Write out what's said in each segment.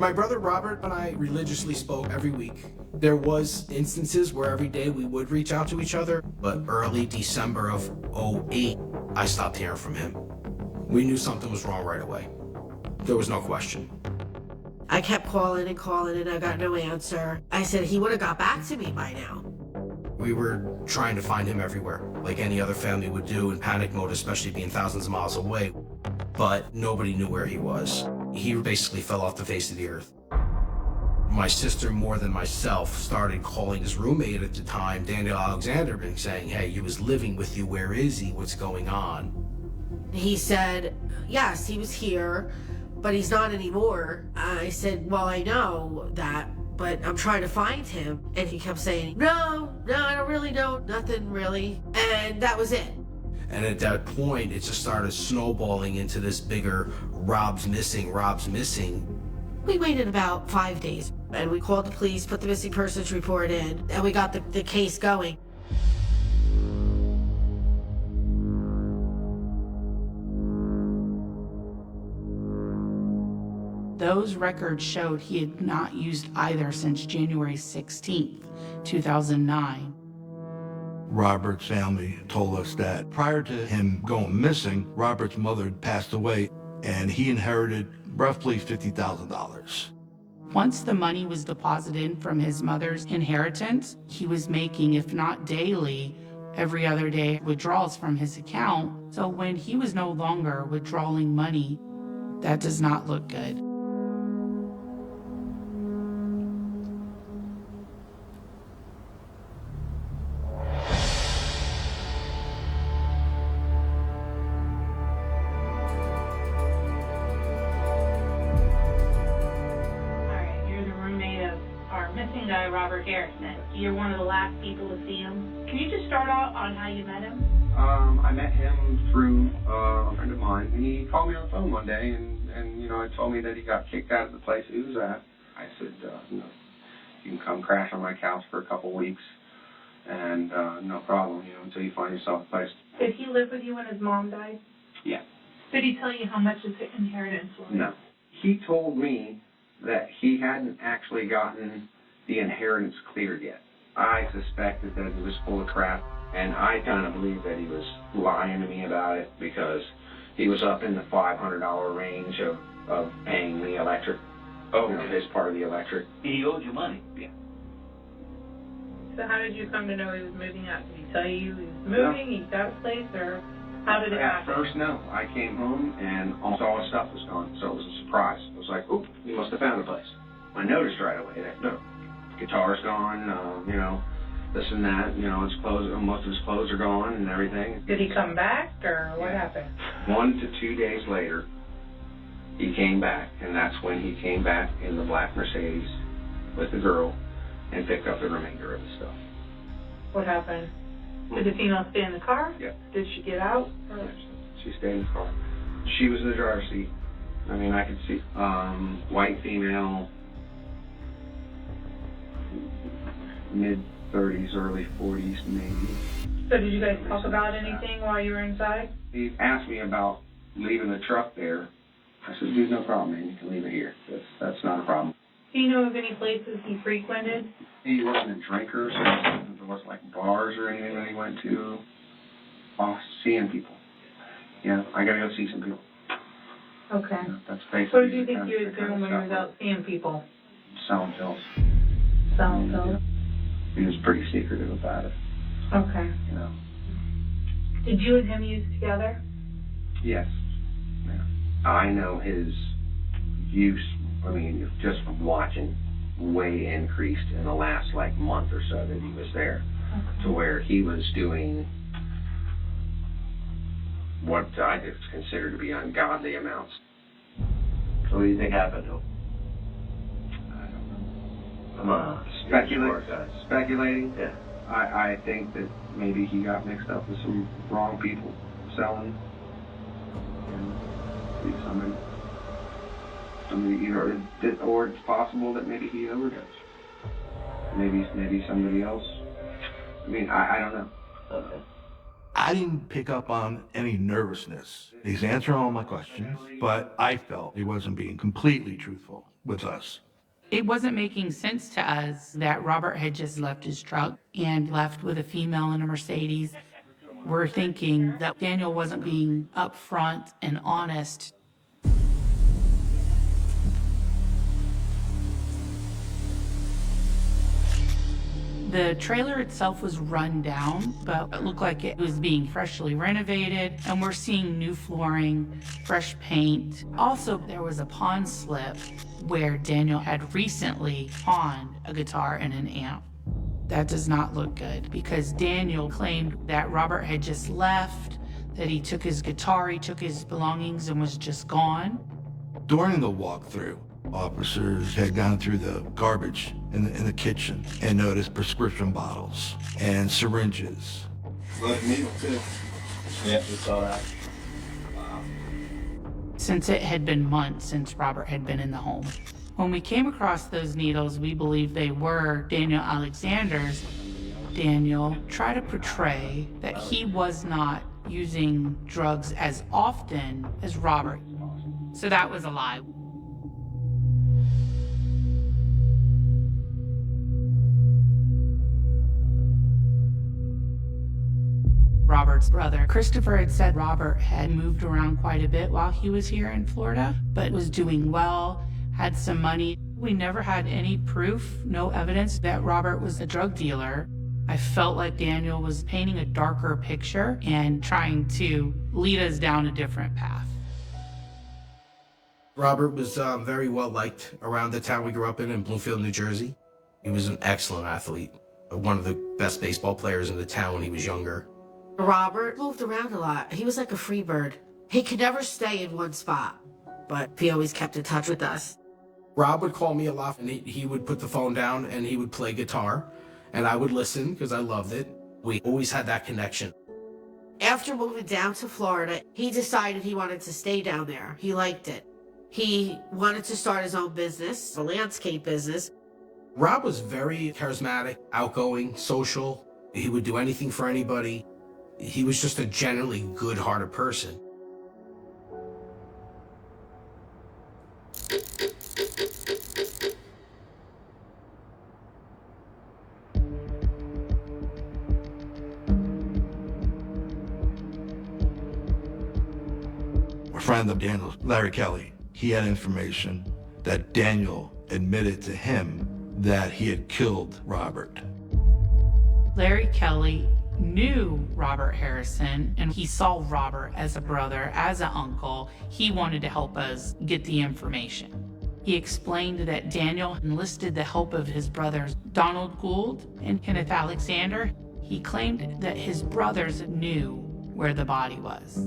My brother Robert and I religiously spoke every week. There was instances where every day we would reach out to each other, but early December of '08, I stopped hearing from him. We knew something was wrong right away. There was no question. I kept calling and I got no answer. I said he would have got back to me by now. We were trying to find him everywhere, like any other family would do in panic mode, especially being thousands of miles away. But nobody knew where he was. He basically fell off the face of the earth. My sister, more than myself, started calling his roommate at the time, Daniel Alexander, and saying, hey, he was living with you. Where is he? What's going on? He said, yes, he was here, but he's not anymore. I said, well, I know that, but I'm trying to find him. And he kept saying, no, I don't really know, nothing really. And that was it. And at that point, it just started snowballing into this bigger Rob's missing. We waited about 5 days, and we called the police, put the missing persons report in, and we got the case going. Those records showed he had not used either since January 16th, 2009. Robert's family told us that prior to him going missing, Robert's mother had passed away and he inherited roughly $50,000. Once the money was deposited from his mother's inheritance, he was making, if not daily, every other day withdrawals from his account. So when he was no longer withdrawing money, that does not look good. You're one of the last people to see him. Can you just start out on how you met him? I met him through a friend of mine. He called me on the phone one day and told me that he got kicked out of the place he was at. I said, you can come crash on my couch for a couple weeks and no problem, until you find yourself a place. Did he live with you when his mom died? Yeah. Did he tell you how much his inheritance was? No. He told me that he hadn't actually gotten the inheritance cleared yet. I suspected that he was full of crap, and I kind of believed that he was lying to me about it because he was up in the $500 range of paying the electric, his part of the electric. He owed you money? Yeah. So how did you come to know he was moving out? Did he tell you he was moving, he got a place, or how did it happen? At first, no. I came home and all his stuff was gone, so it was a surprise. It was like, oop, he must have found a place. I noticed right away that, no, guitar's gone, this and that, his clothes, most of his clothes are gone and everything. Did he come back, or what happened? 1 to 2 days later, he came back, and that's when he came back in the black Mercedes with the girl and picked up the remainder of the stuff. What happened? Did the female stay in the car? Yeah. Did she get out? She stayed in the car. She was in the driver's seat. I mean, I could see, white female, mid-30s, early 40s, maybe. So did you guys talk about anything while you were inside? He asked me about leaving the truck there. I said, dude, no problem, man. You can leave it here. That's not a problem. Do you know of any places he frequented? He wasn't a drinker, so there wasn't like bars or anything that he went to. Seeing people. Yeah, I gotta go see some people. Okay. That's basically. What did you think he was doing when he was out seeing people? Selling pills. Selling pills? He was pretty secretive about it. Okay. Did you and him use together? Yes. Yeah. I know his use, just from watching, way increased in the last month or so that he was there. Okay. To where he was doing what I just consider to be ungodly amounts. So what do you think happened to him? I don't know. Come on. Speculating? Yeah. I think that maybe he got mixed up with some wrong people selling. And maybe somebody either did, or it's possible that maybe he overdosed. Maybe somebody else. I don't know. Okay. I didn't pick up on any nervousness. He's answering all my questions, but I felt he wasn't being completely truthful. with us. It wasn't making sense to us that Robert had just left his truck and left with a female in a Mercedes. We're thinking that Daniel wasn't being upfront and honest. The trailer itself was run down, but it looked like it was being freshly renovated, and we're seeing new flooring, fresh paint. Also, there was a pawn slip where Daniel had recently pawned a guitar and an amp. That does not look good because Daniel claimed that Robert had just left, that he took his guitar, he took his belongings and was just gone. During the walkthrough, officers had gone through the garbage in the kitchen and noticed prescription bottles and syringes. Blood needle too. Yeah, we saw that. Wow. Since it had been months since Robert had been in the home. When we came across those needles, we believed they were Daniel Alexander's. Daniel tried to portray that he was not using drugs as often as Robert. So that was a lie. Robert's brother, Christopher, had said Robert had moved around quite a bit while he was here in Florida, but was doing well, had some money. We never had any proof, no evidence that Robert was a drug dealer. I felt like Daniel was painting a darker picture and trying to lead us down a different path. Robert was very well liked around the town we grew up in Bloomfield, New Jersey. He was an excellent athlete, one of the best baseball players in the town when he was younger. Robert moved around a lot. He was like a free bird. He could never stay in one spot, but he always kept in touch with us. Rob would call me a lot, and he would put the phone down and he would play guitar, and I would listen because I loved it. We always had that connection. After moving down to Florida, he decided he wanted to stay down there. He liked it. He wanted to start his own business, a landscape business. Rob was very charismatic, outgoing, social. He would do anything for anybody. He was just a generally good-hearted person. A friend of Daniel's, Larry Kelly, he had information that Daniel admitted to him that he had killed Robert. Larry Kelly knew Robert Harrison, and he saw Robert as a brother, as an uncle. He wanted to help us get the information. He explained that Daniel enlisted the help of his brothers, Donald Gould and Kenneth Alexander. He claimed that his brothers knew where the body was.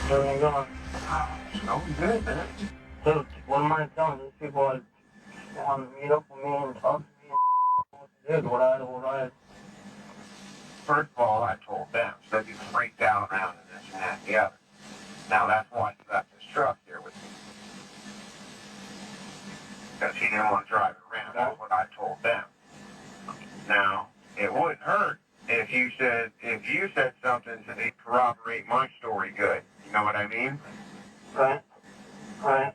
Where are you going? No, good, man. So, what am I telling these people? I want to meet up with me and talk to me and what to do, what I... First of all, I told them, so you freaked out around and this and that and the other. Now that's why you got this truck here with me. Because he didn't want to drive it around. That's what I told them. Now, it wouldn't hurt if you said something to corroborate my story good. You know what I mean? Right.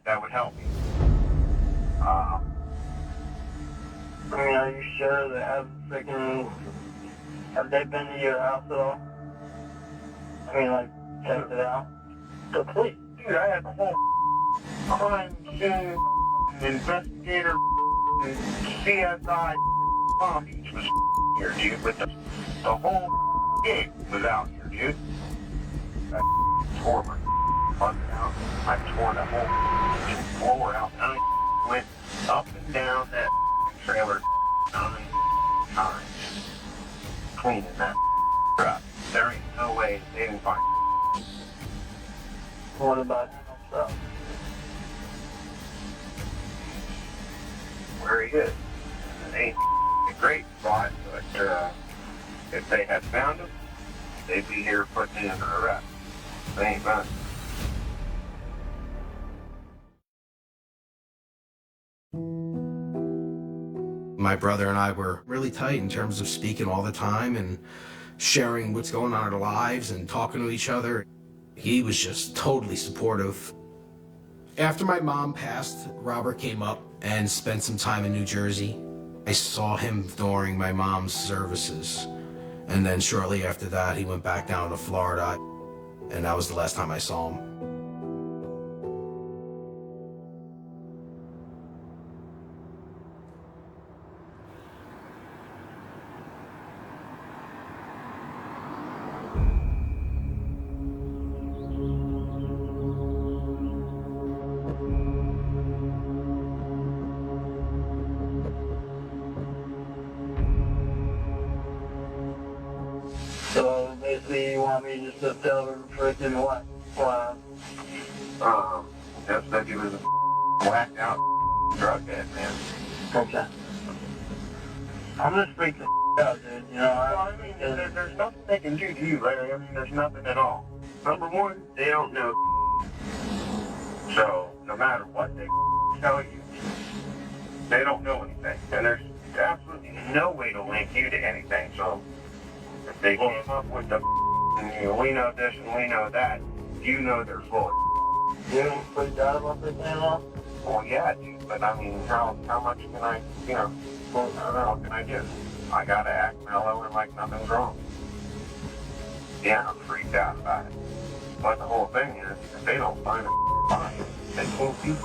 That would help me. I mean, are you sure they have they been to your house at all? I mean, like, checked it out? The police. Dude, I had the whole crime scene investigator and CSI Palm Beach was here, dude, with the whole gig was out here, dude. I tore my fucking out. I tore the whole floor out. I went up and down that trailer 9 times cleaning that up. There ain't no way they didn't find. What about himself? Where he is. It ain't a great spot, but If they had found him, they'd be here putting him under arrest. They ain't found him. My brother and I were really tight in terms of speaking all the time and sharing what's going on in our lives and talking to each other. He was just totally supportive. After my mom passed, Robert came up and spent some time in New Jersey. I saw him during my mom's services. And then shortly after that, he went back down to Florida. And that was the last time I saw him. So basically, you want me just to tell her freaking what? Just that he was a whacked out drug head, man. Okay. I'm gonna freak the out, dude. You know, I mean, there's nothing they can do to you, right? I mean, there's nothing at all. Number one, they don't know. So, no matter what they tell you, they don't know anything. And there's absolutely no way to link you to anything. So, if they came up with the we know this and we know that, you know they're full of you don't freak out about this anymore? Well, yeah, dude, but I mean, how much can I, I don't know, what can I do? I gotta act mellow and like nothing's wrong. Yeah, I'm freaked out about it. But the whole thing is, if they don't find a body, they can't do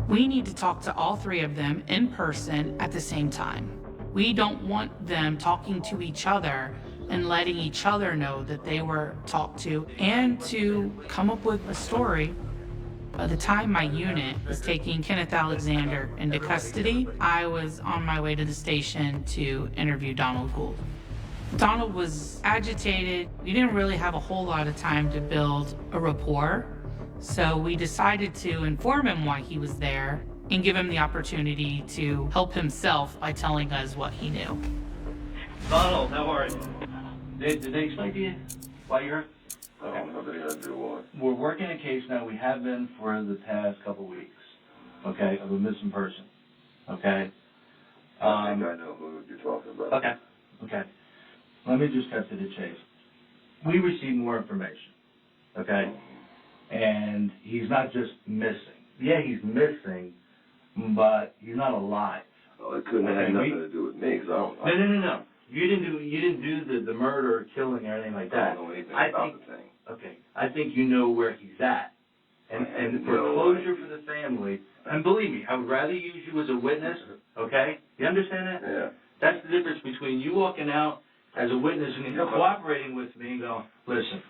We need to talk to all three of them in person at the same time. We don't want them talking to each other and letting each other know that they were talked to, and to come up with a story. By the time my unit was taking Kenneth Alexander into custody, I was on my way to the station to interview Donald Gould. Donald was agitated. We didn't really have a whole lot of time to build a rapport. So we decided to inform him why he was there and give him the opportunity to help himself by telling us what he knew. Donald, how are you? Did they explain to you why you're here? I don't know they're gonna do what. We're working a case now. We have been for the past couple weeks, okay, of a missing person, okay? I think I know who you're talking about. Okay. Let me just cut to the chase. We received more information, okay? And he's not just missing. Yeah, he's missing, but he's not alive. Well, it couldn't have had nothing to do with me, because I don't know. No. You didn't do the murder or killing or anything like that. I don't know anything about the thing. Okay, I think you know where he's at. And for closure for the family, and believe me, I would rather use you as a witness, okay? You understand that? Yeah. That's the difference between you walking out as a witness and cooperating with me and going, listen,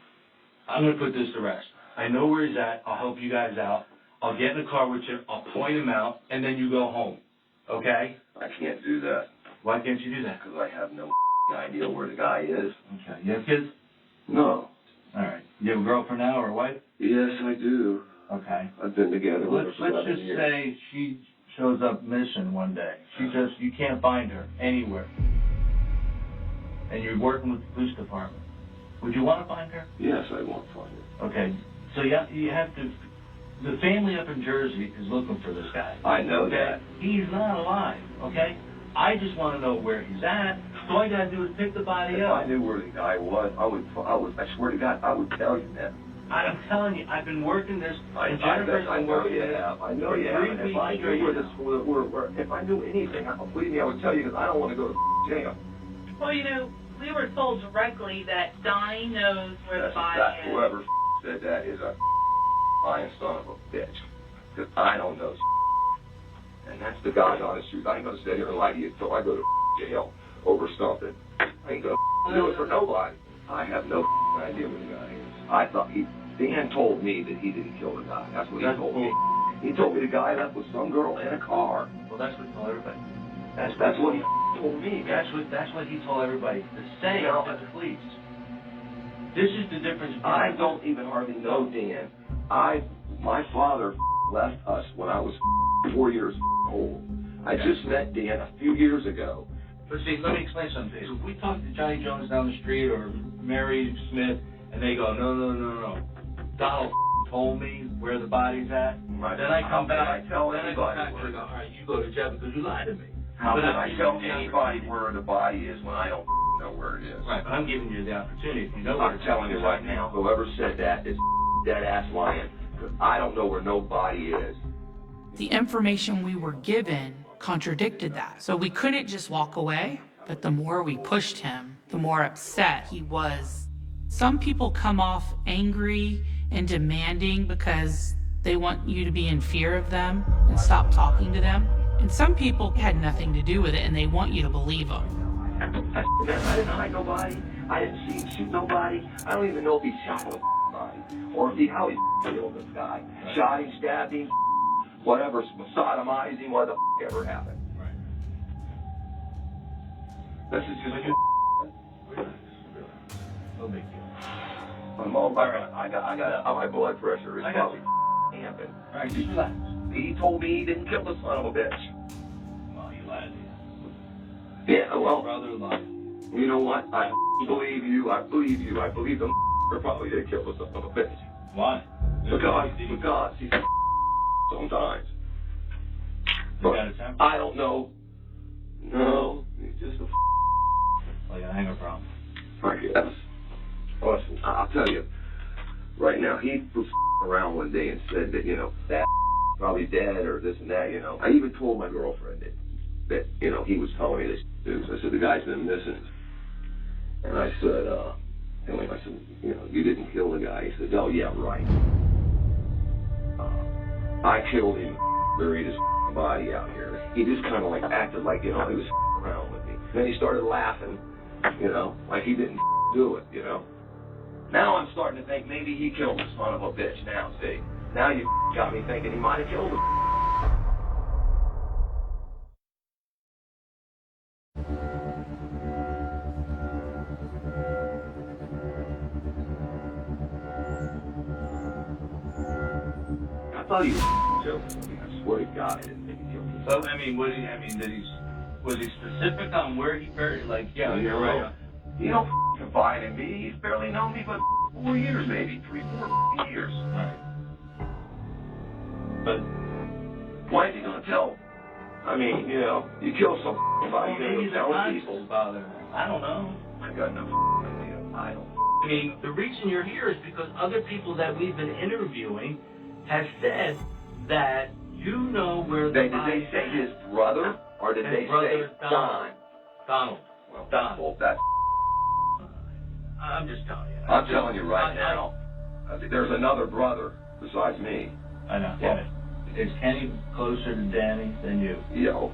I'm going to put this to rest. I know where he's at. I'll help you guys out. I'll get in the car with you. I'll point him out, and then you go home. Okay? I can't do that. Why can't you do that? Because I have no idea where the guy is. Okay. You have kids? No. All right. You have a girlfriend now or a wife? Yes, I do. Okay. I've been together with her for 11 Let's just years. say she shows up missing one day. You can't find her anywhere. And you're working with the police department. Would you want to find her? Yes, I want to find her. Okay. So you have to, the family up in Jersey is looking for this guy. I know okay? that. He's not alive, okay? I just want to know where he's at. So all you got to do is pick the body If up. I knew where the guy was, I swear to God, I would tell you that. I'm telling you, I've been working this. I know you have. I know you have. And if I knew if I knew anything, believe me, I would tell you, because I don't want to go to jail. Well, we were told directly that Donnie knows where the body is. Whoever said that is a lying son of a bitch. Because I don't know. And that's the God's honest truth. I ain't going to sit here and lie to you until I go to jail over something. I ain't going to do it for nobody. I have no idea where the guy is. I thought Dan told me that he didn't kill the guy. That's what he told me. He told me the guy left with some girl in a car. Well, that's what he told everybody. That's what he told me. That's what he told everybody. The same to the police. This is the difference. I don't even hardly know Dan. My father left us when I was 4 years old. I just met Dan a few years ago. But see, let me explain something. If we talk to Johnny Jones down the street or Mary Smith, and they go, no. Donald told me where the body's at. Right. Then I come back. I tell then I go anybody back and go, all right, you go to jail because you lied to me. How can I tell anybody where the body is when I don't know where it is? Right, but I'm giving you the opportunity. If you know where I'm telling you right now, whoever said that is dead ass lying. Because I don't know where no body is. The information we were given contradicted that. So we couldn't just walk away, but the more we pushed him, the more upset he was. Some people come off angry and demanding because they want you to be in fear of them and stop talking to them. And some people had nothing to do with it and they want you to believe them. I didn't hide nobody. I didn't see him shoot nobody. I don't even know if he shot the body or how he killed this guy. Shot him, stabbed him, whatever, sodomized him, what the ever happened. Right. This is just. Relax. No big deal. I'm all right. I got my blood pressure is probably amping. All right, just relax. He told me he didn't kill the son of a bitch. Well, he lied to you. Yeah, well, Brother lied. you know what? I believe you. I believe you. I believe the probably did kill the son of a bitch. Why? Because he's sometimes. But I don't know. No, he's just a Like a hanger problem. I guess. Listen, I'll tell you. Right now, he was around one day and said that, that probably dead or this and that, I even told my girlfriend that he was telling me this news. I said, the guy's been missing. And I said, you didn't kill the guy. He said, oh, yeah, right. I killed him, buried his body out here. He just kind of acted like, he was around with me. Then he started laughing, like he didn't do it, Now I'm starting to think maybe he killed the son of a bitch now, see? Now you got me thinking he might have killed him. I thought he was joking. I swear to God I didn't think he killed him. So, was he specific on where he buried? Like, yeah, you're right. You don't confide in me. He's barely known me but 4 years, maybe 3-4 years. Right. But why is he gonna tell? I mean, you kill somebody, maybe tell the people. Father. I don't know. I got no idea. I don't. I mean, the reason you're here is because other people that we've been interviewing have said that you know where the Did they say his brother, or did they say Don? Donald. Well, Don. That's. I'm just telling you. I'm telling you right now. There's another brother besides me. I know. Well, is Kenny closer to Danny than you? Yeah.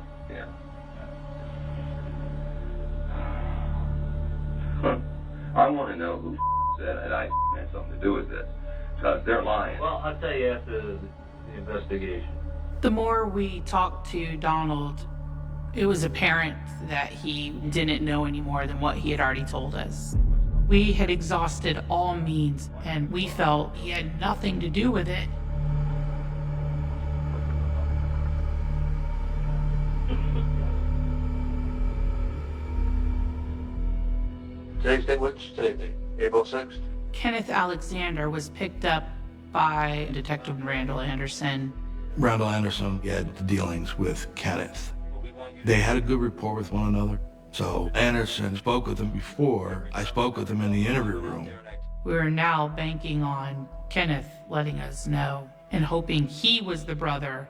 I want to know who said that I had something to do with this, because they're lying. Well, I'll tell you after the investigation. The more we talked to Donald, it was apparent that he didn't know any more than what he had already told us. We had exhausted all means, and we felt he had nothing to do with it. Today's day, what's today's day? April 6th? Kenneth Alexander was picked up by Detective Randall Anderson. Randall Anderson had dealings with Kenneth. They had a good rapport with one another. So Anderson spoke with him before I spoke with him in the interview room. We were now banking on Kenneth letting us know and hoping he was the brother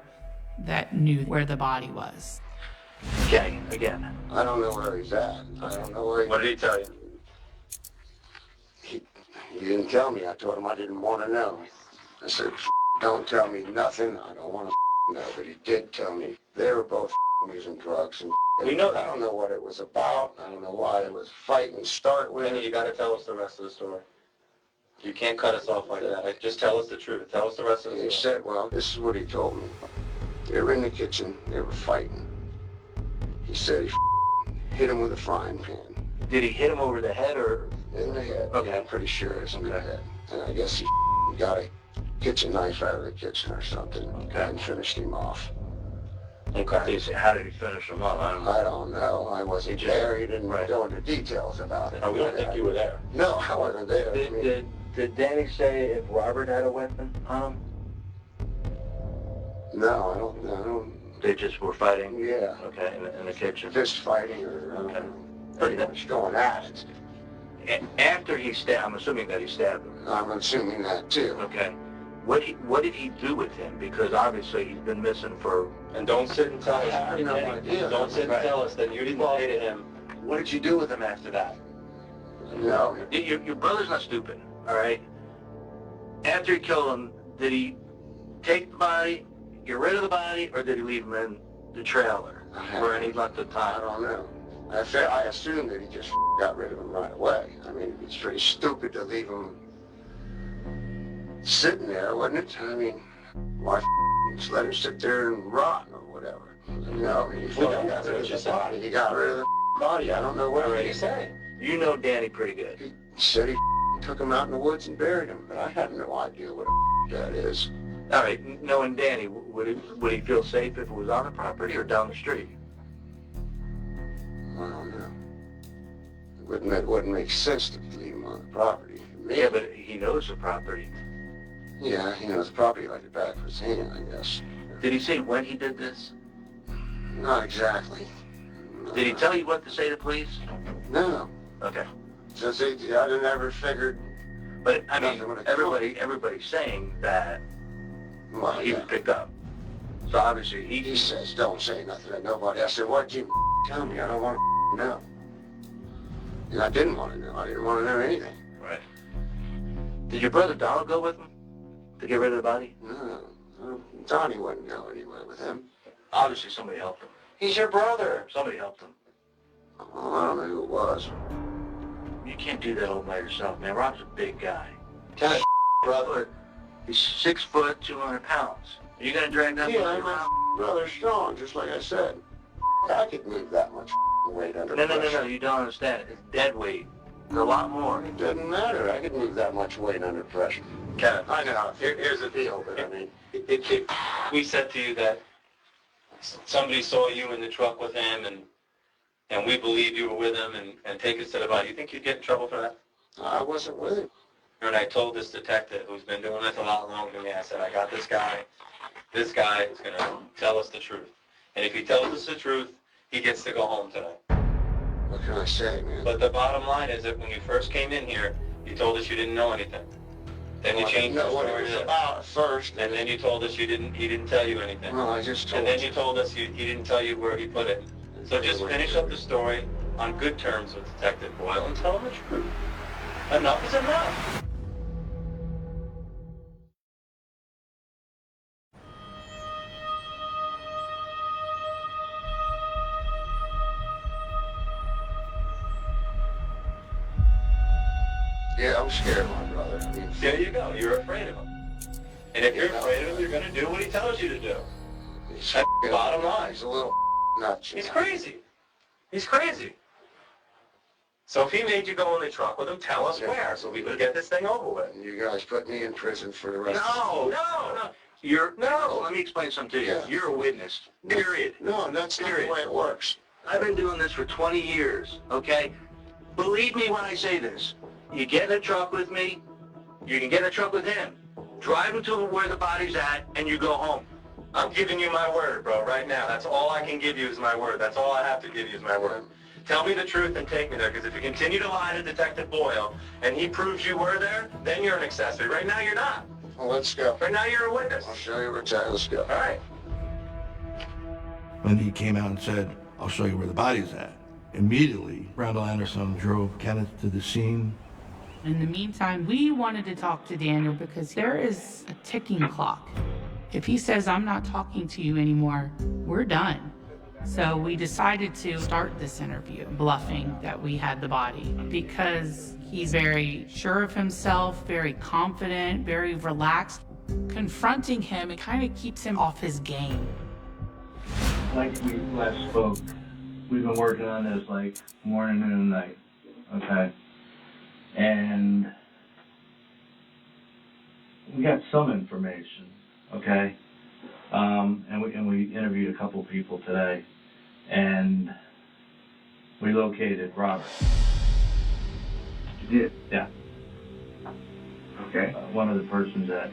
that knew where the body was. Okay, again. I don't know where he's at. I don't know where he... What did he tell you? He didn't tell me. I told him I didn't want to know. I said, don't tell me nothing. I don't want to know. But he did tell me they were both using drugs and we know that. I don't know what it was about. I don't know why it was fighting to start with. You got to tell us the rest of the story. You can't cut us off like that. Just tell us the truth. Tell us the rest of the He story. said, well, this is what he told me. They were in the kitchen, they were fighting. He said he hit him with a frying pan. Did he hit him over the head or? In the head. Okay. Yeah, I'm pretty sure it's in the head. And I guess he got a kitchen knife out of the kitchen or something and finished him off. Okay. How did he finish him up? I don't know. I wasn't there. He didn't go into details about it. No, we don't think you were there. No, I wasn't there. Did Danny say if Robert had a weapon on him? No, I don't. They just were fighting? Yeah. Okay, in the kitchen. Fist fighting or pretty much going at it. After he stabbed, I'm assuming that he stabbed him. I'm assuming that too. Okay. What did he do with him? Because obviously he's been missing for... And don't sit and tell us. I have no idea. Don't sit and tell us that you didn't say to him, what did you do with him after that? No. Your brother's not stupid, all right? After he killed him, did he take the body, get rid of the body, or did he leave him in the trailer where he left the I time? don't know. I assume that he just got rid of him right away. I mean, it's pretty stupid to leave him sitting there, wouldn't it? I mean, why just let him sit there and rot or whatever? No, he got rid of the body. He got rid of the body. I don't know what he said. You know Danny pretty good. He said he took him out in the woods and buried him, but I have no idea what that is. All right, knowing Danny, would he feel safe if it was on the property or down the street? I don't know. It wouldn't make sense to leave him on the property. Yeah, but he knows the property. Yeah, he knows the property like the back of his hand, I guess. Did he say when he did this? Not exactly. Did he tell you what to say to police? No. Okay. Since I never figured. But I mean, everybody's saying that he was picked up. So obviously he says, don't say nothing to nobody. I said, why'd you tell me? I don't want to know. And I didn't want to know. I didn't want to know anything. Right. Did your brother Donald go with him to get rid of the body? No. Donnie wouldn't go anywhere with him. Obviously somebody helped him. He's your brother. Somebody helped him. Oh, I don't know who it was. You can't do that all by yourself, man. Rob's a big guy. Tell brother. He's 6 foot, 200 pounds. Are you gonna drag that Yeah, my brother's strong, just like I said. I could move that much weight under pressure. No, you don't understand. It's dead weight. It's a lot more. It doesn't matter. I could move that much weight under pressure. Kevin, I know. Here's the deal, but I mean... if we said to you that somebody saw you in the truck with him and we believe you were with him and take us to the body, you think you'd get in trouble for that? I wasn't with him. And I told this detective who's been doing this a lot longer than me, I said, I got this guy. This guy is going to tell us the truth. And if he tells us the truth, he gets to go home tonight. What can I say, man? But the bottom line is that when you first came in here, you told us you didn't know anything. Then you changed the what story it was to about at first. and then you told us he didn't tell you anything. Well, I just told And then you told us he didn't tell you where he put it. So just finish up the story on good terms with Detective Boyle and tell him the truth. Enough is enough. Yeah, I'm scared of my brother. I mean, There you go. You're afraid of him. And if you're afraid of him, you're going to do what he tells you to do. he's That's the bottom line. He's a little nuts. He's crazy. He's crazy. So if he made you go in the truck with him, tell us where, so we could get this thing over with. You guys put me in prison for the rest No. No. Let me explain something to you. Yeah. You're a witness. Period. No, that's not the way it works. I've been doing this for 20 years, okay? Believe me when I say this. You get in a truck with me, you can get in a truck with him. Drive him to where the body's at, and you go home. I'm giving you my word, bro, right now. That's all I can give you is my word. That's all I have to give you is my word. Tell me the truth and take me there, because if you continue to lie to Detective Boyle and he proves you were there, then you're an accessory. Right now, you're not. Well, let's go. Right now, you're a witness. I'll show you where it's at. Let's go. All right. When he came out and said, I'll show you where the body's at, immediately, Randall Anderson drove Kenneth to the scene. In the meantime, we wanted to talk to Daniel because there is a ticking clock. If he says, I'm not talking to you anymore, we're done. So we decided to start this interview bluffing that we had the body because he's very sure of himself, very confident, very relaxed. Confronting him, it kind of keeps him off his game. Like we last spoke, we've been working on this like morning, noon, and night, okay? And we got some information, okay? And we interviewed a couple people today, and we located Robert. You did? Yeah. Okay. One of the persons that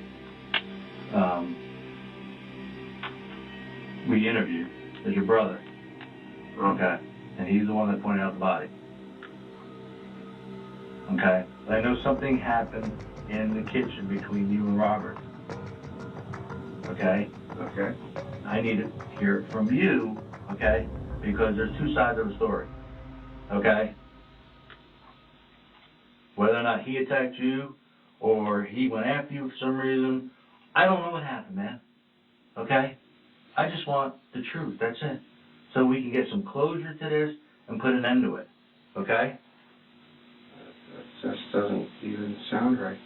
we interviewed is your brother. Okay. And he's the one that pointed out the body. Okay. But I know something happened in the kitchen between you and Robert. Okay? Okay. I need to hear it from you, okay? Because there's two sides of the story. Okay? Whether or not he attacked you or he went after you for some reason, I don't know what happened, man. Okay? I just want the truth, that's it. So we can get some closure to this and put an end to it. Okay? That just doesn't even sound right.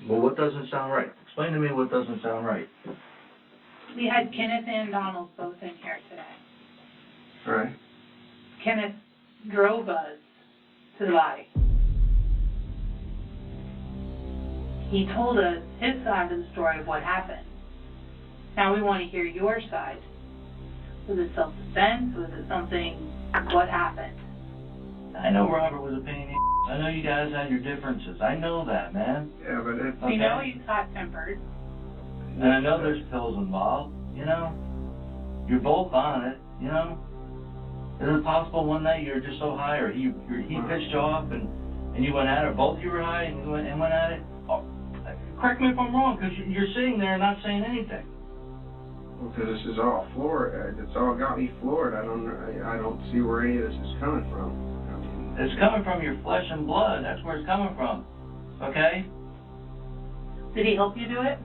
Well, what doesn't sound right? Explain to me what doesn't sound right. We had Kenneth and Donald both in here today. All right. Kenneth drove us to the body. He told us his side of the story of what happened. Now we want to hear your side. Was it self-defense? Was it something? What happened? I know Robert was a pain in the ass. I know you guys had your differences. I know that, man. Yeah, but it... We know he's hot-tempered. And I know there's pills involved, you know? You're both on it, you know? Is it possible one night you're just so high, or he pissed you off and you went at it, or both of you were high and you went at it? Oh, correct me if I'm wrong, because you're sitting there and not saying anything. Well, because this is all floored. It's all got me floored. I don't see where any of this is coming from. I mean, it's coming from your flesh and blood. That's where it's coming from. Okay? Did he help you do it?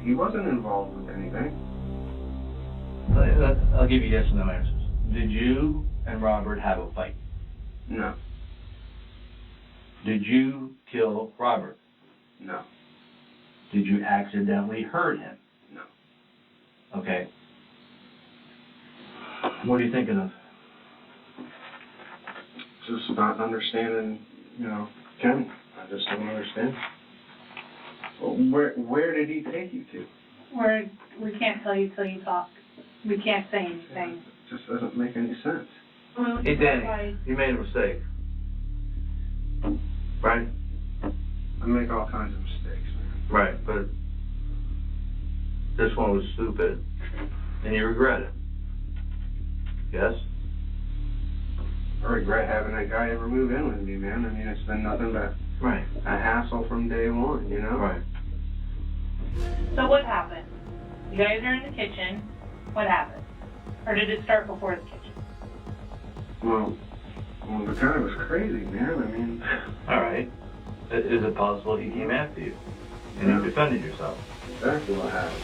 He wasn't involved with anything. I'll give you yes and no answers. Did you and Robert have a fight? No. Did you kill Robert? No. Did you accidentally hurt him? No. Okay. What are you thinking of? Just not understanding, Ken. I just don't understand. Where did he take you to? We can't tell you till you talk. We can't say anything. It just doesn't make any sense. Hey, Danny, you made a mistake. Right? I make all kinds of mistakes, man. Right, but this one was stupid, and you regret it. Yes? I regret having that guy ever move in with me, man. I mean, it's been nothing but a hassle from day one, you know? Right. So what happened? You guys are in the kitchen. What happened? Or did it start before the kitchen? Well, the guy was crazy, man. I mean... All right. Is it possible he came after you and you defended yourself? Exactly what happened.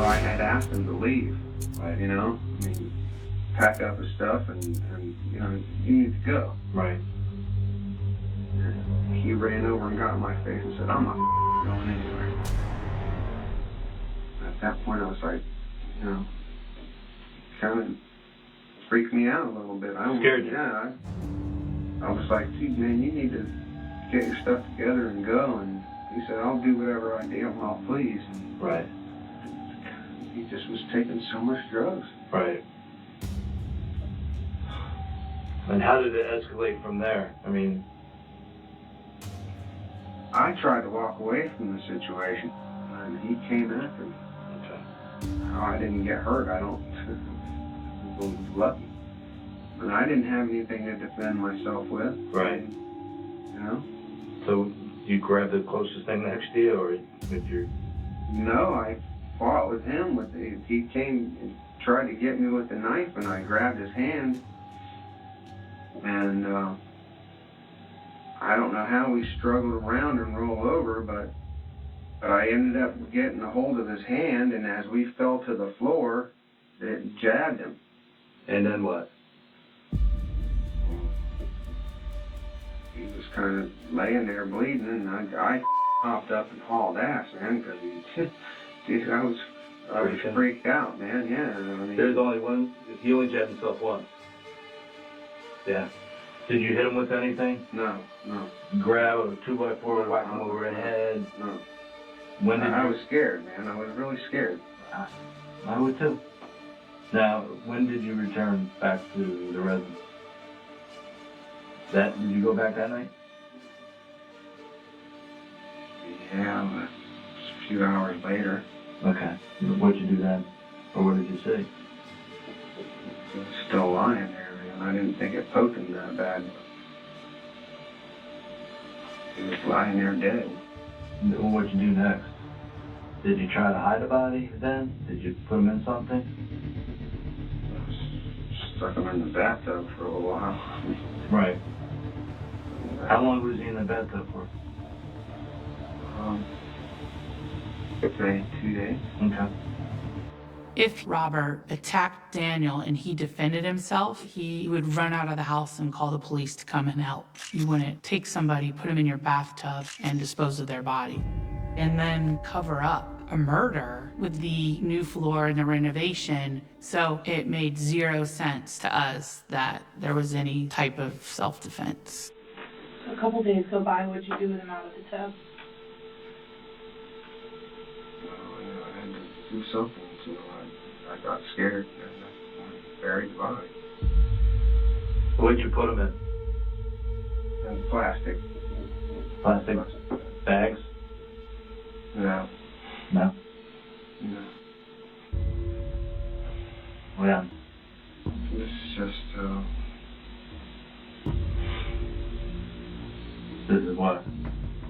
I had asked him to leave, I mean, pack up his stuff and you need to go. Right. And he ran over and got in my face and said, I'm not going anywhere. At that point, I was like, kind of freaked me out a little bit. Scared you? Yeah. I was like, dude, man, you need to get your stuff together and go. And he said, I'll do whatever I damn well please. Right. He just was taking so much drugs. Right. And how did it escalate from there? I mean... I tried to walk away from the situation, and he came after me. Okay. How I didn't get hurt, I was lucky. And I didn't have anything to defend myself with. Right. So you grabbed the closest thing next to you, or with your... No, I fought with him. He came and tried to get me with the knife, and I grabbed his hand And I don't know how we struggled around and rolled over, but I ended up getting a hold of his hand, and as we fell to the floor, it jabbed him. And then what? He was kind of laying there bleeding, and I popped up and hauled ass, man, because dude, I was freaked out, man. Yeah. I mean, There's only one. He only jabbed himself once. Yeah. Did you hit him with anything? No. Grab a 2x4 and whack him over the head? No. When did I was scared, man. I was really scared. I would too. Now, when did you return back to the residence? Did you go back that night? Yeah, but a few hours later. Okay. What'd you do then? Or what did you see? He was still lying there, man. I didn't think it poked him that bad. He was lying there dead. What'd you do next? Did you try to hide the body then? Did you put him in something? Stuck him in the bathtub for a little while. Right. How long was he in the bathtub for? Say 2 days. Okay. If Robert attacked Daniel and he defended himself, he would run out of the house and call the police to come and help. You wouldn't take somebody, put them in your bathtub, and dispose of their body. And then cover up a murder with the new floor and the renovation. So it made zero sense to us that there was any type of self-defense. A couple days go by, what'd you do with him out of the tub? Well, I had to do something, so I got scared and I buried the body. What'd you put him in? And plastic. Plastic bags? No. No? No. Yeah. It's just, This is what?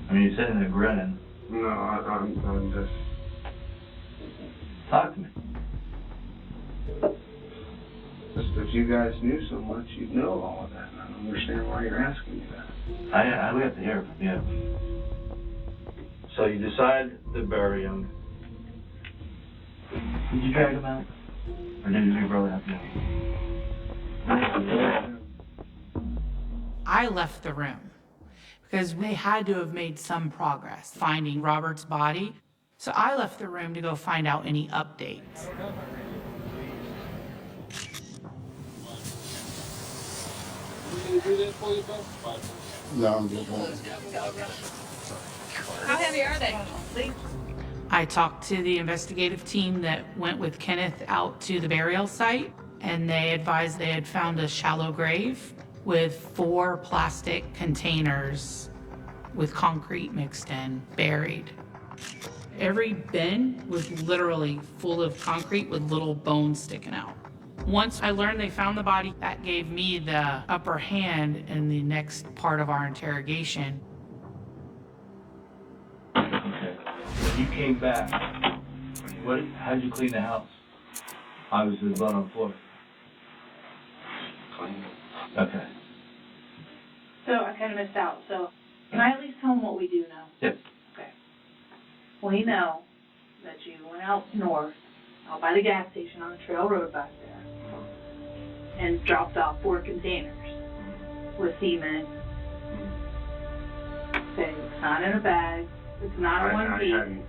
I mean, you're sitting there grinning. no, I'm just... Talk to me. Just if you guys knew so much, you'd know all of that. And I don't understand why you're asking me that. I have to hear it from you. So you decide to bury him. Did you drag him out? Or did your brother have to? I left the room because they had to have made some progress finding Robert's body. So I left the room to go find out any updates. No, I'm good. How heavy are they? I talked to the investigative team that went with Kenneth out to the burial site, and they advised they had found a shallow grave with 4 plastic containers with concrete mixed in, buried. Every bin was literally full of concrete with little bones sticking out. Once I learned they found the body, that gave me the upper hand in the next part of our interrogation. Okay. When you came back, how'd you clean the house? Obviously, there's blood on the floor. Clean. Okay. So I kind of missed out, so can I at least tell them what we do know? Yep. Okay. We know that you went out north, out by the gas station on the trail road back there, and dropped off 4 containers with semen. Okay, it's not in a bag, it's not a one piece. Okay.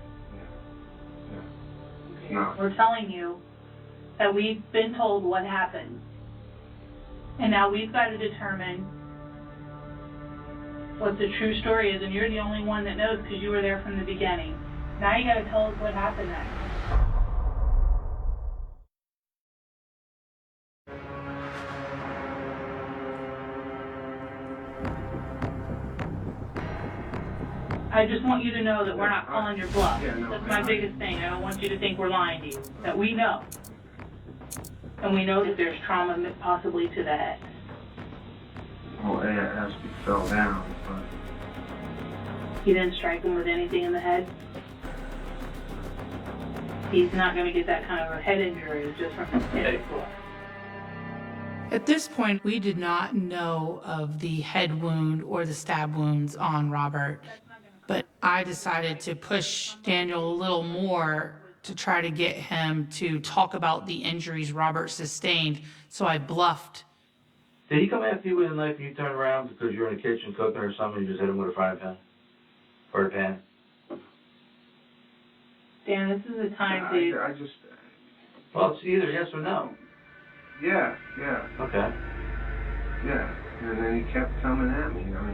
No. We're telling you that we've been told what happened, and now we've got to determine what the true story is, and you're the only one that knows because you were there from the beginning. Now you got to tell us what happened next. I just want you to know that we're not calling your bluff. Yeah, no, That's my biggest thing. I don't want you to think we're lying to you. That we know. And we know that there's trauma possibly to the head. Well, it has to be fell down, but... You didn't strike him with anything in the head? He's not going to get that kind of a head injury just from hitting the floor. At this point, we did not know of the head wound or the stab wounds on Robert, but I decided to push Daniel a little more to try to get him to talk about the injuries Robert sustained, so I bluffed. Did he come after you with a knife and you turned around because you were in the kitchen cooking or something, you just hit him with a frying pan? Or a pan? Dan, this is the time to... I just... Well, it's either yes or no. Yeah. Okay. Yeah. And then he kept coming at me. I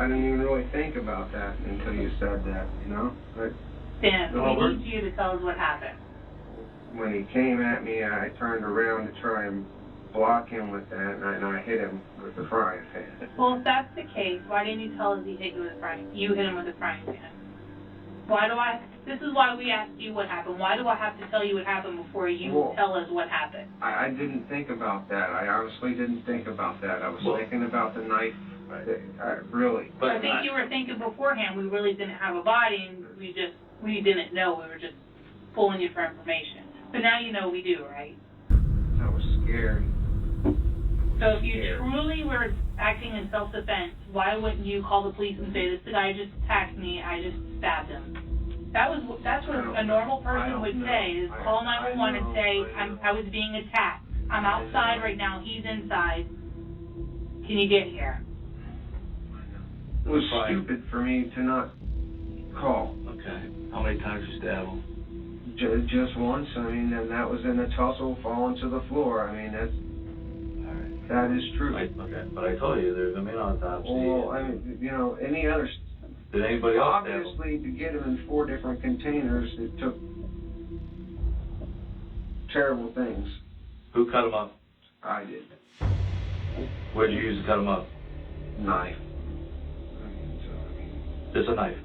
didn't even really think about that until you said that, you know? But Dan, we need you to tell us what happened. when he came at me, I turned around to try and block him with that, and I hit him with the frying pan. Well, if that's the case, why didn't you tell us he hit you with a frying? You hit him with a frying pan. This is why we asked you what happened. Why do I have to tell you what happened before you tell us what happened? I didn't think about that. I honestly didn't think about that. I was thinking about the knife. Really. But I think you were thinking beforehand we really didn't have a body, and we didn't know. We were just pulling you for information. But now you know we do, right? I was scared. So if you truly were acting in self-defense, why wouldn't you call the police and say, this guy just attacked me, I just stabbed him? That's what a normal person would say, is call 911 and say, I was being attacked. I'm outside right now, he's inside. Can you get here? It was stupid for me to not call. Okay. How many times you stab him? Just once. I mean, and that was in a tussle, falling to the floor. I mean, that is true. Okay, but I told you there's going to be an autopsy. Well, I mean, you know, any other... Did anybody else stab him? Obviously, to get him in 4 different containers, it took terrible things. Who cut him up? I did. What did you use to cut him up? Knife. Just a knife.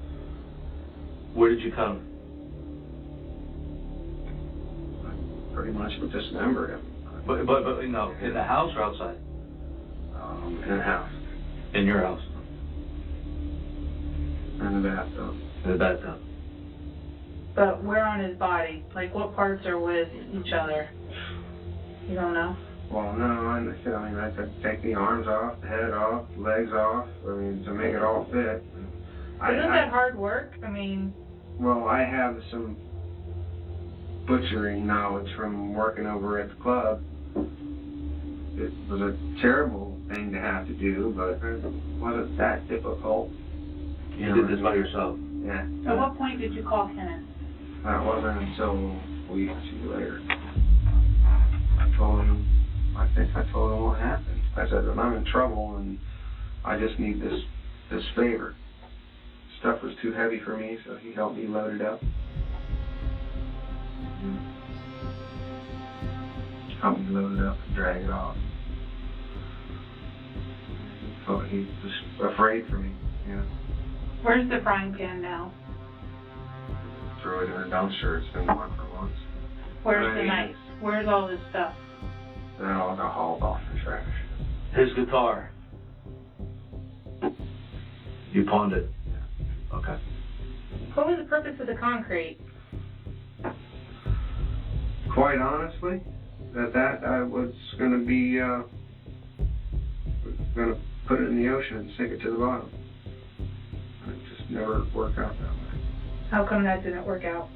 Where did you cut him? Pretty much dismembered him. But no, in the house or outside? In the house. In your house? In the bathtub. In the bathtub. But where on his body? Like, what parts are with each other? You don't know? Well, no, I mean, I could take the arms off, the head off, the legs off, I mean, to make it all fit. Isn't that hard work? I mean... Well, I have some butchering knowledge from working over at the club. It was a terrible thing to have to do, but it wasn't that difficult. You did this by yourself? Yeah. At what point did you call Kenneth? That wasn't until weeks later. I told him what happened. I said that I'm in trouble and I just need this favor. Stuff was too heavy for me, so he helped me load it up. Helped me load it up and drag it off. So he was afraid for me, you know. Where's the frying pan now? Threw it in a dumpster. It's been gone for months. Where's the knife? Where's all this stuff? Then it all got hauled off the trash. His guitar. You pawned it? Yeah. Okay. What was the purpose of the concrete? Quite honestly, that I was going to be going to put it in the ocean and sink it to the bottom. It just never worked out that way. How come that didn't work out?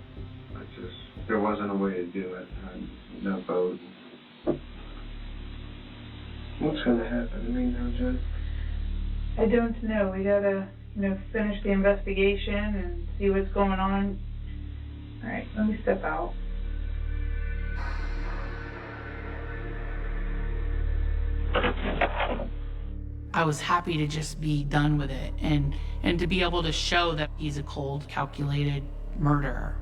There wasn't a way to do it. No boat. What's going to happen to me now, Jen? I don't know. We gotta, finish the investigation and see what's going on. All right, let me step out. I was happy to just be done with it and to be able to show that he's a cold, calculated murderer.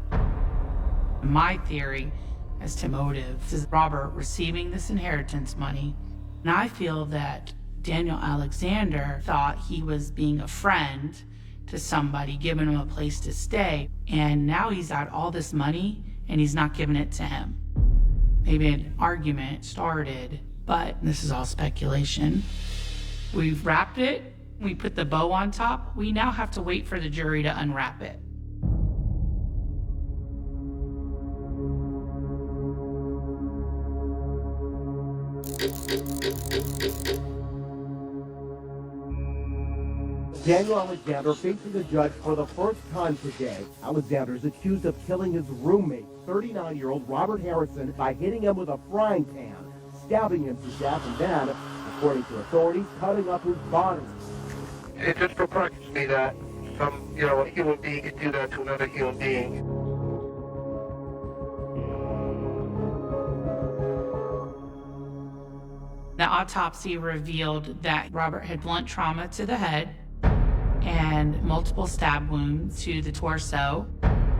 My theory as to motives is Robert receiving this inheritance money, and I feel that Daniel Alexander thought he was being a friend to somebody, giving him a place to stay, and now he's got all this money and he's not giving it to him. Maybe an argument started, but this is all speculation. We've wrapped it, we put the bow on top, we now have to wait for the jury to unwrap it. Daniel Alexander facing the judge for the first time today. Alexander is accused of killing his roommate, 39-year-old Robert Harrison, by hitting him with a frying pan, stabbing him to death, and then, according to authorities, cutting up his body. It just perplexes me that a human being could do that to another human being. The autopsy revealed that Robert had blunt trauma to the head and multiple stab wounds to the torso,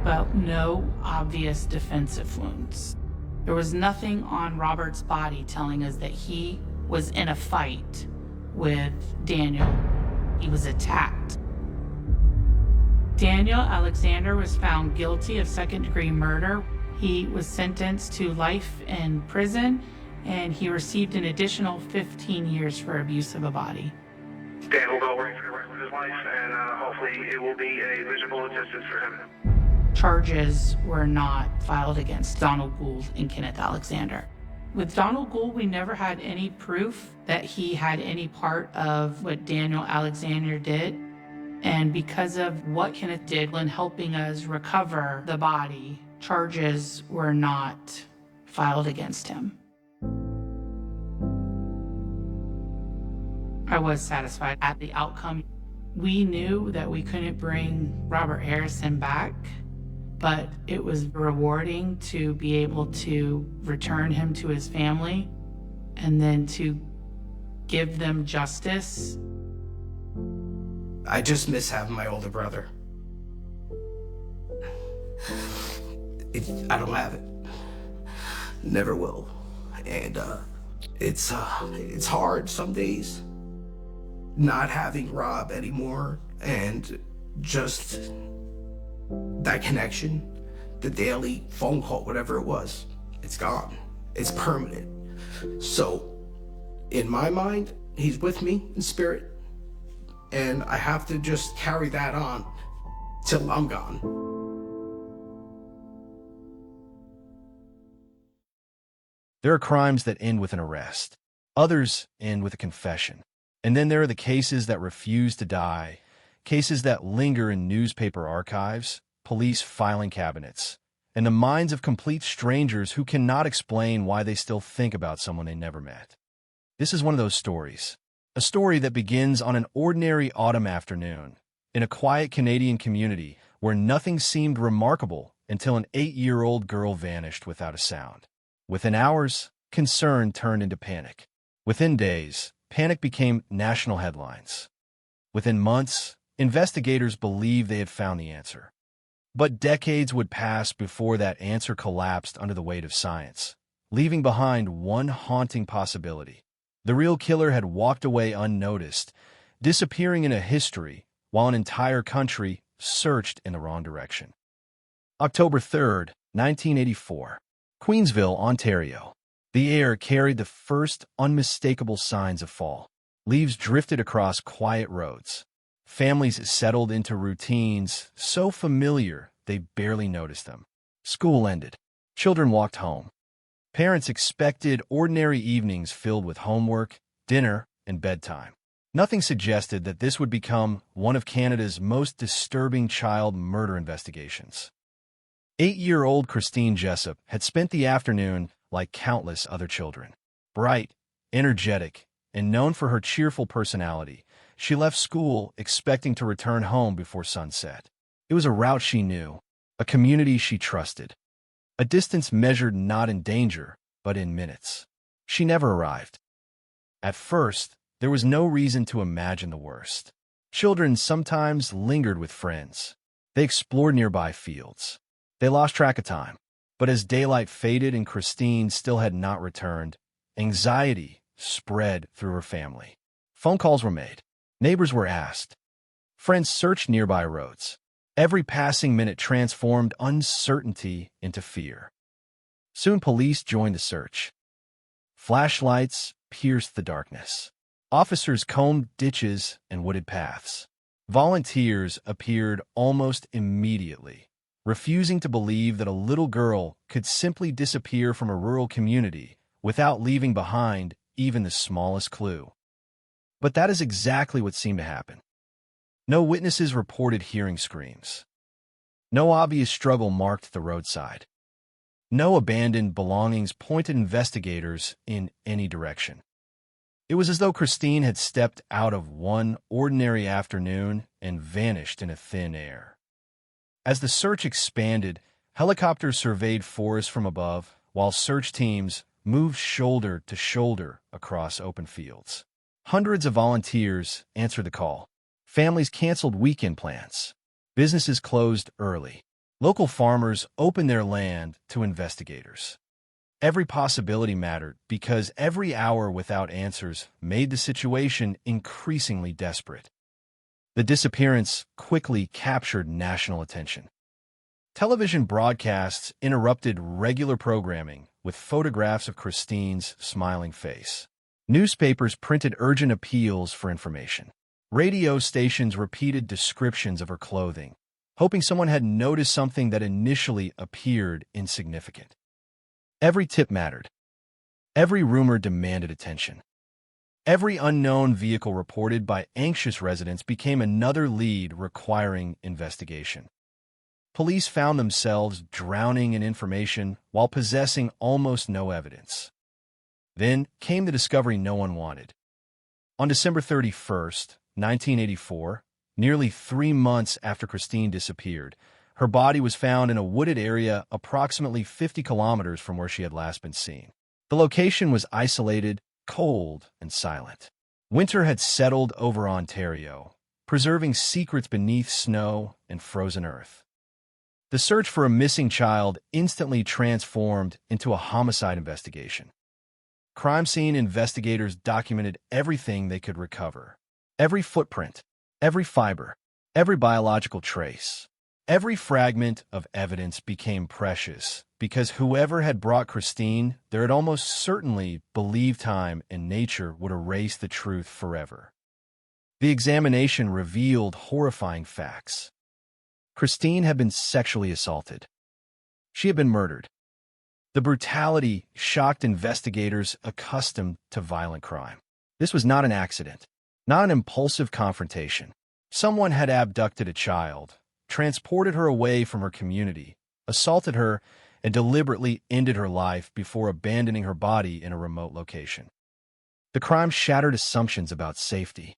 but no obvious defensive wounds. There was nothing on Robert's body telling us that he was in a fight with Daniel. He was attacked. Daniel Alexander was found guilty of second-degree murder. He was sentenced to life in prison, and he received an additional 15 years for abuse of a body. Dan will go away for the rest of his life, and hopefully it will be a miserable existence for him. Charges were not filed against Donald Gould and Kenneth Alexander. With Donald Gould, we never had any proof that he had any part of what Daniel Alexander did. And because of what Kenneth did when helping us recover the body, charges were not filed against him. I was satisfied at the outcome. We knew that we couldn't bring Robert Harrison back, but it was rewarding to be able to return him to his family and then to give them justice. I just miss having my older brother. I don't have it. Never will. And it's hard some days not having Rob anymore, and just that connection, the daily phone call, whatever it was, it's gone. It's permanent. So in my mind, he's with me in spirit, and I have to just carry that on till I'm gone. There are crimes that end with an arrest. Others end with a confession. And then there are the cases that refuse to die, cases that linger in newspaper archives, police filing cabinets, and the minds of complete strangers who cannot explain why they still think about someone they never met. This is one of those stories. A story that begins on an ordinary autumn afternoon in a quiet Canadian community where nothing seemed remarkable until an 8-year-old girl vanished without a sound. Within hours, concern turned into panic. Within days, panic became national headlines. Within months, investigators believed they had found the answer. But decades would pass before that answer collapsed under the weight of science, leaving behind one haunting possibility. The real killer had walked away unnoticed, disappearing in a history while an entire country searched in the wrong direction. October 3rd, 1984, Queensville, Ontario. The air carried the first unmistakable signs of fall. Leaves drifted across quiet roads. Families settled into routines so familiar they barely noticed them. School ended. Children walked home. Parents expected ordinary evenings filled with homework, dinner, and bedtime. Nothing suggested that this would become one of Canada's most disturbing child murder investigations. 8-year-old Christine Jessup had spent the afternoon like countless other children. Bright, energetic, and known for her cheerful personality, she left school expecting to return home before sunset. It was a route she knew, a community she trusted, a distance measured not in danger, but in minutes. She never arrived. At first, there was no reason to imagine the worst. Children sometimes lingered with friends. They explored nearby fields. They lost track of time. But as daylight faded and Christine still had not returned, anxiety spread through her family. Phone calls were made. Neighbors were asked. Friends searched nearby roads. Every passing minute transformed uncertainty into fear. Soon police joined the search. Flashlights pierced the darkness. Officers combed ditches and wooded paths. Volunteers appeared almost immediately, refusing to believe that a little girl could simply disappear from a rural community without leaving behind even the smallest clue. But that is exactly what seemed to happen. No witnesses reported hearing screams. No obvious struggle marked the roadside. No abandoned belongings pointed investigators in any direction. It was as though Christine had stepped out of one ordinary afternoon and vanished in a thin air. As the search expanded, helicopters surveyed forests from above, while search teams moved shoulder to shoulder across open fields. Hundreds of volunteers answered the call. Families canceled weekend plans. Businesses closed early. Local farmers opened their land to investigators. Every possibility mattered because every hour without answers made the situation increasingly desperate. The disappearance quickly captured national attention. Television broadcasts interrupted regular programming with photographs of Christine's smiling face. Newspapers printed urgent appeals for information. Radio stations repeated descriptions of her clothing, hoping someone had noticed something that initially appeared insignificant. Every tip mattered. Every rumor demanded attention. Every unknown vehicle reported by anxious residents became another lead requiring investigation. Police found themselves drowning in information while possessing almost no evidence. Then came the discovery no one wanted. On December 31st, 1984, nearly 3 months after Christine disappeared, her body was found in a wooded area approximately 50 kilometers from where she had last been seen. The location was isolated, cold, and silent. Winter had settled over Ontario, preserving secrets beneath snow and frozen earth. The search for a missing child instantly transformed into a homicide investigation. Crime scene investigators documented everything they could recover. Every footprint, every fiber, every biological trace. Every fragment of evidence became precious because whoever had brought Christine there had almost certainly believed time and nature would erase the truth forever. The examination revealed horrifying facts. Christine had been sexually assaulted. She had been murdered. The brutality shocked investigators accustomed to violent crime. This was not an accident, not an impulsive confrontation. Someone had abducted a child, transported her away from her community, assaulted her, and deliberately ended her life before abandoning her body in a remote location. The crime shattered assumptions about safety.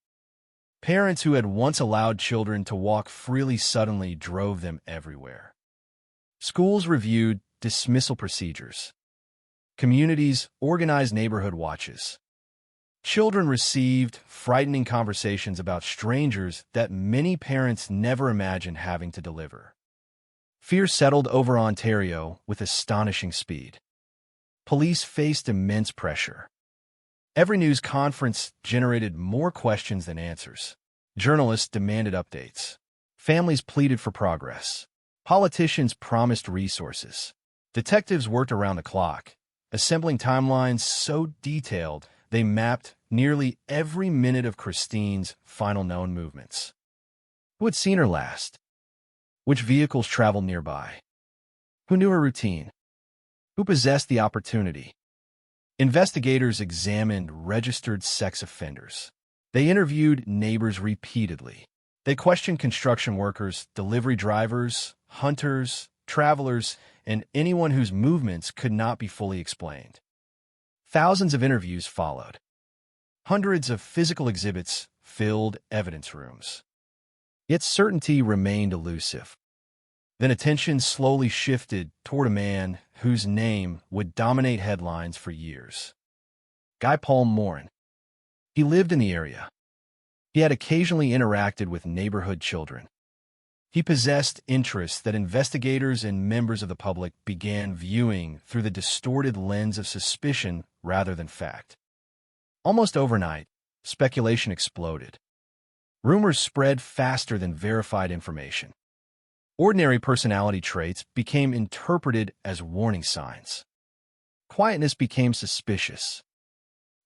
Parents who had once allowed children to walk freely suddenly drove them everywhere. Schools reviewed dismissal procedures. Communities organized neighborhood watches. Children received frightening conversations about strangers that many parents never imagined having to deliver. Fear settled over Ontario with astonishing speed. Police faced immense pressure. Every news conference generated more questions than answers. Journalists demanded updates. Families pleaded for progress. Politicians promised resources. Detectives worked around the clock, assembling timelines so detailed they mapped nearly every minute of Christine's final known movements. Who had seen her last? Which vehicles traveled nearby? Who knew her routine? Who possessed the opportunity? Investigators examined registered sex offenders. They interviewed neighbors repeatedly. They questioned construction workers, delivery drivers, hunters, travelers, and anyone whose movements could not be fully explained. Thousands of interviews followed. Hundreds of physical exhibits filled evidence rooms. Yet certainty remained elusive. Then attention slowly shifted toward a man whose name would dominate headlines for years. Guy Paul Morin. He lived in the area. He had occasionally interacted with neighborhood children. He possessed interests that investigators and members of the public began viewing through the distorted lens of suspicion rather than fact. Almost overnight, speculation exploded. Rumors spread faster than verified information. Ordinary personality traits became interpreted as warning signs. Quietness became suspicious.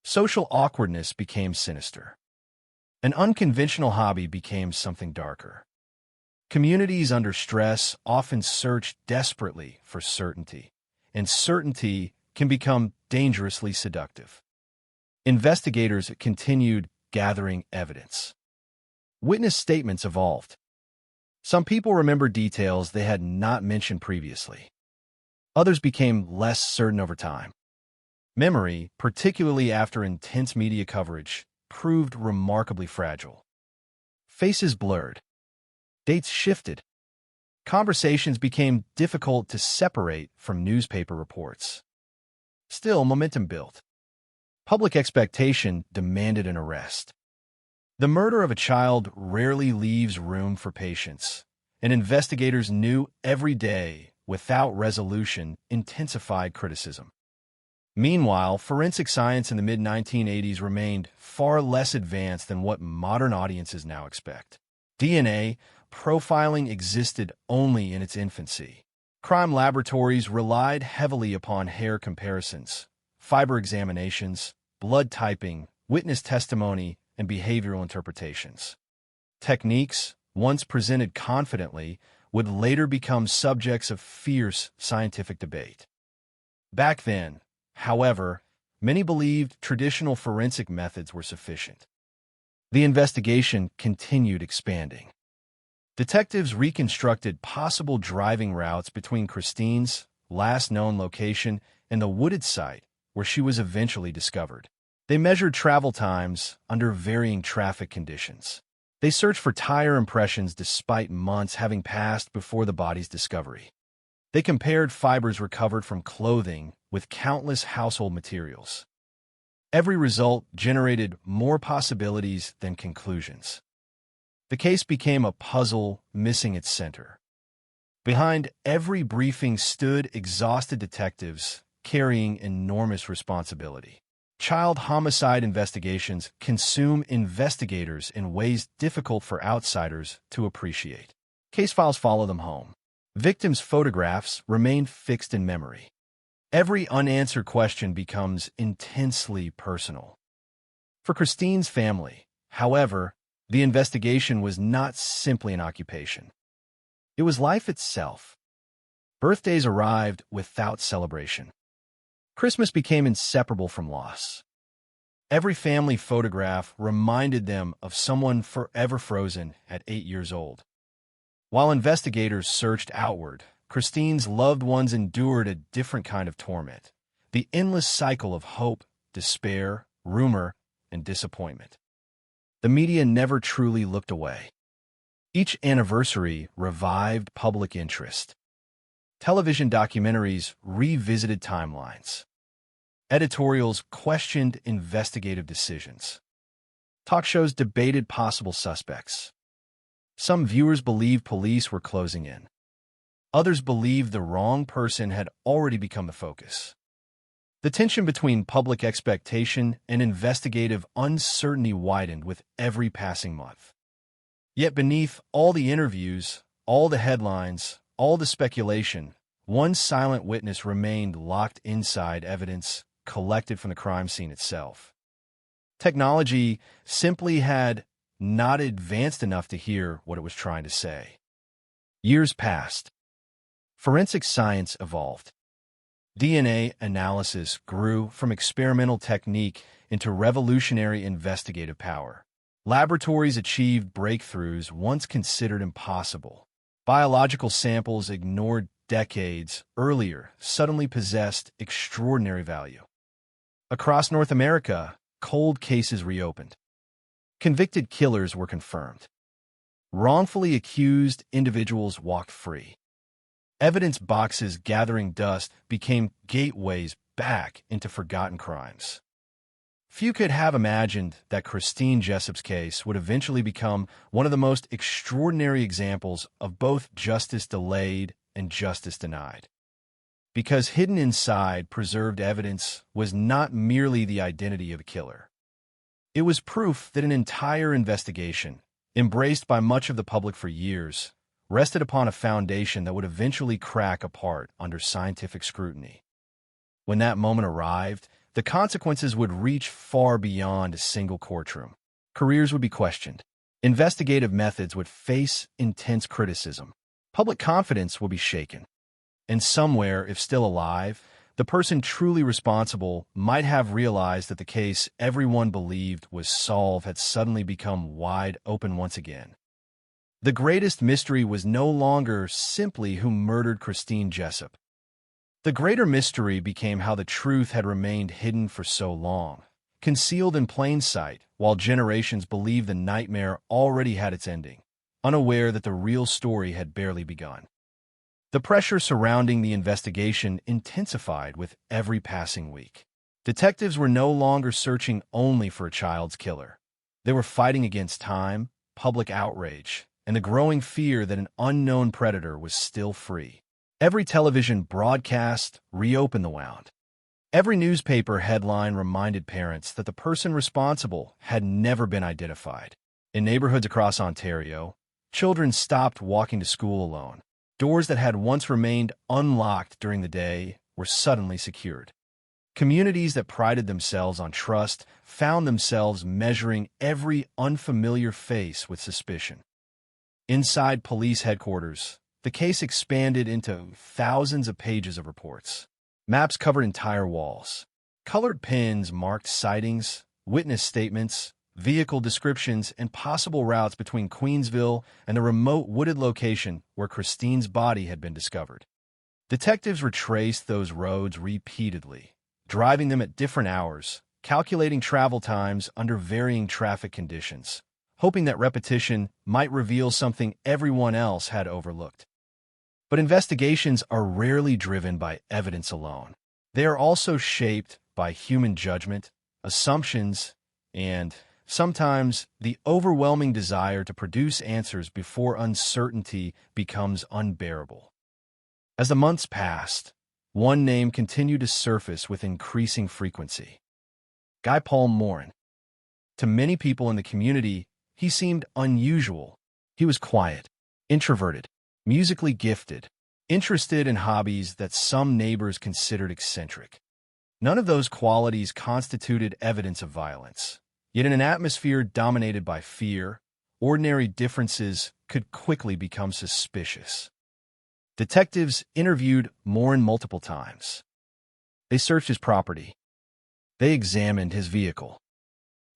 Social awkwardness became sinister. An unconventional hobby became something darker. Communities under stress often search desperately for certainty, and certainty can become dangerously seductive. Investigators continued gathering evidence. Witness statements evolved. Some people remember details they had not mentioned previously. Others became less certain over time. Memory, particularly after intense media coverage, proved remarkably fragile. Faces blurred. Dates shifted. Conversations became difficult to separate from newspaper reports. Still, momentum built. Public expectation demanded an arrest. The murder of a child rarely leaves room for patience, and investigators knew every day, without resolution, intensified criticism. Meanwhile, forensic science in the mid-1980s remained far less advanced than what modern audiences now expect. DNA profiling existed only in its infancy. Crime laboratories relied heavily upon hair comparisons, fiber examinations, blood typing, witness testimony, and behavioral interpretations. Techniques, once presented confidently, would later become subjects of fierce scientific debate. Back then, however, many believed traditional forensic methods were sufficient. The investigation continued expanding. Detectives reconstructed possible driving routes between Christine's last known location and the wooded site where she was eventually discovered. They measured travel times under varying traffic conditions. They searched for tire impressions despite months having passed before the body's discovery. They compared fibers recovered from clothing with countless household materials. Every result generated more possibilities than conclusions. The case became a puzzle missing its center. Behind every briefing stood exhausted detectives carrying enormous responsibility. Child homicide investigations consume investigators in ways difficult for outsiders to appreciate. Case files follow them home. Victims' photographs remain fixed in memory. Every unanswered question becomes intensely personal. For Christine's family, however, the investigation was not simply an occupation. It was life itself. Birthdays arrived without celebration. Christmas became inseparable from loss. Every family photograph reminded them of someone forever frozen at 8 years old. While investigators searched outward, Christine's loved ones endured a different kind of torment, the endless cycle of hope, despair, rumor, and disappointment. The media never truly looked away. Each anniversary revived public interest. Television documentaries revisited timelines. Editorials questioned investigative decisions. Talk shows debated possible suspects. Some viewers believed police were closing in. Others believed the wrong person had already become the focus. The tension between public expectation and investigative uncertainty widened with every passing month. Yet beneath all the interviews, all the headlines, all the speculation, one silent witness remained locked inside evidence collected from the crime scene itself. Technology simply had not advanced enough to hear what it was trying to say. Years passed. Forensic science evolved. DNA analysis grew from experimental technique into revolutionary investigative power. Laboratories achieved breakthroughs once considered impossible. Biological samples ignored decades earlier suddenly possessed extraordinary value. Across North America, cold cases reopened. Convicted killers were confirmed. Wrongfully accused individuals walked free. Evidence boxes gathering dust became gateways back into forgotten crimes. Few could have imagined that Christine Jessup's case would eventually become one of the most extraordinary examples of both justice delayed and justice denied. Because hidden inside preserved evidence was not merely the identity of a killer. It was proof that an entire investigation, embraced by much of the public for years, rested upon a foundation that would eventually crack apart under scientific scrutiny. When that moment arrived, the consequences would reach far beyond a single courtroom. Careers would be questioned. Investigative methods would face intense criticism. Public confidence would be shaken. And somewhere, if still alive, the person truly responsible might have realized that the case everyone believed was solved had suddenly become wide open once again. The greatest mystery was no longer simply who murdered Christine Jessup. The greater mystery became how the truth had remained hidden for so long, concealed in plain sight, while generations believed the nightmare already had its ending, unaware that the real story had barely begun. The pressure surrounding the investigation intensified with every passing week. Detectives were no longer searching only for a child's killer. They were fighting against time, public outrage, and the growing fear that an unknown predator was still free. Every television broadcast reopened the wound. Every newspaper headline reminded parents that the person responsible had never been identified. In neighborhoods across Ontario, children stopped walking to school alone. Doors that had once remained unlocked during the day were suddenly secured. Communities that prided themselves on trust found themselves measuring every unfamiliar face with suspicion. Inside police headquarters, the case expanded into thousands of pages of reports. Maps covered entire walls. Colored pins marked sightings, witness statements, vehicle descriptions, and possible routes between Queensville and the remote wooded location where Christine's body had been discovered. Detectives retraced those roads repeatedly, driving them at different hours, calculating travel times under varying traffic conditions, hoping that repetition might reveal something everyone else had overlooked. But investigations are rarely driven by evidence alone. They are also shaped by human judgment, assumptions, and sometimes the overwhelming desire to produce answers before uncertainty becomes unbearable. As the months passed, one name continued to surface with increasing frequency: Guy Paul Morin. To many people in the community, he seemed unusual. He was quiet, introverted, musically gifted, interested in hobbies that some neighbors considered eccentric. None of those qualities constituted evidence of violence. Yet in an atmosphere dominated by fear, ordinary differences could quickly become suspicious. Detectives interviewed Morin multiple times. They searched his property. They examined his vehicle.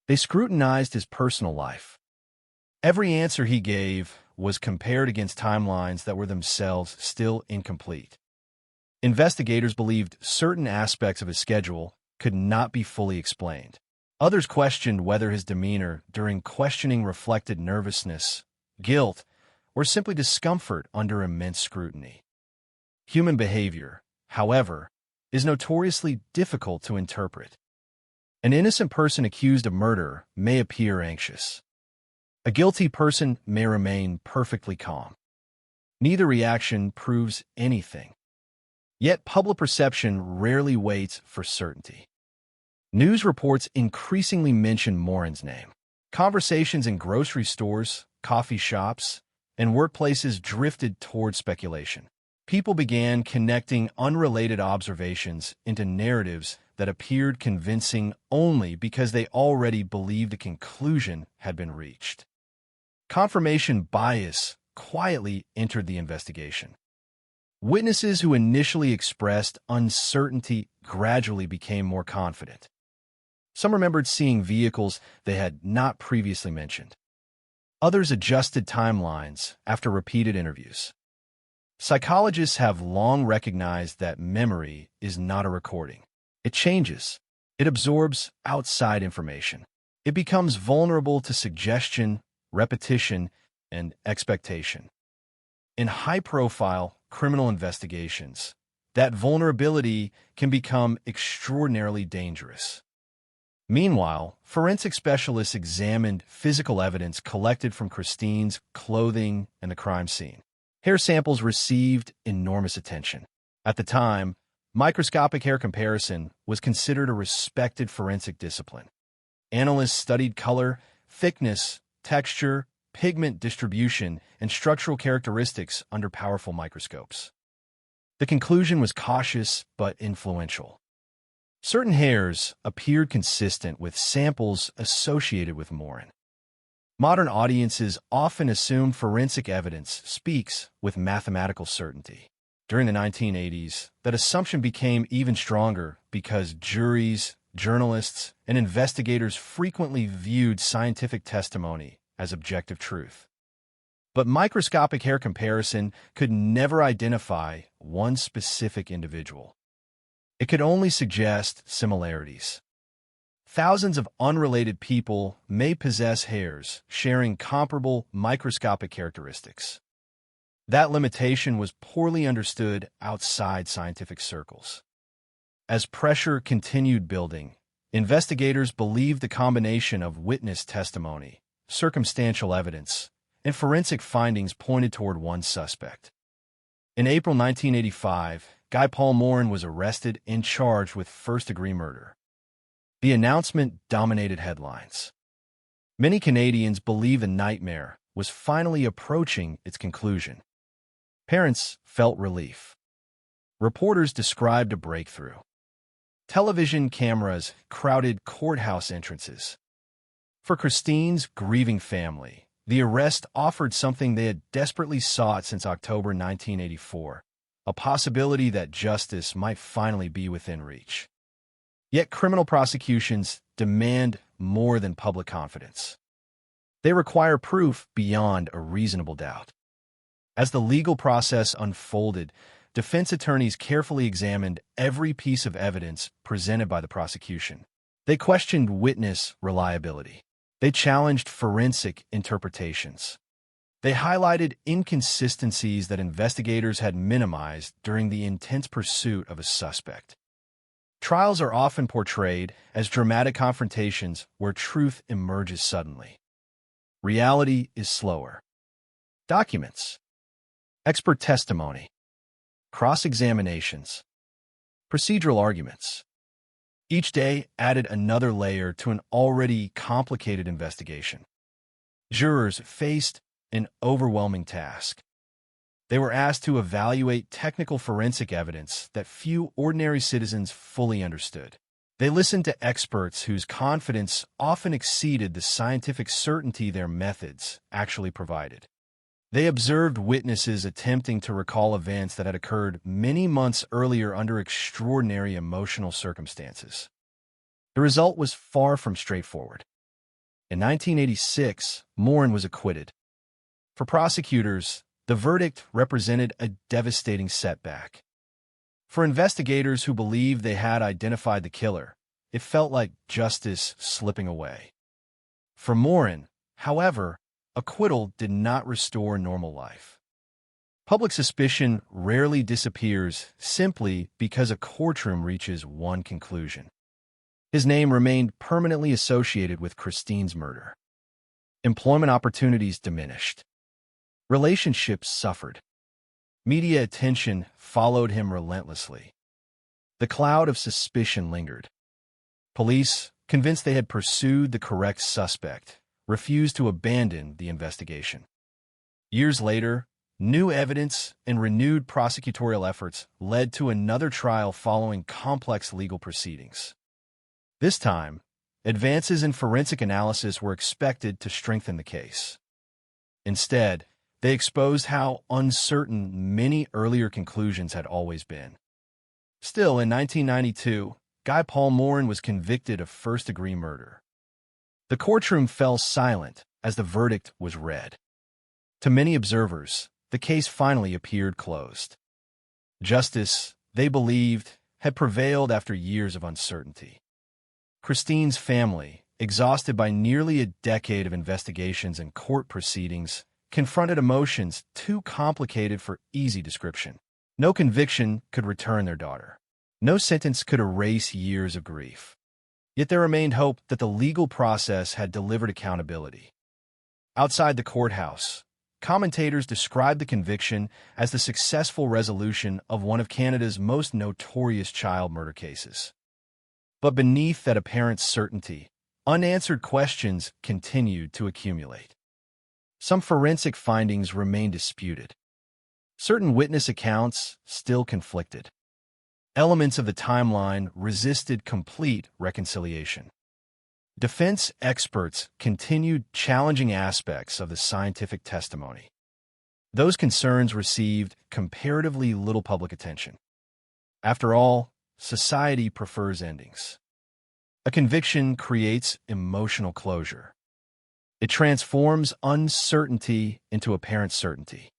They scrutinized his personal life. Every answer he gave was compared against timelines that were themselves still incomplete. Investigators believed certain aspects of his schedule could not be fully explained. Others questioned whether his demeanor during questioning reflected nervousness, guilt, or simply discomfort under immense scrutiny. Human behavior, however, is notoriously difficult to interpret. An innocent person accused of murder may appear anxious. A guilty person may remain perfectly calm. Neither reaction proves anything. Yet public perception rarely waits for certainty. News reports increasingly mention Morin's name. Conversations in grocery stores, coffee shops, and workplaces drifted toward speculation. People began connecting unrelated observations into narratives that appeared convincing only because they already believed a conclusion had been reached. Confirmation bias quietly entered the investigation. Witnesses who initially expressed uncertainty gradually became more confident. Some remembered seeing vehicles they had not previously mentioned. Others adjusted timelines after repeated interviews. Psychologists have long recognized that memory is not a recording. It changes. It absorbs outside information. It becomes vulnerable to suggestion, repetition, and expectation. In high-profile criminal investigations, that vulnerability can become extraordinarily dangerous. Meanwhile, forensic specialists examined physical evidence collected from Christine's clothing and the crime scene. Hair samples received enormous attention. At the time, microscopic hair comparison was considered a respected forensic discipline. Analysts studied color, thickness, texture, pigment distribution, and structural characteristics under powerful microscopes. The conclusion was cautious but influential. Certain hairs appeared consistent with samples associated with Morin. Modern audiences often assume forensic evidence speaks with mathematical certainty. During the 1980s, that assumption became even stronger because juries, journalists, and investigators frequently viewed scientific testimony as objective truth. But microscopic hair comparison could never identify one specific individual. It could only suggest similarities. Thousands of unrelated people may possess hairs sharing comparable microscopic characteristics. That limitation was poorly understood outside scientific circles. As pressure continued building, investigators believed the combination of witness testimony, circumstantial evidence, and forensic findings pointed toward one suspect. In April 1985, Guy Paul Morin was arrested and charged with first-degree murder. The announcement dominated headlines. Many Canadians believe the nightmare was finally approaching its conclusion. Parents felt relief. Reporters described a breakthrough. Television cameras crowded courthouse entrances. For Christine's grieving family, the arrest offered something they had desperately sought since October 1984, a possibility that justice might finally be within reach. Yet criminal prosecutions demand more than public confidence. They require proof beyond a reasonable doubt. As the legal process unfolded, defense attorneys carefully examined every piece of evidence presented by the prosecution. They questioned witness reliability. They challenged forensic interpretations. They highlighted inconsistencies that investigators had minimized during the intense pursuit of a suspect. Trials are often portrayed as dramatic confrontations where truth emerges suddenly. Reality is slower. Documents, expert testimony, cross-examinations, procedural arguments. Each day added another layer to an already complicated investigation. Jurors faced an overwhelming task. They were asked to evaluate technical forensic evidence that few ordinary citizens fully understood. They listened to experts whose confidence often exceeded the scientific certainty their methods actually provided. They observed witnesses attempting to recall events that had occurred many months earlier under extraordinary emotional circumstances. The result was far from straightforward. In 1986, Morin was acquitted. For prosecutors, the verdict represented a devastating setback. For investigators who believed they had identified the killer, it felt like justice slipping away. For Morin, however, acquittal did not restore normal life. Public suspicion rarely disappears simply because a courtroom reaches one conclusion. His name remained permanently associated with Christine's murder. Employment opportunities diminished. Relationships suffered. Media attention followed him relentlessly. The cloud of suspicion lingered. Police, convinced they had pursued the correct suspect, refused to abandon the investigation. Years later, new evidence and renewed prosecutorial efforts led to another trial following complex legal proceedings. This time, advances in forensic analysis were expected to strengthen the case. Instead, they exposed how uncertain many earlier conclusions had always been. Still, in 1992, Guy Paul Morin was convicted of first-degree murder. The courtroom fell silent as the verdict was read. To many observers, the case finally appeared closed. Justice, they believed, had prevailed after years of uncertainty. Christine's family, exhausted by nearly a decade of investigations and court proceedings, confronted emotions too complicated for easy description. No conviction could return their daughter. No sentence could erase years of grief. Yet there remained hope that the legal process had delivered accountability. Outside the courthouse, commentators described the conviction as the successful resolution of one of Canada's most notorious child murder cases. But beneath that apparent certainty, unanswered questions continued to accumulate. Some forensic findings remained disputed. Certain witness accounts still conflicted. Elements of the timeline resisted complete reconciliation. Defense experts continued challenging aspects of the scientific testimony. those concerns received comparatively little public attention. After all, society prefers endings. A conviction creates emotional closure. It transforms uncertainty into apparent certainty.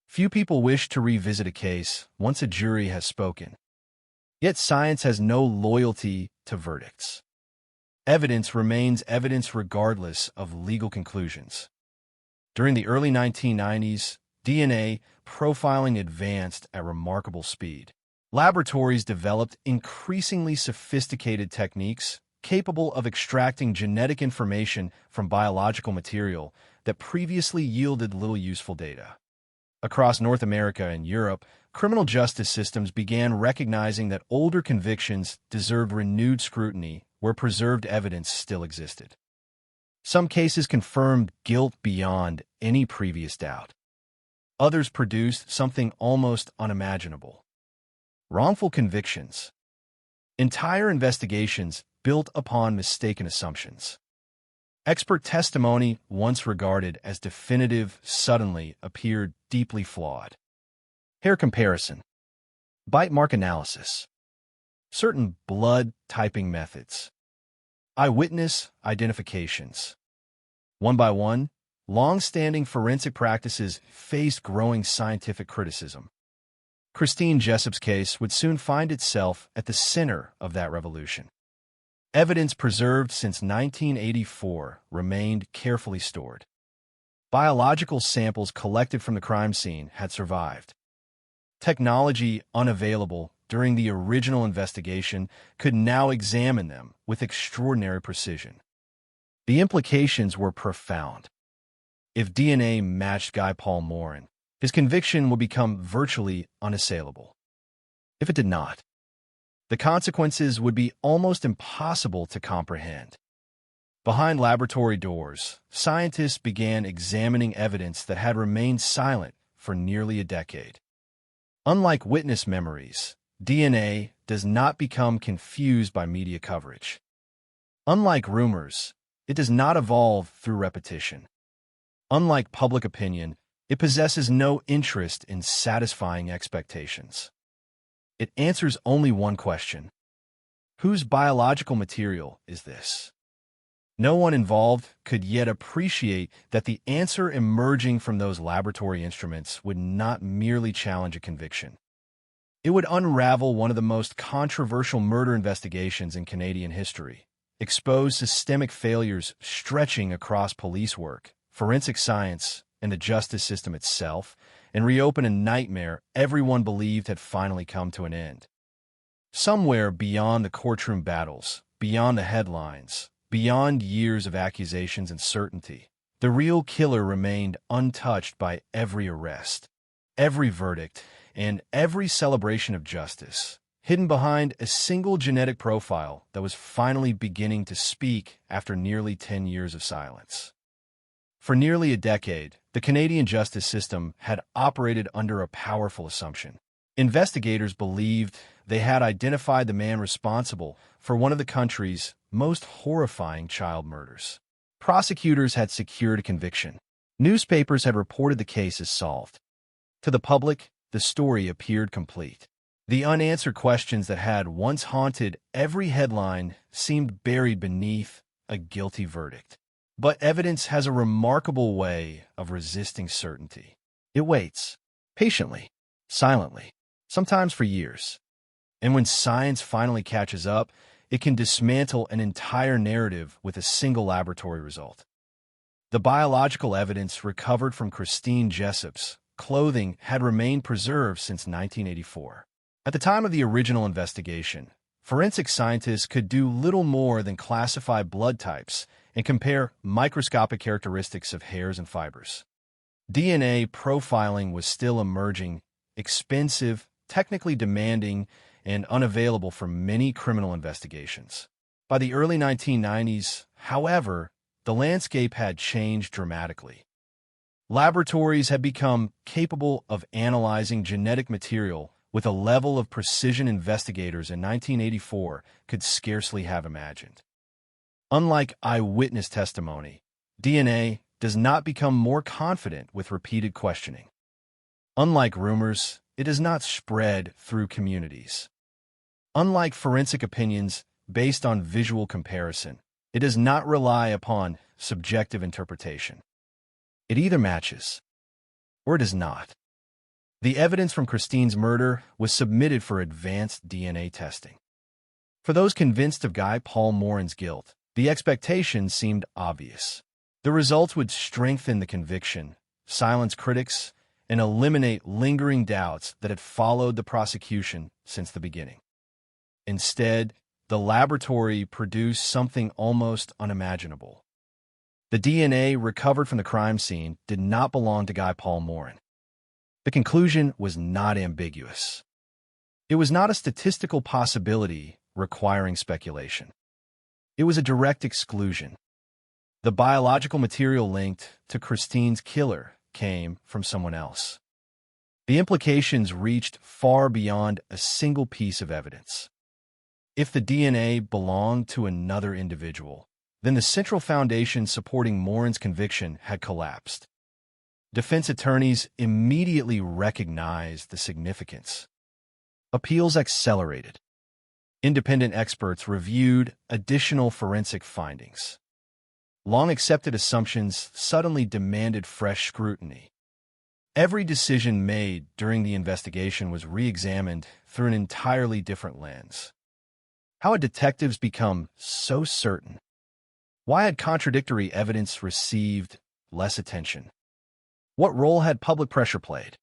Few people wish to revisit a case once a jury has spoken. Yet science has no loyalty to verdicts. Evidence remains evidence regardless of legal conclusions. During the early 1990s, DNA profiling advanced at remarkable speed. Laboratories developed increasingly sophisticated techniques capable of extracting genetic information from biological material that previously yielded little useful data. Across North America and Europe, criminal justice systems began recognizing that older convictions deserved renewed scrutiny where preserved evidence still existed. Some cases confirmed guilt beyond any previous doubt. Others produced something almost unimaginable: wrongful convictions. Entire investigations built upon mistaken assumptions. Expert testimony, once regarded as definitive, suddenly appeared deeply flawed. Hair comparison, bite mark analysis, certain blood typing methods, eyewitness identifications. One by one, long-standing forensic practices faced growing scientific criticism. Christine Jessup's case would soon find itself at the center of that revolution. Evidence preserved since 1984 remained carefully stored. Biological samples collected from the crime scene had survived. Technology unavailable during the original investigation could now examine them with extraordinary precision. The implications were profound. If DNA matched Guy Paul Morin, his conviction would become virtually unassailable. If it did not, the consequences would be almost impossible to comprehend. Behind laboratory doors, scientists began examining evidence that had remained silent for nearly a decade. Unlike witness memories, DNA does not become confused by media coverage. Unlike rumors, it does not evolve through repetition. Unlike public opinion, it possesses no interest in satisfying expectations. It answers only one question: whose biological material is this? No one involved could yet appreciate that the answer emerging from those laboratory instruments would not merely challenge a conviction. It would unravel one of the most controversial murder investigations in Canadian history, expose systemic failures stretching across police work, forensic science, and the justice system itself, and reopen a nightmare everyone believed had finally come to an end. Somewhere beyond the courtroom battles, beyond the headlines, beyond years of accusations and certainty, the real killer remained untouched by every arrest, every verdict, and every celebration of justice, hidden behind a single genetic profile that was finally beginning to speak after nearly 10 years of silence. For nearly a decade, the Canadian justice system had operated under a powerful assumption. Investigators believed they had identified the man responsible for one of the country's most horrifying child murders. Prosecutors had secured a conviction. Newspapers had reported the case as solved. To the public, the story appeared complete. The unanswered questions that had once haunted every headline seemed buried beneath a guilty verdict. But evidence has a remarkable way of resisting certainty. It waits, patiently, silently, sometimes for years. And when science finally catches up, it can dismantle an entire narrative with a single laboratory result. The biological evidence recovered from Christine Jessup's clothing had remained preserved since 1984. At the time of the original investigation, forensic scientists could do little more than classify blood types and compare microscopic characteristics of hairs and fibers. DNA profiling was still emerging, expensive, technically demanding, and unavailable for many criminal investigations. By the early 1990s, however, the landscape had changed dramatically. Laboratories had become capable of analyzing genetic material with a level of precision investigators in 1984 could scarcely have imagined. Unlike eyewitness testimony, DNA does not become more confident with repeated questioning. Unlike rumors, it does not spread through communities. Unlike forensic opinions based on visual comparison, it does not rely upon subjective interpretation. It either matches or it does not. The evidence from Christine's murder was submitted for advanced DNA testing. For those convinced of Guy Paul Morin's guilt, the expectation seemed obvious. The results would strengthen the conviction, silence critics, and eliminate lingering doubts that had followed the prosecution since the beginning. Instead, the laboratory produced something almost unimaginable. The DNA recovered from the crime scene did not belong to Guy Paul Morin. The conclusion was not ambiguous. It was not a statistical possibility requiring speculation. It was a direct exclusion. The biological material linked to Christine's killer came from someone else. The implications reached far beyond a single piece of evidence. If the DNA belonged to another individual, then the central foundation supporting Morin's conviction had collapsed. Defense attorneys immediately recognized the significance. Appeals accelerated. Independent experts reviewed additional forensic findings. Long-accepted assumptions suddenly demanded fresh scrutiny. Every decision made during the investigation was re-examined through an entirely different lens. How had detectives become so certain? Why had contradictory evidence received less attention? What role had public pressure played?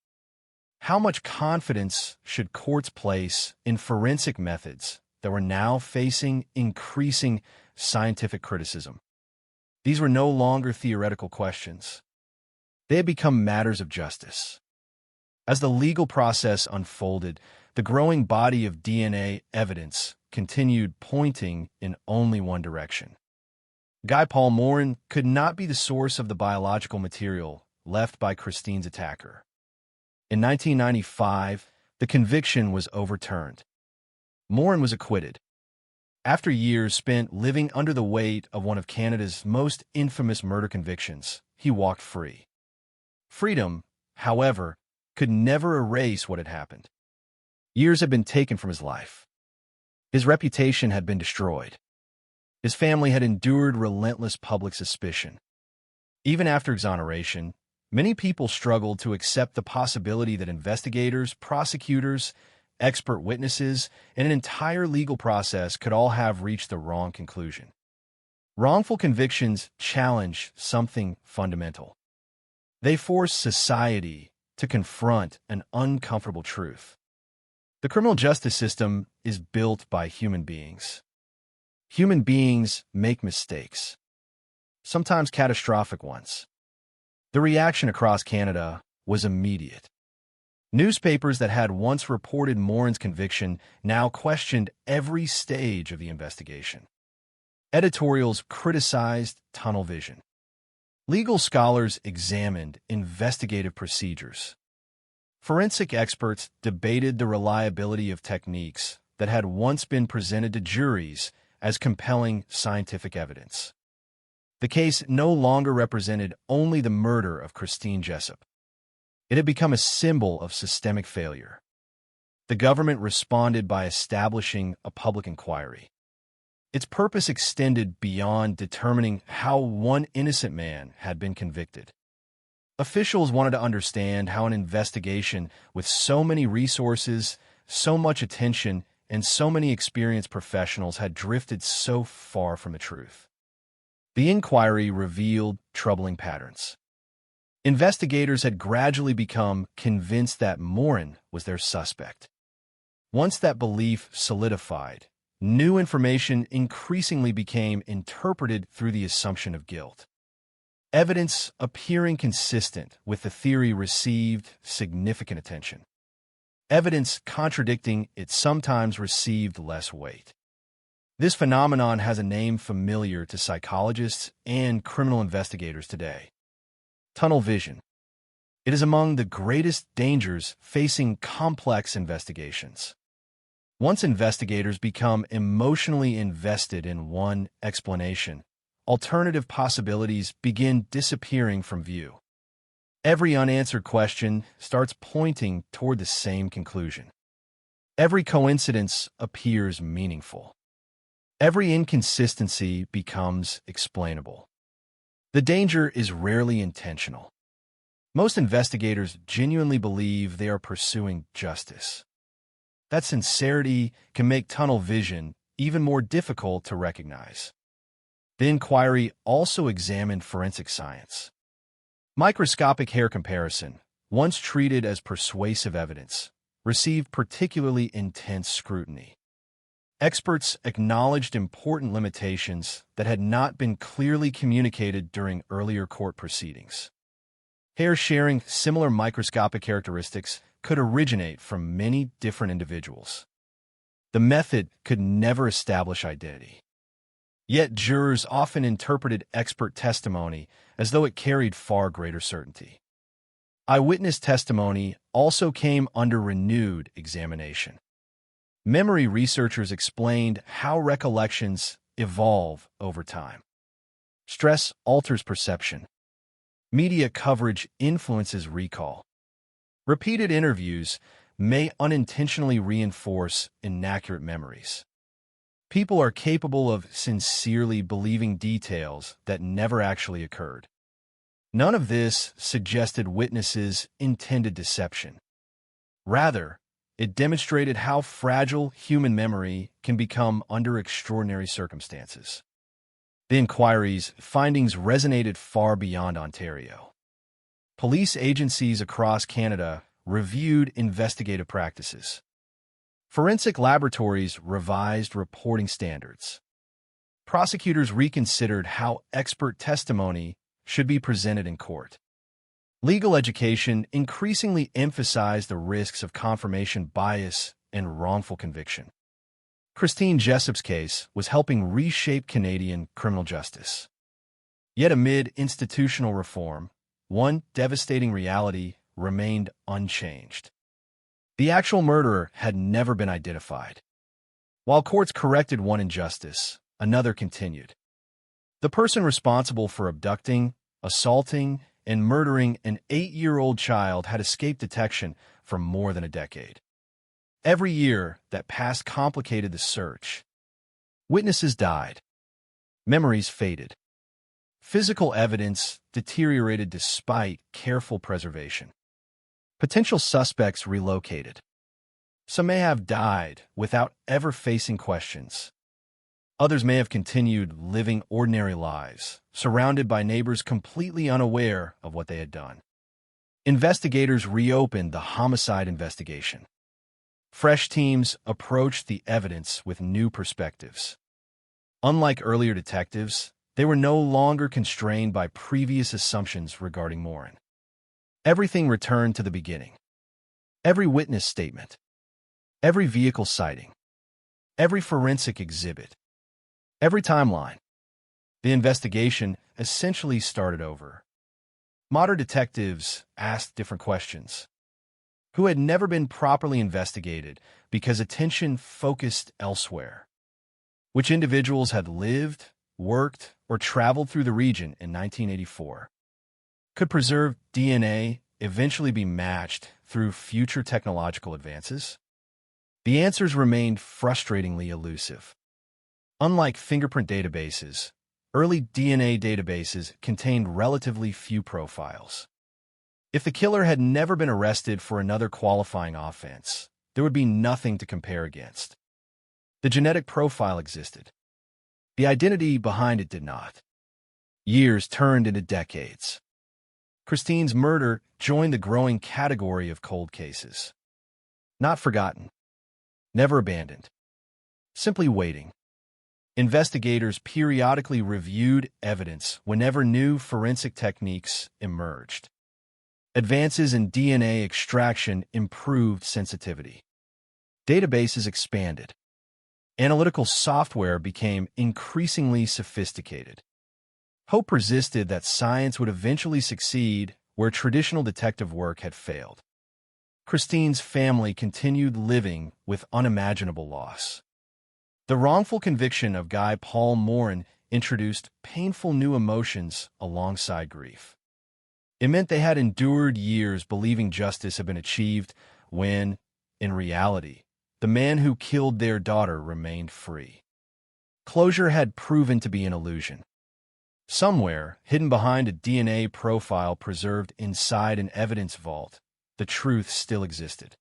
How much confidence should courts place in forensic methods that were now facing increasing scientific criticism? These were no longer theoretical questions. They had become matters of justice. As the legal process unfolded, the growing body of DNA evidence continued pointing in only one direction. Guy Paul Morin could not be the source of the biological material left by Christine's attacker. In 1995, the conviction was overturned. Morin was acquitted. After years spent living under the weight of one of Canada's most infamous murder convictions, he walked free. Freedom, however, could never erase what had happened. Years had been taken from his life. His reputation had been destroyed. His family had endured relentless public suspicion. Even after exoneration, many people struggled to accept the possibility that investigators, prosecutors, expert witnesses, and an entire legal process could all have reached the wrong conclusion. Wrongful convictions challenge something fundamental. They force society to confront an uncomfortable truth. The criminal justice system is built by human beings. Human beings make mistakes, sometimes catastrophic ones. The reaction across Canada was immediate. Newspapers that had once reported Morin's conviction now questioned every stage of the investigation. Editorials criticized tunnel vision. Legal scholars examined investigative procedures. Forensic experts debated the reliability of techniques that had once been presented to juries as compelling scientific evidence. The case no longer represented only the murder of Christine Jessup. It had become a symbol of systemic failure. The government responded by establishing a public inquiry. Its purpose extended beyond determining how one innocent man had been convicted. Officials wanted to understand how an investigation with so many resources, so much attention, and so many experienced professionals had drifted so far from the truth. The inquiry revealed troubling patterns. Investigators had gradually become convinced that Morin was their suspect. Once that belief solidified, new information increasingly became interpreted through the assumption of guilt. Evidence appearing consistent with the theory received significant attention. Evidence contradicting it sometimes received less weight. This phenomenon has a name familiar to psychologists and criminal investigators today: tunnel vision. It is among the greatest dangers facing complex investigations. Once investigators become emotionally invested in one explanation, alternative possibilities begin disappearing from view. Every unanswered question starts pointing toward the same conclusion. Every coincidence appears meaningful. Every inconsistency becomes explainable. The danger is rarely intentional. Most investigators genuinely believe they are pursuing justice. That sincerity can make tunnel vision even more difficult to recognize. The inquiry also examined forensic science. Microscopic hair comparison, once treated as persuasive evidence, received particularly intense scrutiny. Experts acknowledged important limitations that had not been clearly communicated during earlier court proceedings. Hair sharing similar microscopic characteristics could originate from many different individuals. The method could never establish identity. Yet jurors often interpreted expert testimony as though it carried far greater certainty. Eyewitness testimony also came under renewed examination. Memory researchers explained how recollections evolve over time. Stress alters perception. Media coverage influences recall. Repeated interviews may unintentionally reinforce inaccurate memories. People are capable of sincerely believing details that never actually occurred. None of this suggested witnesses intended deception. Rather, it demonstrated how fragile human memory can become under extraordinary circumstances. The inquiry's findings resonated far beyond Ontario. Police agencies across Canada reviewed investigative practices. Forensic laboratories revised reporting standards. Prosecutors reconsidered how expert testimony should be presented in court. Legal education increasingly emphasized the risks of confirmation bias and wrongful conviction. Christine Jessup's case was helping reshape Canadian criminal justice. Yet amid institutional reform, one devastating reality remained unchanged. The actual murderer had never been identified. While courts corrected one injustice, another continued. The person responsible for abducting, assaulting, and murdering an 8-year-old child had escaped detection for more than a decade. Every year that passed complicated the search. Witnesses died. Memories faded. Physical evidence deteriorated despite careful preservation. Potential suspects relocated. Some may have died without ever facing questions. Others may have continued living ordinary lives, surrounded by neighbors completely unaware of what they had done. Investigators reopened the homicide investigation. Fresh teams approached the evidence with new perspectives. Unlike earlier detectives, they were no longer constrained by previous assumptions regarding Morin. Everything returned to the beginning. Every witness statement, every vehicle sighting, every forensic exhibit, every timeline. The investigation essentially started over. Modern detectives asked different questions, who had never been properly investigated because attention focused elsewhere. Which individuals had lived, worked, or traveled through the region in 1984? Could preserved DNA eventually be matched through future technological advances? The answers remained frustratingly elusive. Unlike fingerprint databases, early DNA databases contained relatively few profiles. If the killer had never been arrested for another qualifying offense, there would be nothing to compare against. The genetic profile existed. The identity behind it did not. Years turned into decades. Christine's murder joined the growing category of cold cases. Not forgotten. Never abandoned. Simply waiting. Investigators periodically reviewed evidence whenever new forensic techniques emerged. Advances in DNA extraction improved sensitivity. Databases expanded. Analytical software became increasingly sophisticated. Hope persisted that science would eventually succeed where traditional detective work had failed. Christine's family continued living with unimaginable loss. The wrongful conviction of Guy Paul Morin introduced painful new emotions alongside grief. It meant they had endured years believing justice had been achieved when, in reality, the man who killed their daughter remained free. Closure had proven to be an illusion. Somewhere, hidden behind a DNA profile preserved inside an evidence vault, the truth still existed.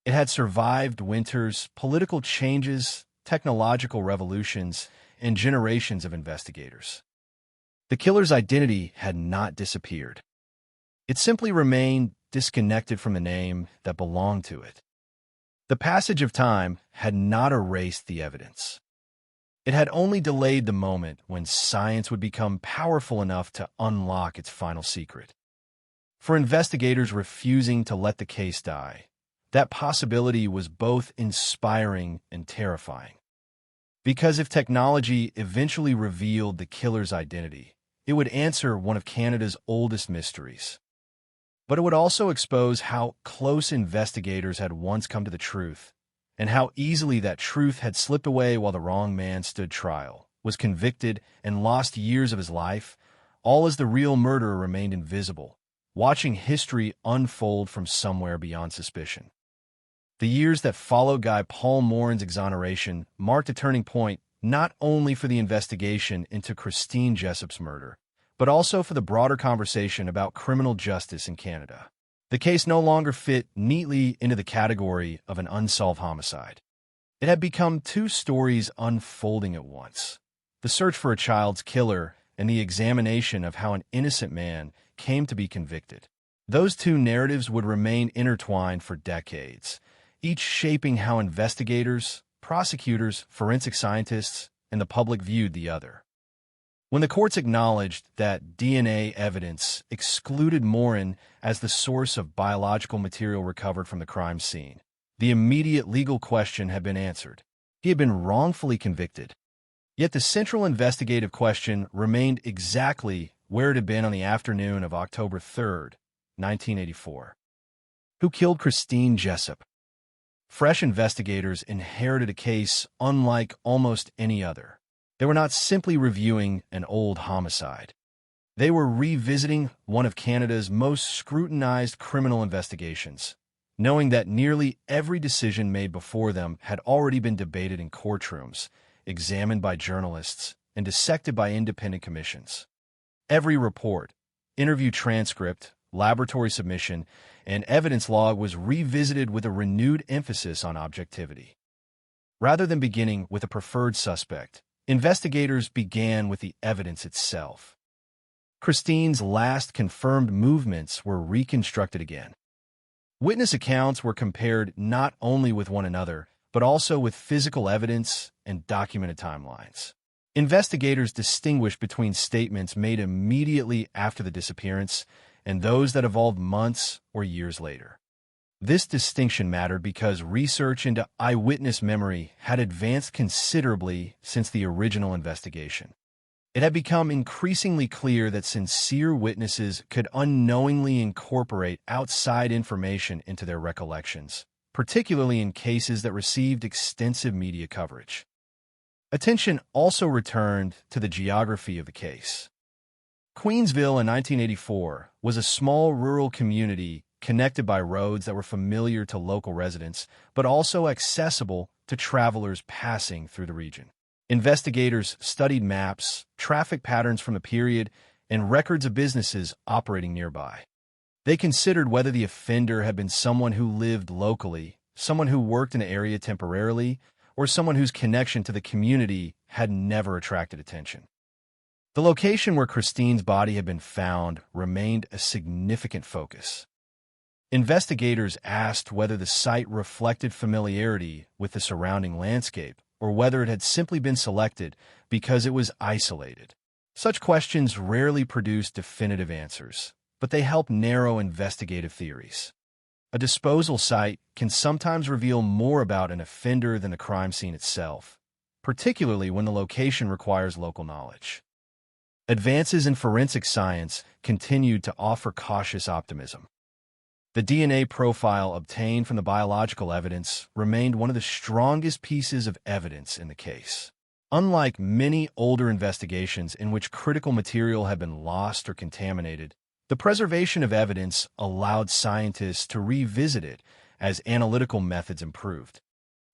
It had survived winters, political changes, technological revolutions, and generations of investigators. The killer's identity had not disappeared. It simply remained disconnected from the name that belonged to it. The passage of time had not erased the evidence. It had only delayed the moment when science would become powerful enough to unlock its final secret. For investigators refusing to let the case die, that possibility was both inspiring and terrifying. Because if technology eventually revealed the killer's identity, it would answer one of Canada's oldest mysteries. But it would also expose how close investigators had once come to the truth, and how easily that truth had slipped away while the wrong man stood trial, was convicted, and lost years of his life, all as the real murderer remained invisible, watching history unfold from somewhere beyond suspicion. The years that followed Guy Paul Morin's exoneration marked a turning point not only for the investigation into Christine Jessup's murder, but also for the broader conversation about criminal justice in Canada. The case no longer fit neatly into the category of an unsolved homicide. It had become two stories unfolding at once: the search for a child's killer and the examination of how an innocent man came to be convicted. Those two narratives would remain intertwined for decades, each shaping how investigators, prosecutors, forensic scientists, and the public viewed the other. When the courts acknowledged that DNA evidence excluded Morin as the source of biological material recovered from the crime scene, the immediate legal question had been answered. He had been wrongfully convicted. Yet the central investigative question remained exactly where it had been on the afternoon of October 3rd, 1984. Who killed Christine Jessup? Fresh investigators inherited a case unlike almost any other. They were not simply reviewing an old homicide. They were revisiting one of Canada's most scrutinized criminal investigations, knowing that nearly every decision made before them had already been debated in courtrooms, examined by journalists, and dissected by independent commissions. Every report, interview transcript, laboratory submission, and evidence log was revisited with a renewed emphasis on objectivity. Rather than beginning with a preferred suspect, investigators began with the evidence itself. Christine's last confirmed movements were reconstructed again. Witness accounts were compared not only with one another, but also with physical evidence and documented timelines. Investigators distinguished between statements made immediately after the disappearance and those that evolved months or years later. This distinction mattered because research into eyewitness memory had advanced considerably since the original investigation. It had become increasingly clear that sincere witnesses could unknowingly incorporate outside information into their recollections, particularly in cases that received extensive media coverage. Attention also returned to the geography of the case. Queensville in 1984 was a small rural community connected by roads that were familiar to local residents, but also accessible to travelers passing through the region. Investigators studied maps, traffic patterns from the period, and records of businesses operating nearby. They considered whether the offender had been someone who lived locally, someone who worked in the area temporarily, or someone whose connection to the community had never attracted attention. The location where Christine's body had been found remained a significant focus. Investigators asked whether the site reflected familiarity with the surrounding landscape or whether it had simply been selected because it was isolated. Such questions rarely produce definitive answers, but they help narrow investigative theories. A disposal site can sometimes reveal more about an offender than the crime scene itself, particularly when the location requires local knowledge. Advances in forensic science continued to offer cautious optimism. The DNA profile obtained from the biological evidence remained one of the strongest pieces of evidence in the case. Unlike many older investigations in which critical material had been lost or contaminated, The preservation of evidence allowed scientists to revisit it as analytical methods improved.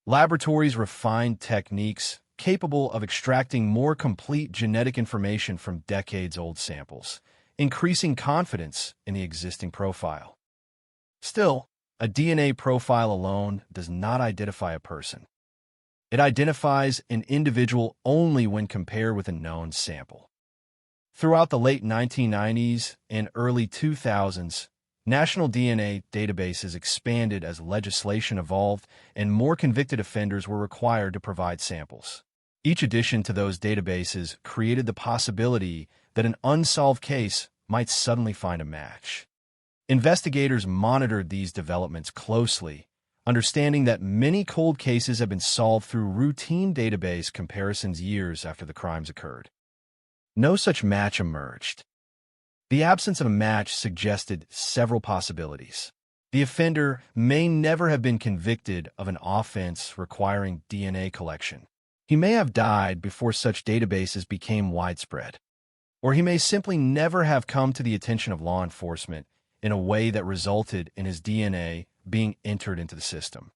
Laboratories refined techniques capable of extracting more complete genetic information from decades-old samples, increasing confidence in the existing profile. Still, a DNA profile alone does not identify a person. It identifies an individual only when compared with a known sample. Throughout the late 1990s and early 2000s, national DNA databases expanded as legislation evolved and more convicted offenders were required to provide samples. Each addition to those databases created the possibility that an unsolved case might suddenly find a match. Investigators monitored these developments closely, understanding that many cold cases have been solved through routine database comparisons years after the crimes occurred. No such match emerged. The absence of a match suggested several possibilities. The offender may never have been convicted of an offense requiring DNA collection. He may have died before such databases became widespread. Or he may simply never have come to the attention of law enforcement in a way that resulted in his DNA being entered into the system.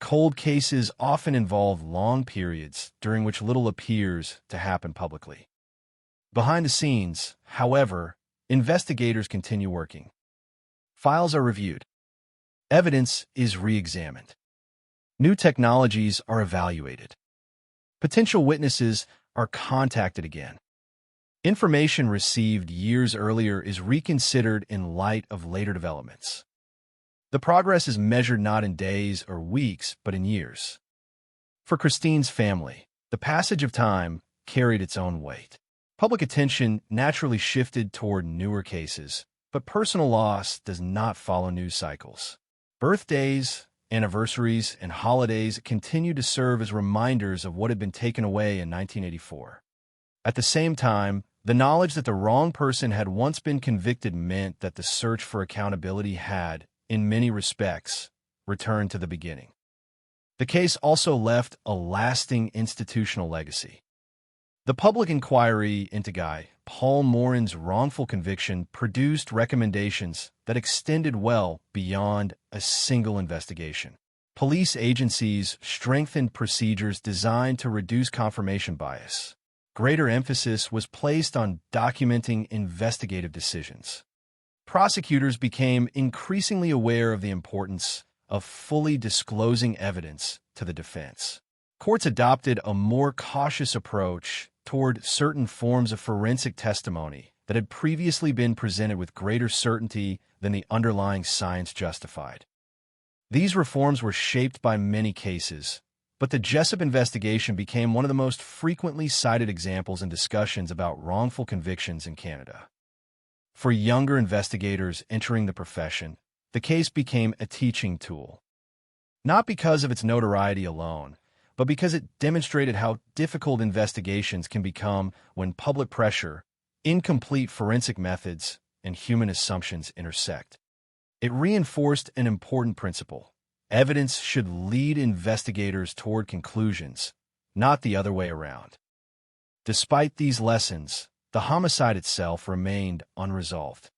Cold cases often involve long periods during which little appears to happen publicly. Behind the scenes, however, investigators continue working. Files are reviewed. Evidence is re-examined. New technologies are evaluated. Potential witnesses are contacted again. Information received years earlier is reconsidered in light of later developments. The progress is measured not in days or weeks, but in years. For Christine's family, the passage of time carried its own weight. Public attention naturally shifted toward newer cases, but personal loss does not follow news cycles. Birthdays, anniversaries, and holidays continue to serve as reminders of what had been taken away in 1984. At the same time, the knowledge that the wrong person had once been convicted meant that the search for accountability had, in many respects, returned to the beginning. The case also left a lasting institutional legacy. The public inquiry into Guy Paul Morin's wrongful conviction produced recommendations that extended well beyond a single investigation. Police agencies strengthened procedures designed to reduce confirmation bias. Greater emphasis was placed on documenting investigative decisions. Prosecutors became increasingly aware of the importance of fully disclosing evidence to the defense. Courts adopted a more cautious approach toward certain forms of forensic testimony that had previously been presented with greater certainty than the underlying science justified. These reforms were shaped by many cases, but the Jessup investigation became one of the most frequently cited examples in discussions about wrongful convictions in Canada. For younger investigators entering the profession, the case became a teaching tool. Not because of its notoriety alone, but because it demonstrated how difficult investigations can become when public pressure, incomplete forensic methods, and human assumptions intersect. It reinforced an important principle. Evidence should lead investigators toward conclusions, not the other way around. Despite these lessons, the homicide itself remained unresolved.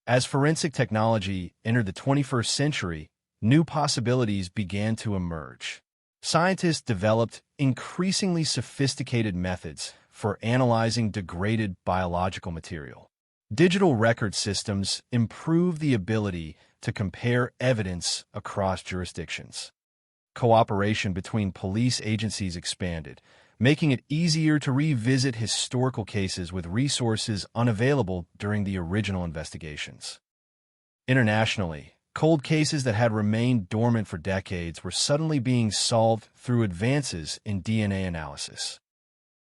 As forensic technology entered the 21st century, new possibilities began to emerge. Scientists developed increasingly sophisticated methods for analyzing degraded biological material. Digital record systems improved the ability to compare evidence across jurisdictions. Cooperation between police agencies expanded, making it easier to revisit historical cases with resources unavailable during the original investigations. Internationally, cold cases that had remained dormant for decades were suddenly being solved through advances in DNA analysis.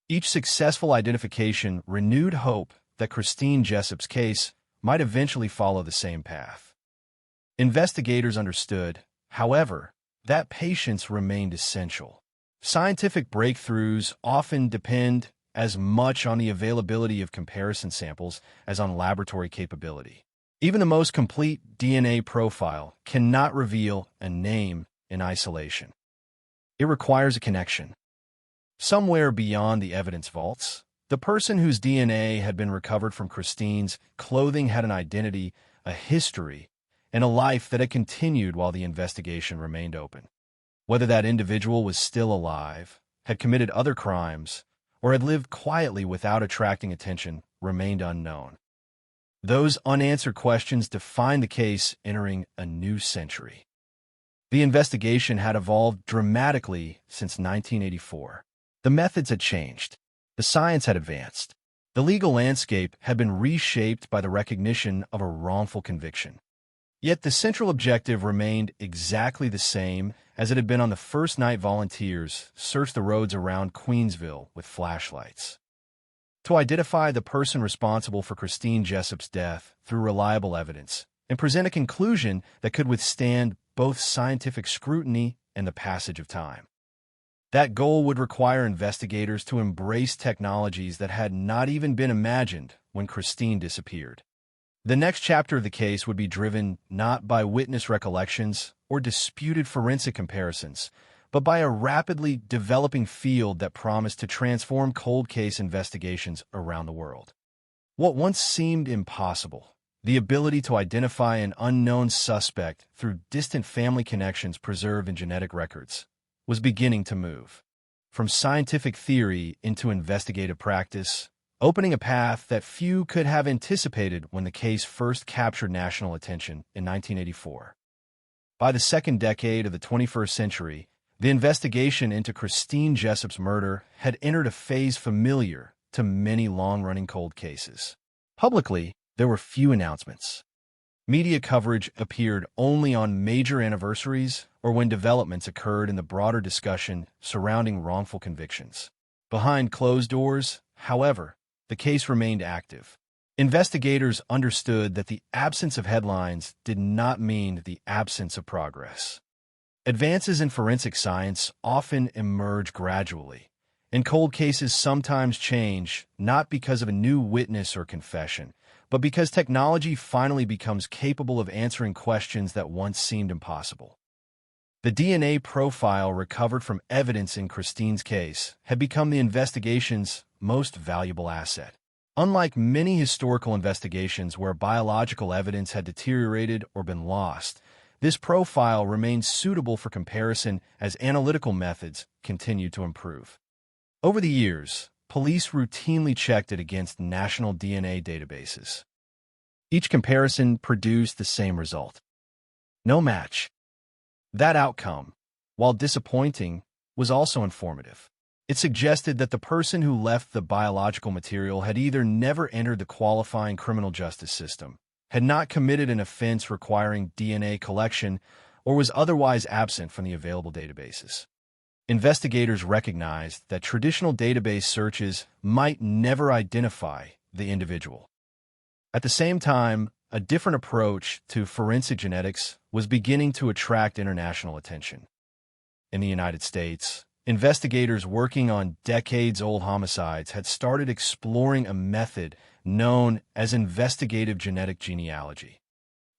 Each successful identification renewed hope that Christine Jessup's case might eventually follow the same path. Investigators understood, however, that patience remained essential. Scientific breakthroughs often depend as much on the availability of comparison samples as on laboratory capability. Even the most complete DNA profile cannot reveal a name in isolation. It requires a connection. Somewhere beyond the evidence vaults, The person whose DNA had been recovered from Christine's clothing had an identity, a history, and a life that had continued while the investigation remained open. Whether that individual was still alive, had committed other crimes, or had lived quietly without attracting attention remained unknown. Those unanswered questions defined the case entering a new century. The investigation had evolved dramatically since 1984. The methods had changed. The science had advanced. The legal landscape had been reshaped by the recognition of a wrongful conviction. Yet the central objective remained exactly the same as it had been on the first night volunteers searched the roads around Queensville with flashlights. To identify the person responsible for Christine Jessup's death through reliable evidence and present a conclusion that could withstand both scientific scrutiny and the passage of time. That goal would require investigators to embrace technologies that had not even been imagined when Christine disappeared. The next chapter of the case would be driven not by witness recollections or disputed forensic comparisons, but by a rapidly developing field that promised to transform cold case investigations around the world. What once seemed impossible, the ability to identify an unknown suspect through distant family connections preserved in genetic records, was beginning to move from scientific theory into investigative practice, opening a path that few could have anticipated when the case first captured national attention in 1984. By the second decade of the 21st century, the investigation into Christine Jessup's murder had entered a phase familiar to many long-running cold cases. Publicly, there were few announcements. Media coverage appeared only on major anniversaries or when developments occurred in the broader discussion surrounding wrongful convictions. Behind closed doors, however, the case remained active. Investigators understood that the absence of headlines did not mean the absence of progress. Advances in forensic science often emerge gradually, and cold cases sometimes change not because of a new witness or confession, but because technology finally becomes capable of answering questions that once seemed impossible. The DNA profile recovered from evidence in Christine's case had become the investigation's most valuable asset. Unlike many historical investigations where biological evidence had deteriorated or been lost, this profile remained suitable for comparison as analytical methods continued to improve. Over the years, police routinely checked it against national DNA databases. Each comparison produced the same result. No match. That outcome, while disappointing, was also informative. It suggested that the person who left the biological material had either never entered the qualifying criminal justice system, had not committed an offense requiring DNA collection, or was otherwise absent from the available databases. Investigators recognized that traditional database searches might never identify the individual. At the same time, a different approach to forensic genetics was beginning to attract international attention. In the United States, investigators working on decades-old homicides had started exploring a method known as investigative genetic genealogy.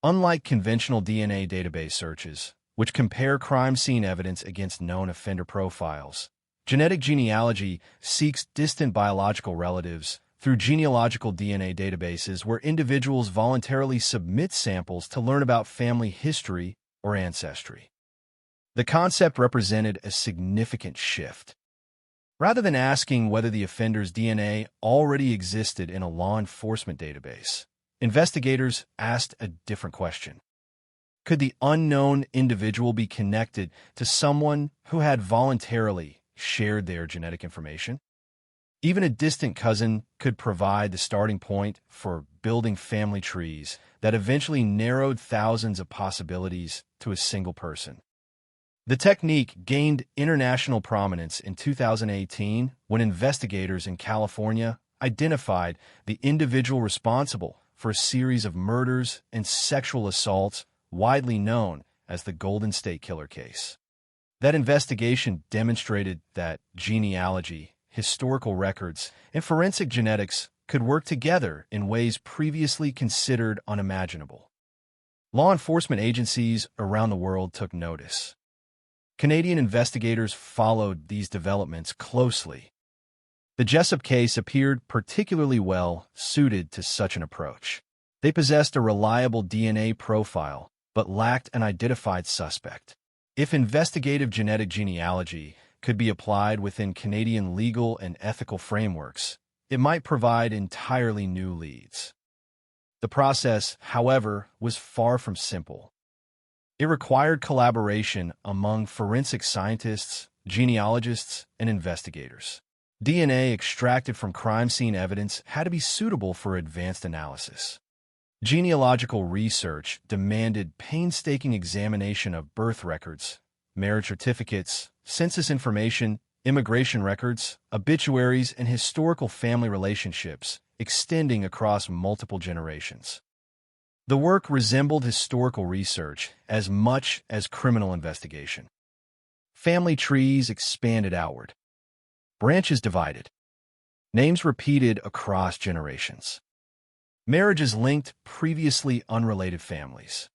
Unlike conventional DNA database searches, which compare crime scene evidence against known offender profiles, genetic genealogy seeks distant biological relatives through genealogical DNA databases where individuals voluntarily submit samples to learn about family history or ancestry. The concept represented a significant shift. Rather than asking whether the offender's DNA already existed in a law enforcement database, investigators asked a different question. Could the unknown individual be connected to someone who had voluntarily shared their genetic information? Even a distant cousin could provide the starting point for building family trees that eventually narrowed thousands of possibilities to a single person. The technique gained international prominence in 2018 when investigators in California identified the individual responsible for a series of murders and sexual assaults widely known as the Golden State Killer case. That investigation demonstrated that genealogy, historical records, and forensic genetics could work together in ways previously considered unimaginable. Law enforcement agencies around the world took notice. Canadian investigators followed these developments closely. The Jessup case appeared particularly well suited to such an approach. They possessed a reliable DNA profile, but lacked an identified suspect. If investigative genetic genealogy could be applied within Canadian legal and ethical frameworks, it might provide entirely new leads. The process, however, was far from simple. It required collaboration among forensic scientists, genealogists, and investigators. DNA extracted from crime scene evidence had to be suitable for advanced analysis. Genealogical research demanded painstaking examination of birth records, marriage certificates, census information, immigration records, obituaries, and historical family relationships, extending across multiple generations. The work resembled historical research as much as criminal investigation. Family trees expanded outward. Branches divided. Names repeated across generations. Marriages linked previously unrelated families.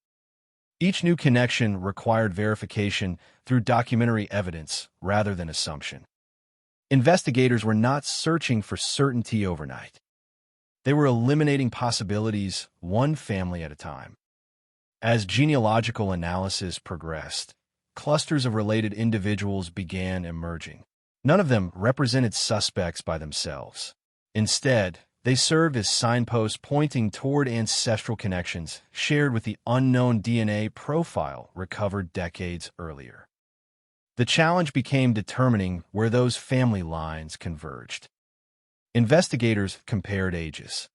Each new connection required verification through documentary evidence rather than assumption. Investigators were not searching for certainty overnight. They were eliminating possibilities one family at a time. As genealogical analysis progressed, clusters of related individuals began emerging. None of them represented suspects by themselves. Instead, they served as signposts pointing toward ancestral connections shared with the unknown DNA profile recovered decades earlier. The challenge became determining where those family lines converged. Investigators compared ages,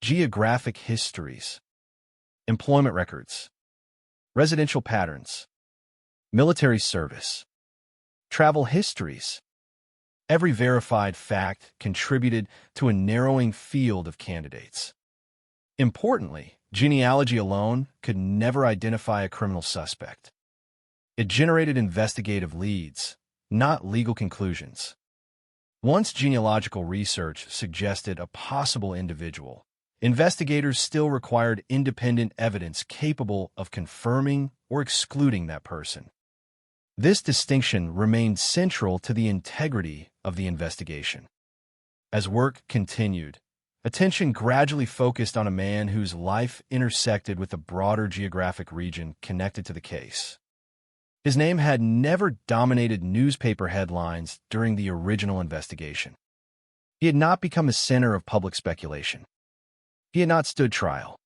geographic histories, employment records, residential patterns, military service, travel histories. Every verified fact contributed to a narrowing field of candidates. Importantly, genealogy alone could never identify a criminal suspect. It generated investigative leads, not legal conclusions. Once genealogical research suggested a possible individual, investigators still required independent evidence capable of confirming or excluding that person. This distinction remained central to the integrity of the investigation. As work continued, attention gradually focused on a man whose life intersected with a broader geographic region connected to the case. His name had never dominated newspaper headlines during the original investigation. He had not become a center of public speculation. He had not stood trial.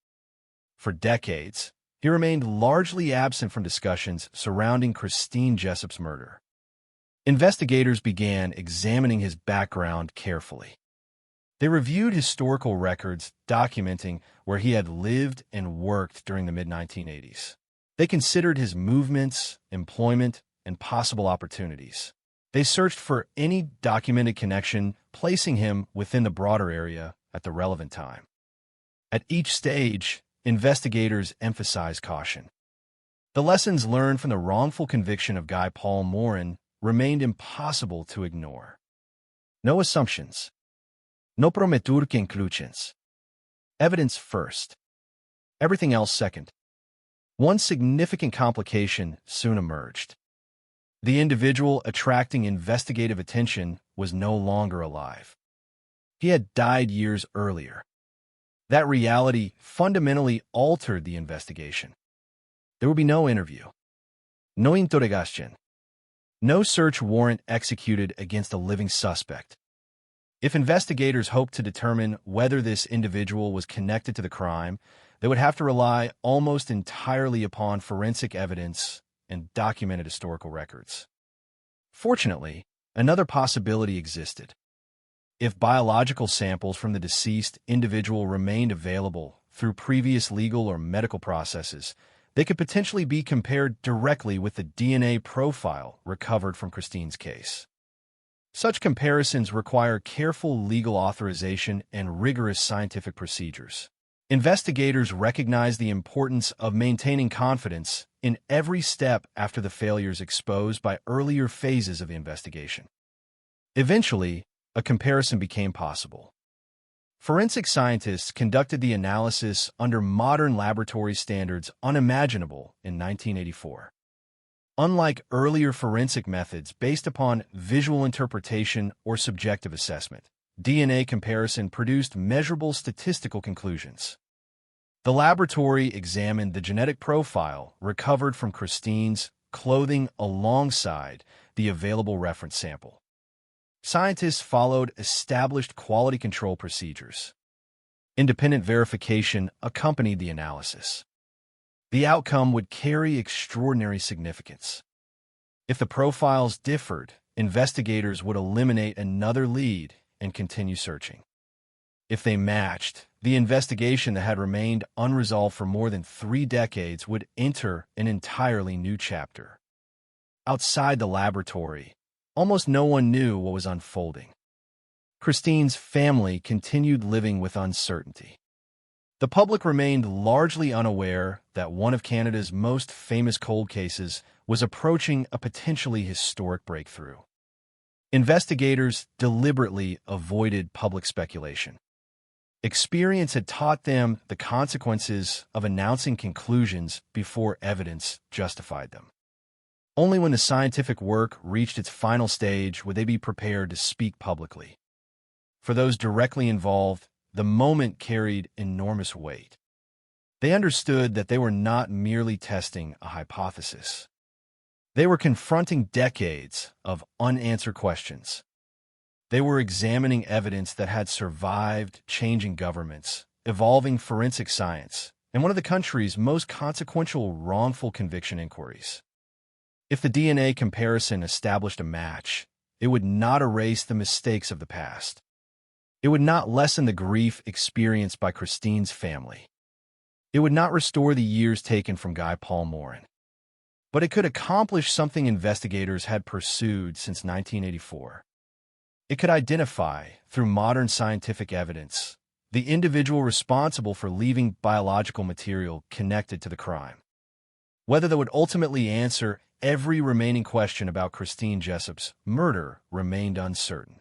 For decades, he remained largely absent from discussions surrounding Christine Jessup's murder. Investigators began examining his background carefully. They reviewed historical records documenting where he had lived and worked during the mid-1980s. They considered his movements, employment, and possible opportunities. They searched for any documented connection, placing him within the broader area at the relevant time. At each stage, investigators emphasized caution. The lessons learned from the wrongful conviction of Guy Paul Morin remained impossible to ignore. No assumptions. No prometer conclusions. Evidence first. Everything else second. One significant complication soon emerged. The individual attracting investigative attention was no longer alive. He had died years earlier. That reality fundamentally altered the investigation. There would be no interview, no interrogation, no search warrant executed against a living suspect. If investigators hoped to determine whether this individual was connected to the crime, they would have to rely almost entirely upon forensic evidence and documented historical records. Fortunately, another possibility existed. If biological samples from the deceased individual remained available through previous legal or medical processes, they could potentially be compared directly with the DNA profile recovered from Christine's case. Such comparisons require careful legal authorization and rigorous scientific procedures. Investigators recognize the importance of maintaining confidence in every step after the failures exposed by earlier phases of the investigation. Eventually, a comparison became possible. Forensic scientists conducted the analysis under modern laboratory standards unimaginable in 1984. Unlike earlier forensic methods based upon visual interpretation or subjective assessment, DNA comparison produced measurable statistical conclusions. The laboratory examined the genetic profile recovered from Christine's clothing alongside the available reference sample. Scientists followed established quality control procedures. Independent verification accompanied the analysis. The outcome would carry extraordinary significance. If the profiles differed, investigators would eliminate another lead and continue searching. If they matched, the investigation that had remained unresolved for more than 3 decades would enter an entirely new chapter. Outside the laboratory, almost no one knew what was unfolding. Christine's family continued living with uncertainty. The public remained largely unaware that one of Canada's most famous cold cases was approaching a potentially historic breakthrough. Investigators deliberately avoided public speculation. Experience had taught them the consequences of announcing conclusions before evidence justified them. Only when the scientific work reached its final stage would they be prepared to speak publicly. For those directly involved, the moment carried enormous weight. They understood that they were not merely testing a hypothesis. They were confronting decades of unanswered questions. They were examining evidence that had survived changing governments, evolving forensic science, and one of the country's most consequential wrongful conviction inquiries. If the DNA comparison established a match, it would not erase the mistakes of the past. It would not lessen the grief experienced by Christine's family. It would not restore the years taken from Guy Paul Morin. But it could accomplish something investigators had pursued since 1984. It could identify, through modern scientific evidence, the individual responsible for leaving biological material connected to the crime. Whether that would ultimately answer every remaining question about Christine Jessup's murder remained uncertain.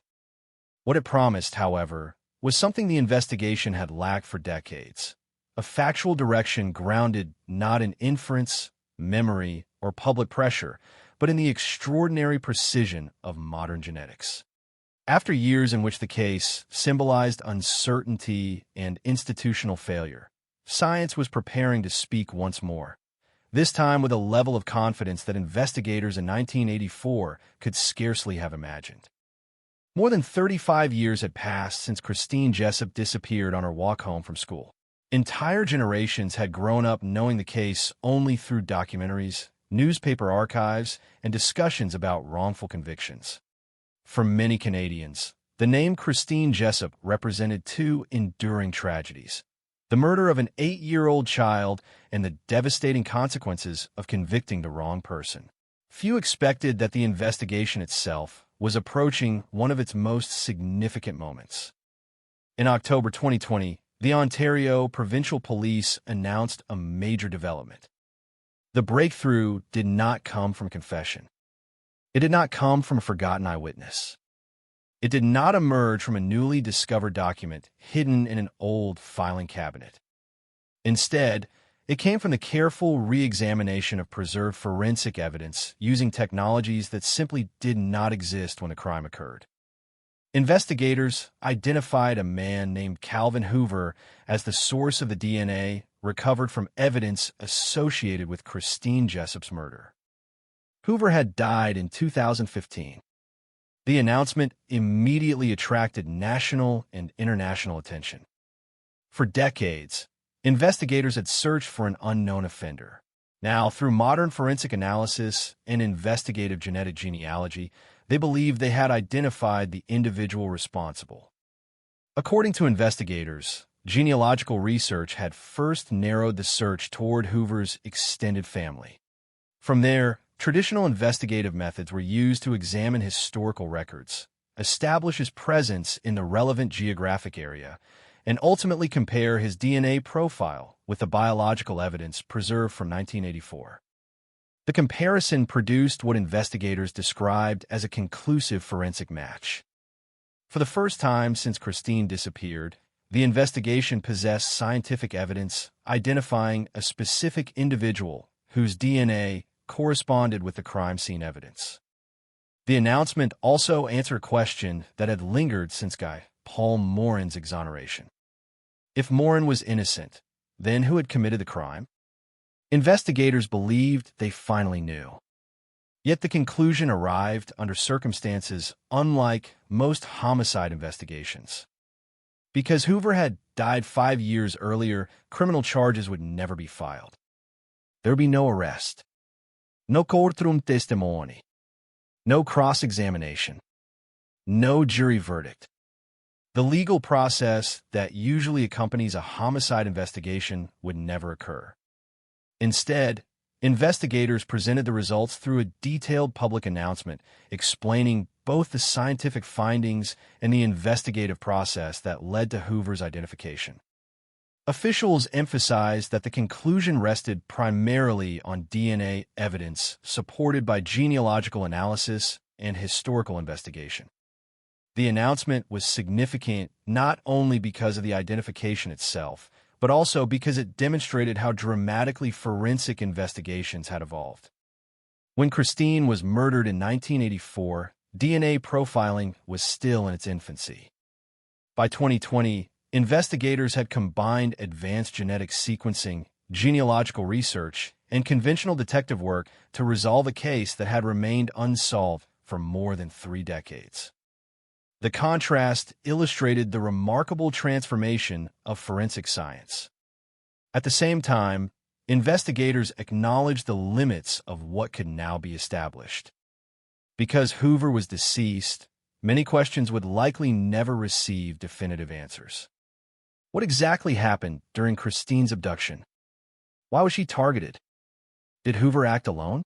What it promised, however, was something the investigation had lacked for decades: a factual direction grounded not in inference, memory, or public pressure, but in the extraordinary precision of modern genetics. After years in which the case symbolized uncertainty and institutional failure, science was preparing to speak once more, this time with a level of confidence that investigators in 1984 could scarcely have imagined. More than 35 years had passed since Christine Jessup disappeared on her walk home from school. Entire generations had grown up knowing the case only through documentaries, newspaper archives, and discussions about wrongful convictions. For many Canadians, the name Christine Jessup represented 2 enduring tragedies: the murder of an 8-year-old child and the devastating consequences of convicting the wrong person. Few expected that the investigation itself was approaching one of its most significant moments. In October 2020, the Ontario Provincial Police announced a major development. The breakthrough did not come from confession. It did not come from a forgotten eyewitness. It did not emerge from a newly discovered document hidden in an old filing cabinet. Instead, it came from the careful re-examination of preserved forensic evidence using technologies that simply did not exist when the crime occurred. Investigators identified a man named Calvin Hoover as the source of the DNA recovered from evidence associated with Christine Jessup's murder. Hoover had died in 2015. The announcement immediately attracted national and international attention. For decades, investigators had searched for an unknown offender. Now, through modern forensic analysis and investigative genetic genealogy, they believed they had identified the individual responsible. According to investigators, genealogical research had first narrowed the search toward Hoover's extended family. From there, traditional investigative methods were used to examine historical records, establish his presence in the relevant geographic area, and ultimately compare his DNA profile with the biological evidence preserved from 1984. The comparison produced what investigators described as a conclusive forensic match. For the first time since Christine disappeared, the investigation possessed scientific evidence identifying a specific individual whose DNA corresponded with the crime scene evidence. The announcement also answered a question that had lingered since Guy Paul Morin's exoneration. If Morin was innocent, then who had committed the crime? Investigators believed they finally knew. Yet the conclusion arrived under circumstances unlike most homicide investigations. Because Hoover had died 5 years earlier, criminal charges would never be filed. There would be no arrest, no courtroom testimony, no cross-examination, no jury verdict. The legal process that usually accompanies a homicide investigation would never occur. Instead, investigators presented the results through a detailed public announcement explaining both the scientific findings and the investigative process that led to Hoover's identification. Officials emphasized that the conclusion rested primarily on DNA evidence supported by genealogical analysis and historical investigation. The announcement was significant not only because of the identification itself, but also because it demonstrated how dramatically forensic investigations had evolved. When Christine was murdered in 1984, DNA profiling was still in its infancy. By 2020, investigators had combined advanced genetic sequencing, genealogical research, and conventional detective work to resolve a case that had remained unsolved for more than 3 decades. The contrast illustrated the remarkable transformation of forensic science. At the same time, investigators acknowledged the limits of what could now be established. Because Hoover was deceased, many questions would likely never receive definitive answers. What exactly happened during Christine's abduction? Why was she targeted? Did Hoover act alone?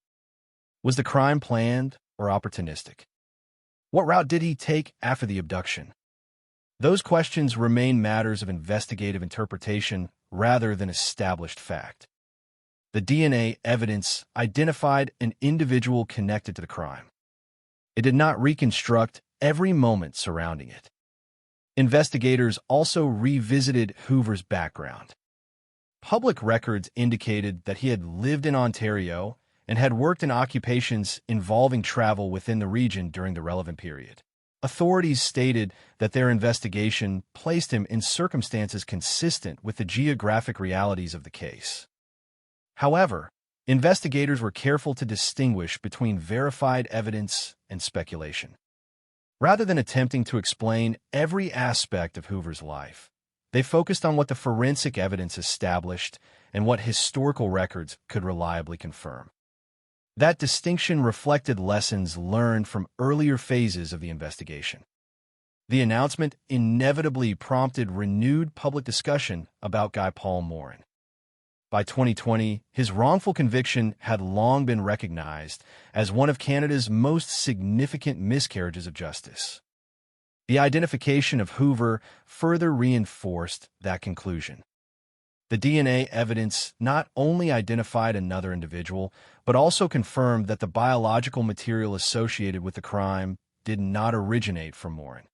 Was the crime planned or opportunistic? What route did he take after the abduction? Those questions remain matters of investigative interpretation rather than established fact. The DNA evidence identified an individual connected to the crime. It did not reconstruct every moment surrounding it. Investigators also revisited Hoover's background. Public records indicated that he had lived in Ontario and had worked in occupations involving travel within the region during the relevant period. Authorities stated that their investigation placed him in circumstances consistent with the geographic realities of the case. However, investigators were careful to distinguish between verified evidence and speculation. Rather than attempting to explain every aspect of Hoover's life, they focused on what the forensic evidence established and what historical records could reliably confirm. That distinction reflected lessons learned from earlier phases of the investigation. The announcement inevitably prompted renewed public discussion about Guy Paul Morin. By 2020, his wrongful conviction had long been recognized as one of Canada's most significant miscarriages of justice. The identification of Hoover further reinforced that conclusion. The DNA evidence not only identified another individual, but also confirmed that the biological material associated with the crime did not originate from Morin.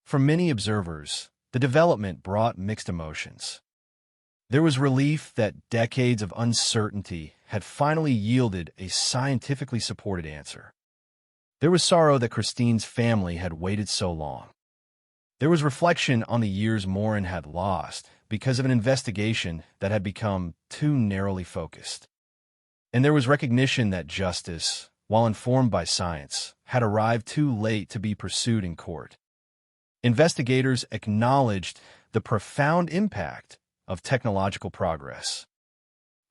For many observers, the development brought mixed emotions. There was relief that decades of uncertainty had finally yielded a scientifically supported answer. There was sorrow that Christine's family had waited so long. There was reflection on the years Morin had lost because of an investigation that had become too narrowly focused. And there was recognition that justice, while informed by science, had arrived too late to be pursued in court. Investigators acknowledged the profound impact of technological progress.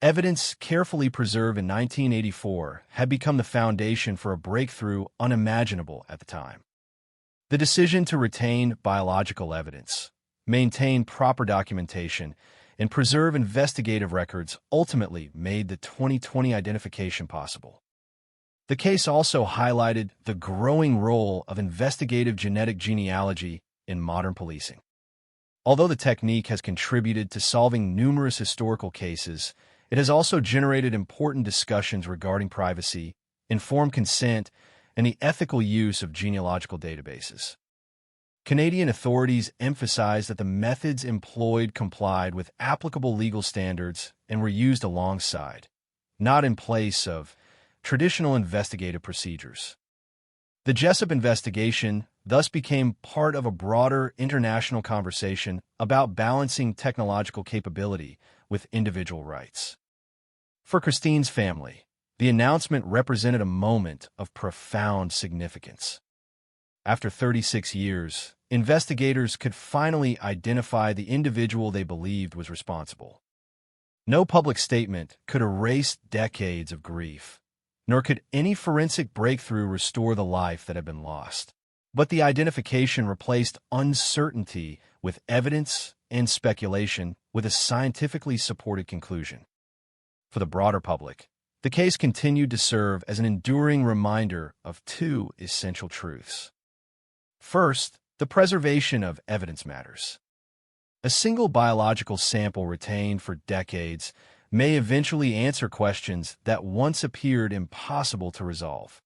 Evidence carefully preserved in 1984 had become the foundation for a breakthrough unimaginable at the time. The decision to retain biological evidence, maintain proper documentation, and preserve investigative records ultimately made the 2020 identification possible. The case also highlighted the growing role of investigative genetic genealogy in modern policing. Although the technique has contributed to solving numerous historical cases, it has also generated important discussions regarding privacy, informed consent, and the ethical use of genealogical databases. Canadian authorities emphasized that the methods employed complied with applicable legal standards and were used alongside, not in place of, traditional investigative procedures. The Jessup investigation thus became part of a broader international conversation about balancing technological capability with individual rights. For Christine's family, the announcement represented a moment of profound significance. After 36 years, investigators could finally identify the individual they believed was responsible. No public statement could erase decades of grief, nor could any forensic breakthrough restore the life that had been lost. But the identification replaced uncertainty with evidence and speculation with a scientifically supported conclusion. For the broader public, the case continued to serve as an enduring reminder of two essential truths. First, the preservation of evidence matters. A single biological sample retained for decades may eventually answer questions that once appeared impossible to resolve.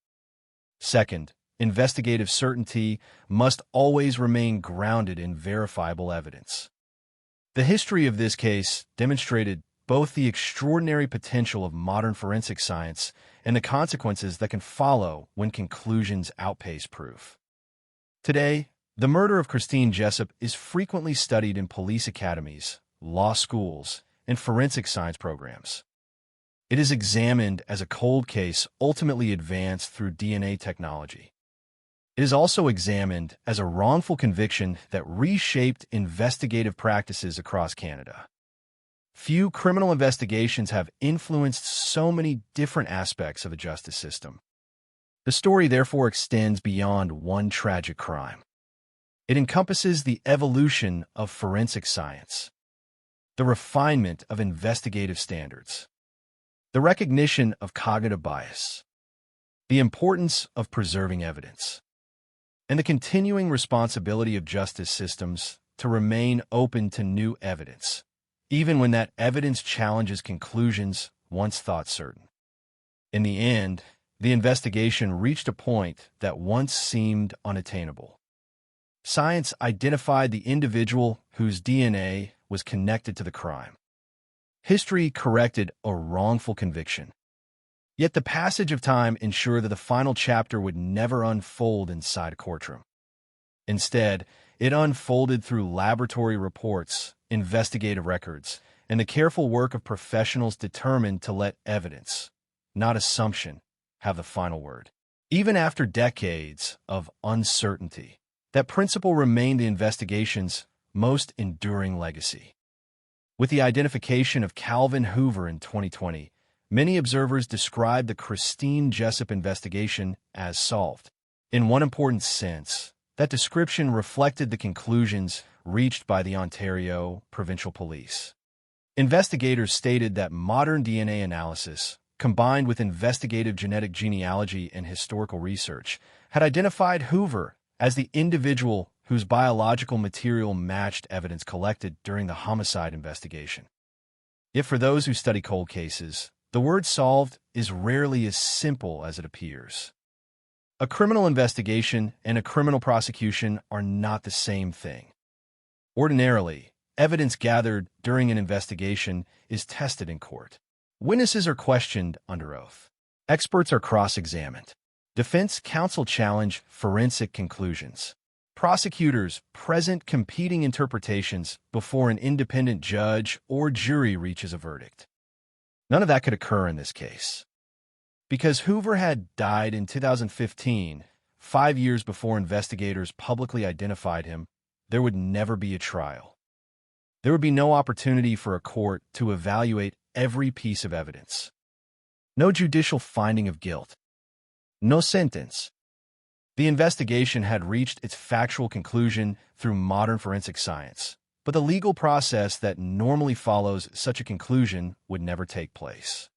Second, investigative certainty must always remain grounded in verifiable evidence. The history of this case demonstrated both the extraordinary potential of modern forensic science and the consequences that can follow when conclusions outpace proof. Today, the murder of Christine Jessup is frequently studied in police academies, law schools, and forensic science programs. It is examined as a cold case ultimately advanced through DNA technology. It is also examined as a wrongful conviction that reshaped investigative practices across Canada. Few criminal investigations have influenced so many different aspects of the justice system. The story therefore extends beyond one tragic crime. It encompasses the evolution of forensic science, the refinement of investigative standards, the recognition of cognitive bias, the importance of preserving evidence, and the continuing responsibility of justice systems to remain open to new evidence, even when that evidence challenges conclusions once thought certain. In the end, the investigation reached a point that once seemed unattainable. Science identified the individual whose DNA was connected to the crime. History corrected a wrongful conviction. Yet the passage of time ensured that the final chapter would never unfold inside a courtroom. Instead, it unfolded through laboratory reports, investigative records, and the careful work of professionals determined to let evidence, not assumption, have the final word. Even after decades of uncertainty, that principle remained the investigation's most enduring legacy. With the identification of Calvin Hoover in 2020, many observers described the Christine Jessup investigation as solved. In one important sense, that description reflected the conclusions reached by the Ontario Provincial Police. Investigators stated that modern DNA analysis, combined with investigative genetic genealogy and historical research, had identified Hoover as the individual whose biological material matched evidence collected during the homicide investigation. Yet for those who study cold cases, the word solved is rarely as simple as it appears. A criminal investigation and a criminal prosecution are not the same thing. Ordinarily, evidence gathered during an investigation is tested in court. Witnesses are questioned under oath. Experts are cross-examined. Defense counsel challenge forensic conclusions. Prosecutors present competing interpretations before an independent judge or jury reaches a verdict. None of that could occur in this case. Because Hoover had died in 2015, 5 years before investigators publicly identified him, there would never be a trial. There would be no opportunity for a court to evaluate every piece of evidence. No judicial finding of guilt. No sentence. The investigation had reached its factual conclusion through modern forensic science, but the legal process that normally follows such a conclusion would never take place.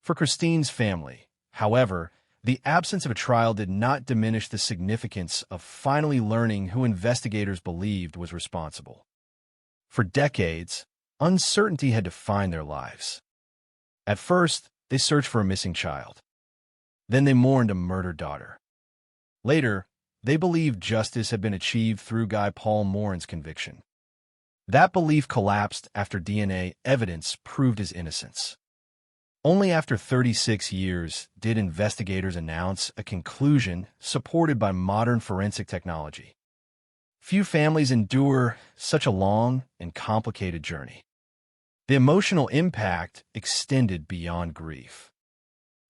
For Christine's family, however, the absence of a trial did not diminish the significance of finally learning who investigators believed was responsible. For decades, uncertainty had defined their lives. At first, they searched for a missing child. Then they mourned a murdered daughter. Later, they believed justice had been achieved through Guy Paul Morin's conviction. That belief collapsed after DNA evidence proved his innocence. Only after 36 years did investigators announce a conclusion supported by modern forensic technology. Few families endure such a long and complicated journey. The emotional impact extended beyond grief.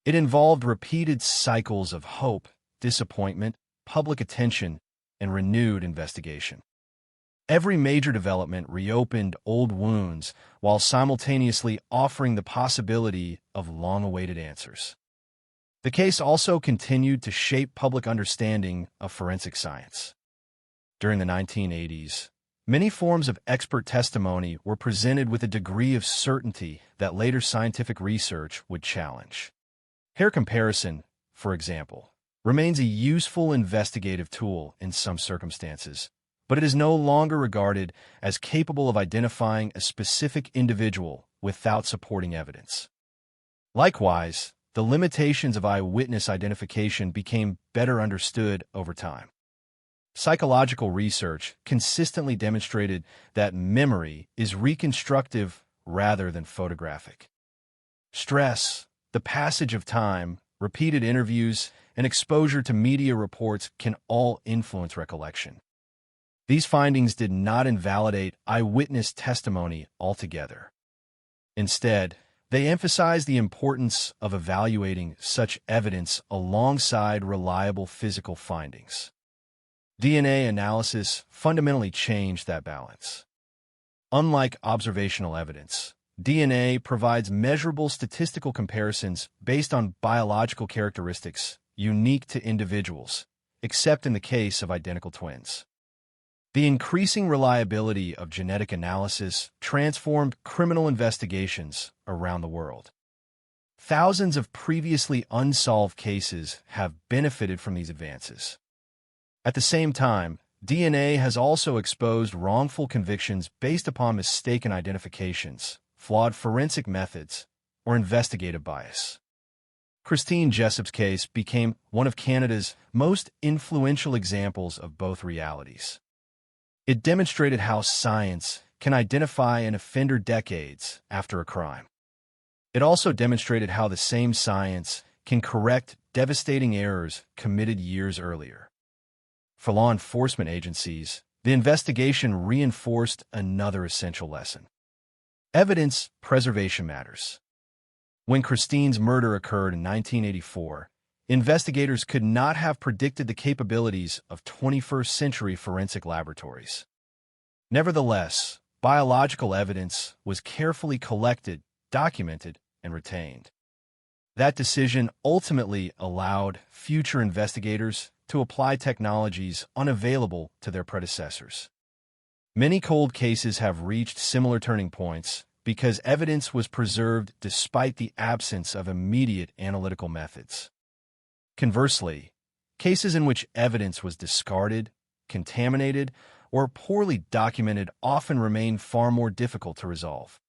It involved repeated cycles of hope, disappointment, public attention, and renewed investigation. Every major development reopened old wounds while simultaneously offering the possibility of long-awaited answers. The case also continued to shape public understanding of forensic science. During the 1980s, many forms of expert testimony were presented with a degree of certainty that later scientific research would challenge. Hair comparison, for example, remains a useful investigative tool in some circumstances, but it is no longer regarded as capable of identifying a specific individual without supporting evidence. Likewise, the limitations of eyewitness identification became better understood over time. Psychological research consistently demonstrated that memory is reconstructive rather than photographic. Stress, the passage of time, repeated interviews, and exposure to media reports can all influence recollection. These findings did not invalidate eyewitness testimony altogether. Instead, they emphasized the importance of evaluating such evidence alongside reliable physical findings. DNA analysis fundamentally changed that balance. Unlike observational evidence, DNA provides measurable statistical comparisons based on biological characteristics unique to individuals, except in the case of identical twins. The increasing reliability of genetic analysis transformed criminal investigations around the world. Thousands of previously unsolved cases have benefited from these advances. At the same time, DNA has also exposed wrongful convictions based upon mistaken identifications, flawed forensic methods, or investigative bias. Christine Jessup's case became one of Canada's most influential examples of both realities. It demonstrated how science can identify an offender decades after a crime. It also demonstrated how the same science can correct devastating errors committed years earlier. For law enforcement agencies, the investigation reinforced another essential lesson. Evidence preservation matters. When Christine's murder occurred in 1984, investigators could not have predicted the capabilities of 21st-century forensic laboratories. Nevertheless, biological evidence was carefully collected, documented, and retained. That decision ultimately allowed future investigators to apply technologies unavailable to their predecessors. Many cold cases have reached similar turning points because evidence was preserved despite the absence of immediate analytical methods. Conversely, cases in which evidence was discarded, contaminated, or poorly documented often remain far more difficult to resolve.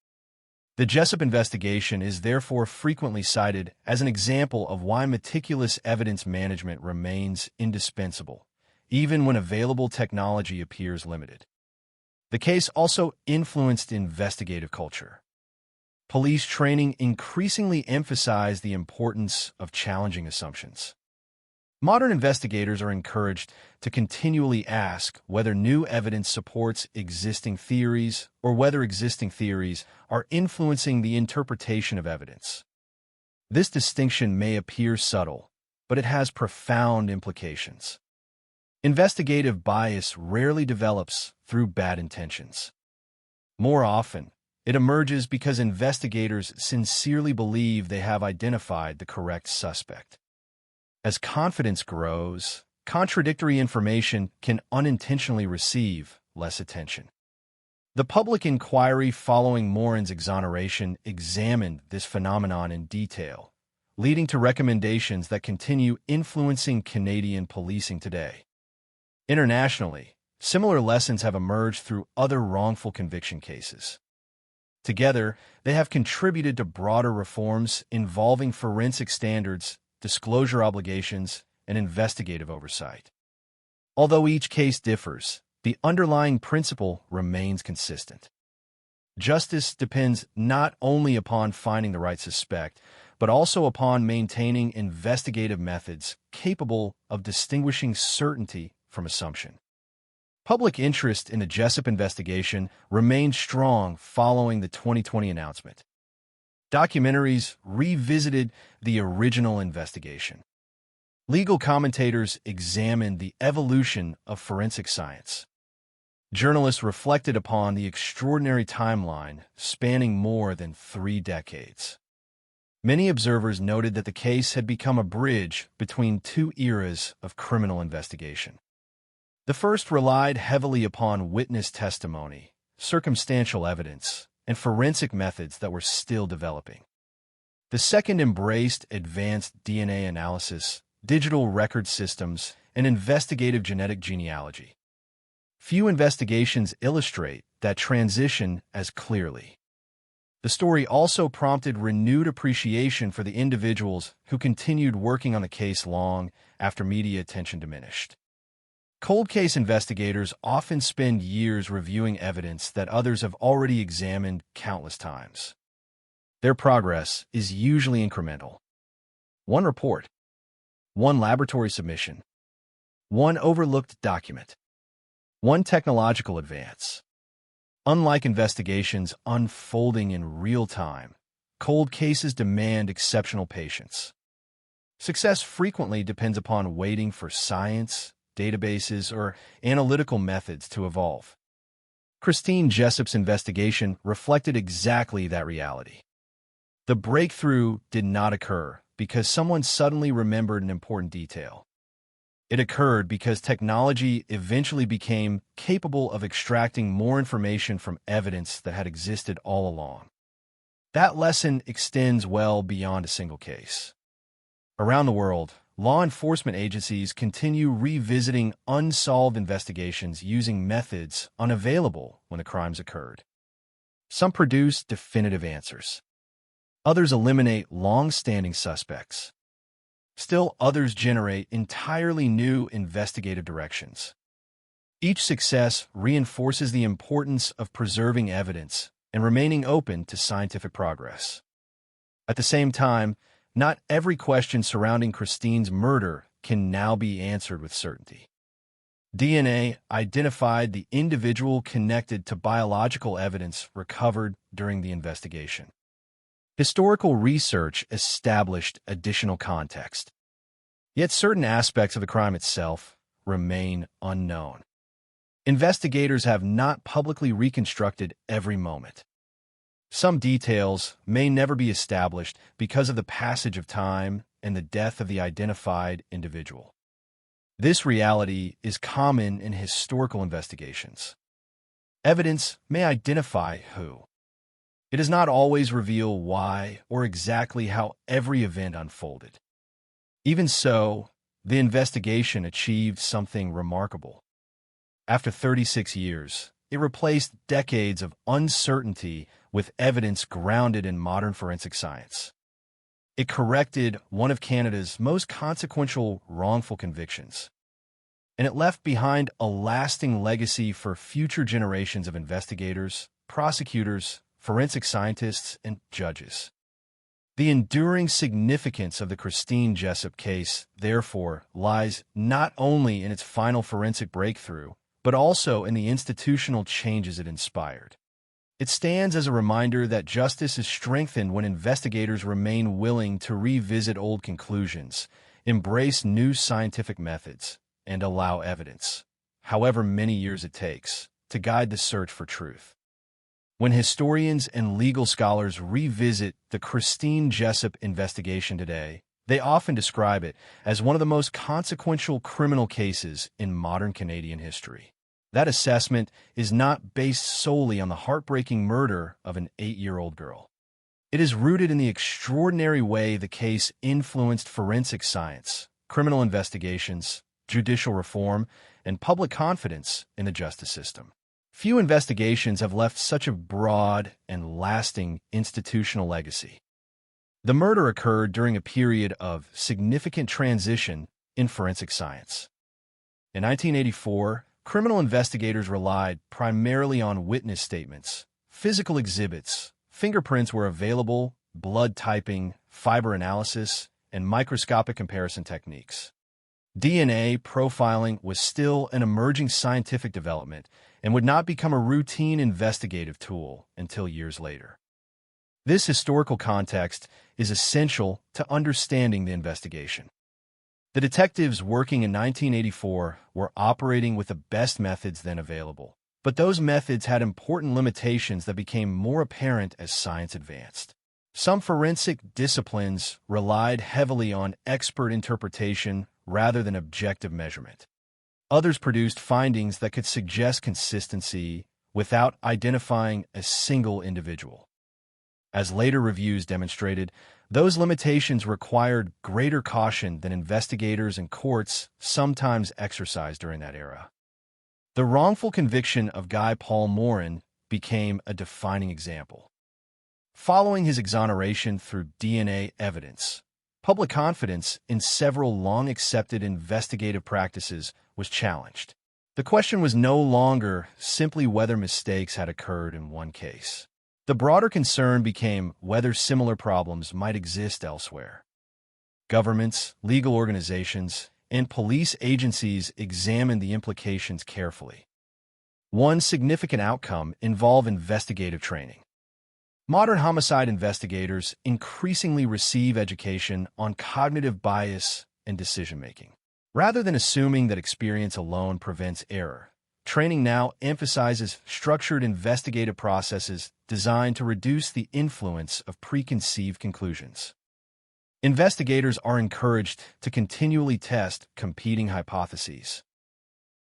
The Jessup investigation is therefore frequently cited as an example of why meticulous evidence management remains indispensable, even when available technology appears limited. The case also influenced investigative culture. Police training increasingly emphasized the importance of challenging assumptions. Modern investigators are encouraged to continually ask whether new evidence supports existing theories or whether existing theories are influencing the interpretation of evidence. This distinction may appear subtle, but it has profound implications. Investigative bias rarely develops through bad intentions. More often, it emerges because investigators sincerely believe they have identified the correct suspect. As confidence grows, contradictory information can unintentionally receive less attention. The public inquiry following Morin's exoneration examined this phenomenon in detail, leading to recommendations that continue influencing Canadian policing today. Internationally, similar lessons have emerged through other wrongful conviction cases. Together, they have contributed to broader reforms involving forensic standards, disclosure obligations, and investigative oversight. Although each case differs, the underlying principle remains consistent. Justice depends not only upon finding the right suspect, but also upon maintaining investigative methods capable of distinguishing certainty from assumption. Public interest in the Jessup investigation remained strong following the 2020 announcement. Documentaries revisited the original investigation. Legal commentators examined the evolution of forensic science. Journalists reflected upon the extraordinary timeline spanning more than 3 decades. Many observers noted that the case had become a bridge between 2 eras of criminal investigation. The first relied heavily upon witness testimony, circumstantial evidence, and forensic methods that were still developing. The second embraced advanced DNA analysis, digital record systems, and investigative genetic genealogy. Few investigations illustrate that transition as clearly. The story also prompted renewed appreciation for the individuals who continued working on the case long after media attention diminished. Cold case investigators often spend years reviewing evidence that others have already examined countless times. Their progress is usually incremental. One report, one laboratory submission, one overlooked document, one technological advance. Unlike investigations unfolding in real time, cold cases demand exceptional patience. Success frequently depends upon waiting for science, databases, or analytical methods to evolve. Christine Jessup's investigation reflected exactly that reality. The breakthrough did not occur because someone suddenly remembered an important detail. It occurred because technology eventually became capable of extracting more information from evidence that had existed all along. That lesson extends well beyond a single case. Around the world, law enforcement agencies continue revisiting unsolved investigations using methods unavailable when the crimes occurred. Some produce definitive answers. Others eliminate long-standing suspects. Still, others generate entirely new investigative directions. Each success reinforces the importance of preserving evidence and remaining open to scientific progress. At the same time, not every question surrounding Christine's murder can now be answered with certainty. DNA identified the individual connected to biological evidence recovered during the investigation. Historical research established additional context. Yet certain aspects of the crime itself remain unknown. Investigators have not publicly reconstructed every moment. Some details may never be established because of the passage of time and the death of the identified individual. This reality is common in historical investigations. Evidence may identify who. It does not always reveal why or exactly how every event unfolded. Even so, the investigation achieved something remarkable. After 36 years, it replaced decades of uncertainty with evidence grounded in modern forensic science. It corrected one of Canada's most consequential wrongful convictions, and it left behind a lasting legacy for future generations of investigators, prosecutors, forensic scientists, and judges. The enduring significance of the Christine Jessup case, therefore, lies not only in its final forensic breakthrough, but also in the institutional changes it inspired. It stands as a reminder that justice is strengthened when investigators remain willing to revisit old conclusions, embrace new scientific methods, and allow evidence, however many years it takes, to guide the search for truth. When historians and legal scholars revisit the Christine Jessup investigation today, they often describe it as one of the most consequential criminal cases in modern Canadian history. That assessment is not based solely on the heartbreaking murder of an 8-year-old girl. It is rooted in the extraordinary way the case influenced forensic science, criminal investigations, judicial reform, and public confidence in the justice system. Few investigations have left such a broad and lasting institutional legacy. The murder occurred during a period of significant transition in forensic science. In 1984, criminal investigators relied primarily on witness statements, physical exhibits, fingerprints were available, blood typing, fiber analysis, and microscopic comparison techniques. DNA profiling was still an emerging scientific development and would not become a routine investigative tool until years later. This historical context is essential to understanding the investigation. The detectives working in 1984 were operating with the best methods then available, but those methods had important limitations that became more apparent as science advanced. Some forensic disciplines relied heavily on expert interpretation rather than objective measurement. Others produced findings that could suggest consistency without identifying a single individual. As later reviews demonstrated, those limitations required greater caution than investigators and courts sometimes exercised during that era. The wrongful conviction of Guy Paul Morin became a defining example. Following his exoneration through DNA evidence, public confidence in several long-accepted investigative practices was challenged. The question was no longer simply whether mistakes had occurred in one case. The broader concern became whether similar problems might exist elsewhere. Governments, legal organizations, and police agencies examined the implications carefully. One significant outcome involved investigative training. Modern homicide investigators increasingly receive education on cognitive bias and decision-making. Rather than assuming that experience alone prevents error, training now emphasizes structured investigative processes designed to reduce the influence of preconceived conclusions. Investigators are encouraged to continually test competing hypotheses.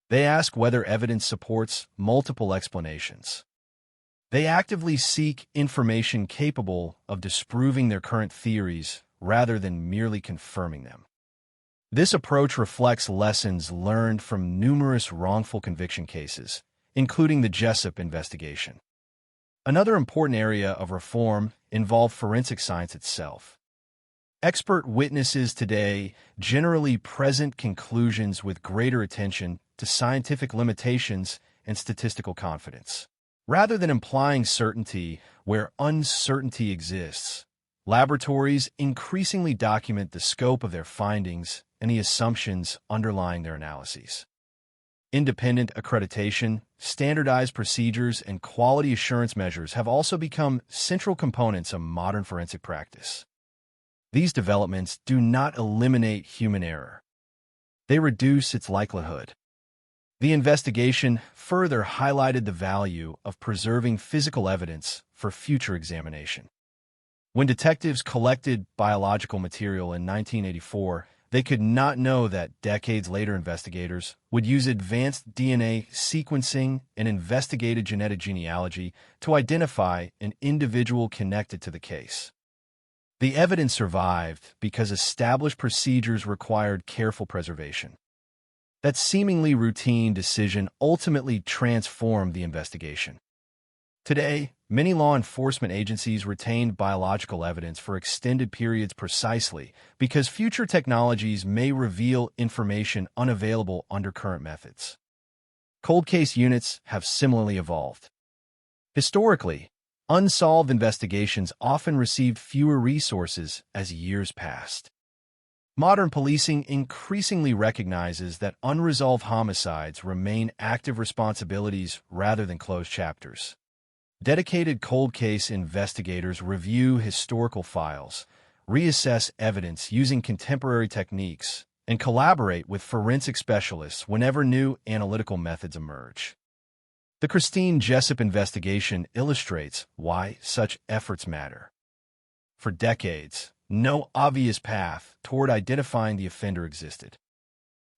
They ask whether evidence supports multiple explanations. They actively seek information capable of disproving their current theories rather than merely confirming them. This approach reflects lessons learned from numerous wrongful conviction cases, including the Jessup investigation. Another important area of reform involved forensic science itself. Expert witnesses today generally present conclusions with greater attention to scientific limitations and statistical confidence. Rather than implying certainty where uncertainty exists, laboratories increasingly document the scope of their findings and the assumptions underlying their analyses. Independent accreditation, standardized procedures, and quality assurance measures have also become central components of modern forensic practice. These developments do not eliminate human error. They reduce its likelihood. The investigation further highlighted the value of preserving physical evidence for future examination. When detectives collected biological material in 1984, they could not know that decades later investigators would use advanced DNA sequencing and investigative genetic genealogy to identify an individual connected to the case. The evidence survived because established procedures required careful preservation. That seemingly routine decision ultimately transformed the investigation. Today, many law enforcement agencies retain biological evidence for extended periods precisely because future technologies may reveal information unavailable under current methods. Cold case units have similarly evolved. Historically, unsolved investigations often received fewer resources as years passed. Modern policing increasingly recognizes that unresolved homicides remain active responsibilities rather than closed chapters. Dedicated cold case investigators review historical files, reassess evidence using contemporary techniques, and collaborate with forensic specialists whenever new analytical methods emerge. The Christine Jessup investigation illustrates why such efforts matter. For decades, no obvious path toward identifying the offender existed.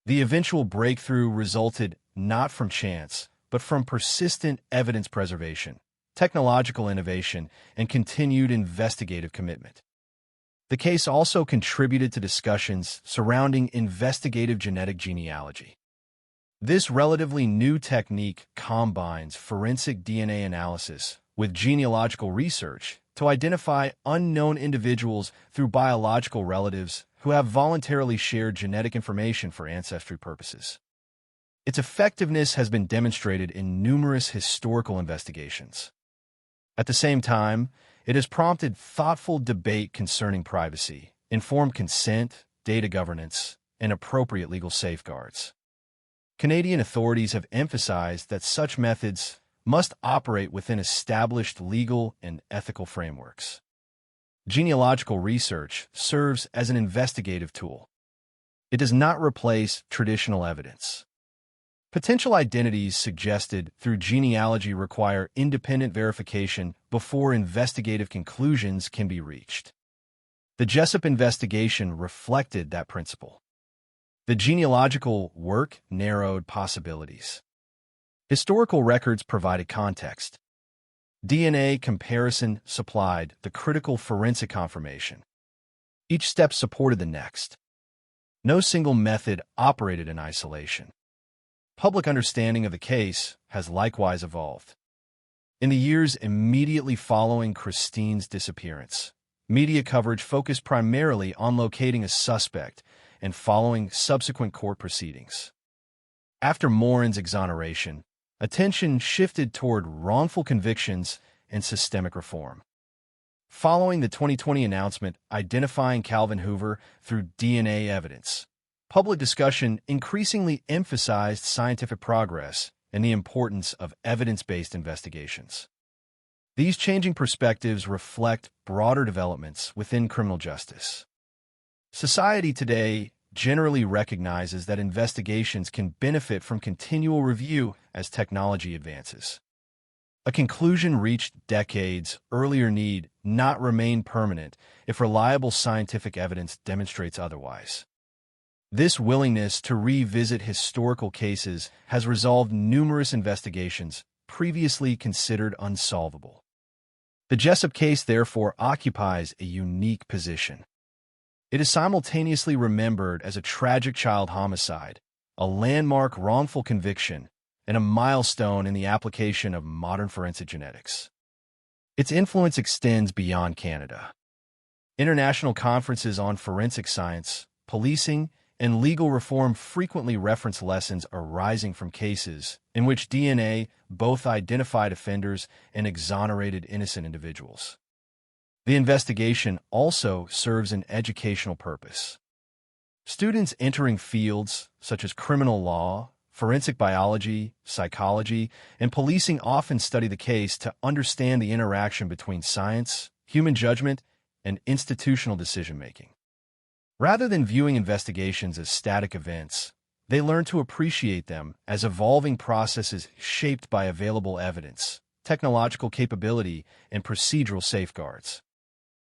The eventual breakthrough resulted not from chance, but from persistent evidence preservation, technological innovation, and continued investigative commitment. The case also contributed to discussions surrounding investigative genetic genealogy. This relatively new technique combines forensic DNA analysis with genealogical research to identify unknown individuals through biological relatives who have voluntarily shared genetic information for ancestry purposes. Its effectiveness has been demonstrated in numerous historical investigations. At the same time, it has prompted thoughtful debate concerning privacy, informed consent, data governance, and appropriate legal safeguards. Canadian authorities have emphasized that such methods must operate within established legal and ethical frameworks. Genealogical research serves as an investigative tool. It does not replace traditional evidence. Potential identities suggested through genealogy require independent verification before investigative conclusions can be reached. The Jessup investigation reflected that principle. The genealogical work narrowed possibilities. Historical records provided context. DNA comparison supplied the critical forensic confirmation. Each step supported the next. No single method operated in isolation. Public understanding of the case has likewise evolved. In the years immediately following Christine's disappearance, media coverage focused primarily on locating a suspect and following subsequent court proceedings. After Morin's exoneration, attention shifted toward wrongful convictions and systemic reform. Following the 2020 announcement identifying Calvin Hoover through DNA evidence, public discussion increasingly emphasized scientific progress and the importance of evidence-based investigations. These changing perspectives reflect broader developments within criminal justice. Society today generally recognizes that investigations can benefit from continual review as technology advances. A conclusion reached decades earlier need not remain permanent if reliable scientific evidence demonstrates otherwise. This willingness to revisit historical cases has resolved numerous investigations previously considered unsolvable. The Jessup case, therefore, occupies a unique position. It is simultaneously remembered as a tragic child homicide, a landmark wrongful conviction, and a milestone in the application of modern forensic genetics. Its influence extends beyond Canada. International conferences on forensic science, policing, and legal reform frequently reference lessons arising from cases in which DNA both identified offenders and exonerated innocent individuals. The investigation also serves an educational purpose. Students entering fields such as criminal law, forensic biology, psychology, and policing often study the case to understand the interaction between science, human judgment, and institutional decision-making. Rather than viewing investigations as static events, they learn to appreciate them as evolving processes shaped by available evidence, technological capability, and procedural safeguards.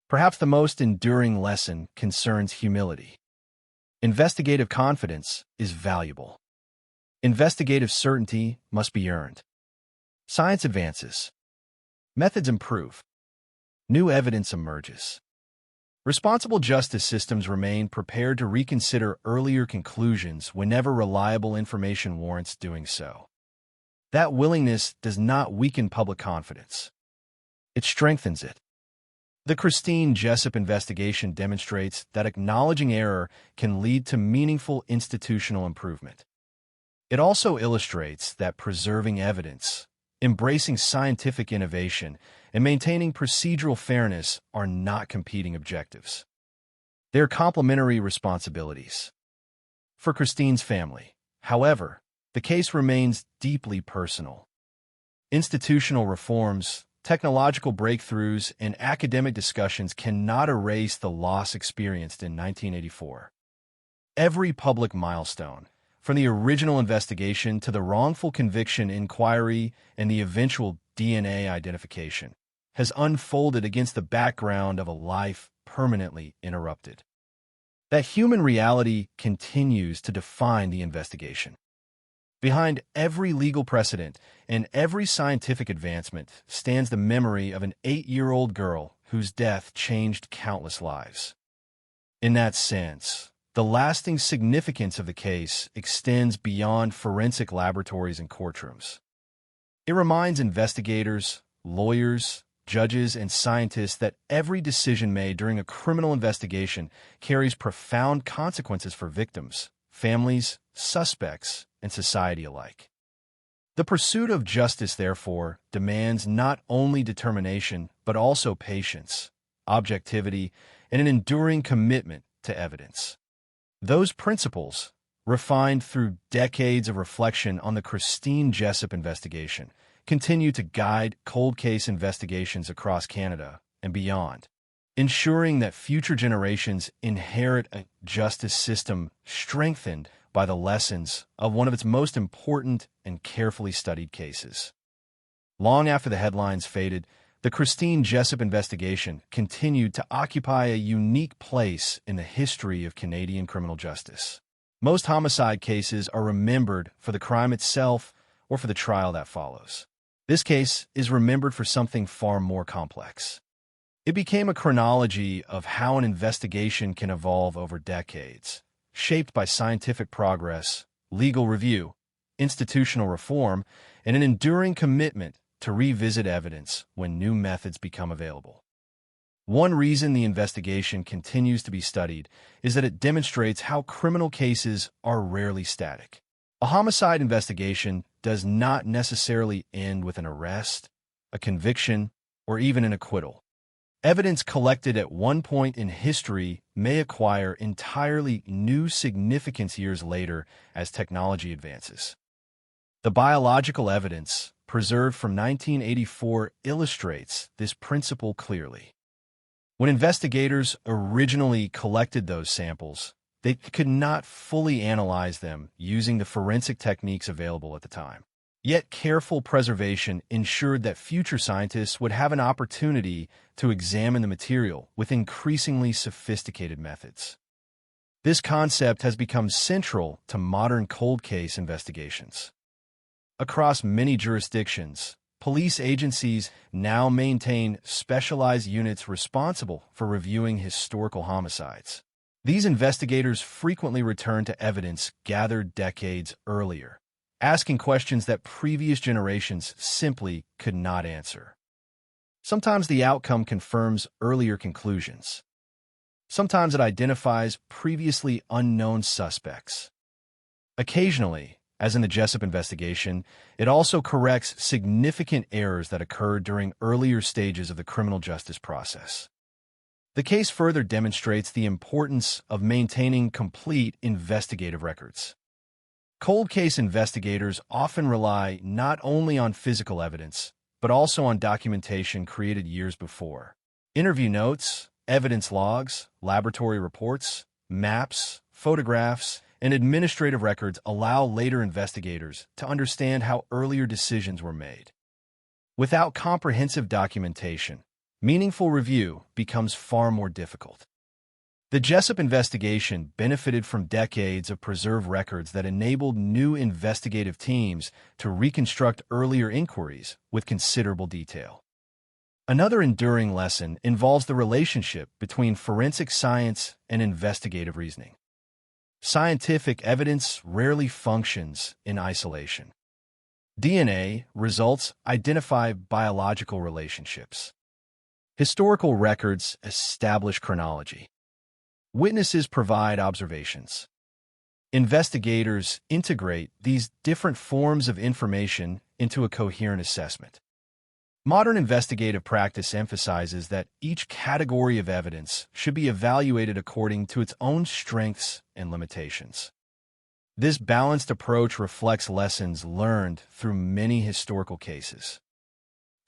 Perhaps the most enduring lesson concerns humility. Investigative confidence is valuable. Investigative certainty must be earned. Science advances. Methods improve. New evidence emerges. Responsible justice systems remain prepared to reconsider earlier conclusions whenever reliable information warrants doing so. That willingness does not weaken public confidence. It strengthens it. The Christine Jessup investigation demonstrates that acknowledging error can lead to meaningful institutional improvement. It also illustrates that preserving evidence, embracing scientific innovation, and maintaining procedural fairness are not competing objectives. They are complementary responsibilities. For Christine's family, however, the case remains deeply personal. Institutional reforms, technological breakthroughs, and academic discussions cannot erase the loss experienced in 1984. Every public milestone, from the original investigation to the wrongful conviction inquiry and the eventual DNA identification, has unfolded against the background of a life permanently interrupted. That human reality continues to define the investigation. Behind every legal precedent and every scientific advancement stands the memory of an 8-year-old girl whose death changed countless lives. In that sense, the lasting significance of the case extends beyond forensic laboratories and courtrooms. It reminds investigators, lawyers, judges, and scientists that every decision made during a criminal investigation carries profound consequences for victims, families, suspects, and society alike. The pursuit of justice, therefore, demands not only determination, but also patience, objectivity, and an enduring commitment to evidence. Those principles, refined through decades of reflection on the Christine Jessup investigation, continue to guide cold case investigations across Canada and beyond, ensuring that future generations inherit a justice system strengthened by the lessons of one of its most important and carefully studied cases. Long after the headlines faded, the Christine Jessup investigation continued to occupy a unique place in the history of Canadian criminal justice. Most homicide cases are remembered for the crime itself or for the trial that follows. This case is remembered for something far more complex. It became a chronology of how an investigation can evolve over decades, shaped by scientific progress, legal review, institutional reform, and an enduring commitment to revisit evidence when new methods become available. One reason the investigation continues to be studied is that it demonstrates how criminal cases are rarely static. A homicide investigation does not necessarily end with an arrest, a conviction, or even an acquittal. Evidence collected at one point in history may acquire entirely new significance years later as technology advances. The biological evidence, preserved from 1984, illustrates this principle clearly. When investigators originally collected those samples, they could not fully analyze them using the forensic techniques available at the time. Yet careful preservation ensured that future scientists would have an opportunity to examine the material with increasingly sophisticated methods. This concept has become central to modern cold case investigations. Across many jurisdictions, police agencies now maintain specialized units responsible for reviewing historical homicides. These investigators frequently return to evidence gathered decades earlier, asking questions that previous generations simply could not answer. Sometimes the outcome confirms earlier conclusions. Sometimes it identifies previously unknown suspects. Occasionally, as in the Jessup investigation, it also corrects significant errors that occurred during earlier stages of the criminal justice process. The case further demonstrates the importance of maintaining complete investigative records. Cold case investigators often rely not only on physical evidence, but also on documentation created years before. Interview notes, evidence logs, laboratory reports, maps, photographs, and administrative records allow later investigators to understand how earlier decisions were made. Without comprehensive documentation, meaningful review becomes far more difficult. The Jessup investigation benefited from decades of preserved records that enabled new investigative teams to reconstruct earlier inquiries with considerable detail. Another enduring lesson involves the relationship between forensic science and investigative reasoning. Scientific evidence rarely functions in isolation. DNA results identify biological relationships. Historical records establish chronology. Witnesses provide observations. Investigators integrate these different forms of information into a coherent assessment. Modern investigative practice emphasizes that each category of evidence should be evaluated according to its own strengths and limitations. This balanced approach reflects lessons learned through many historical cases.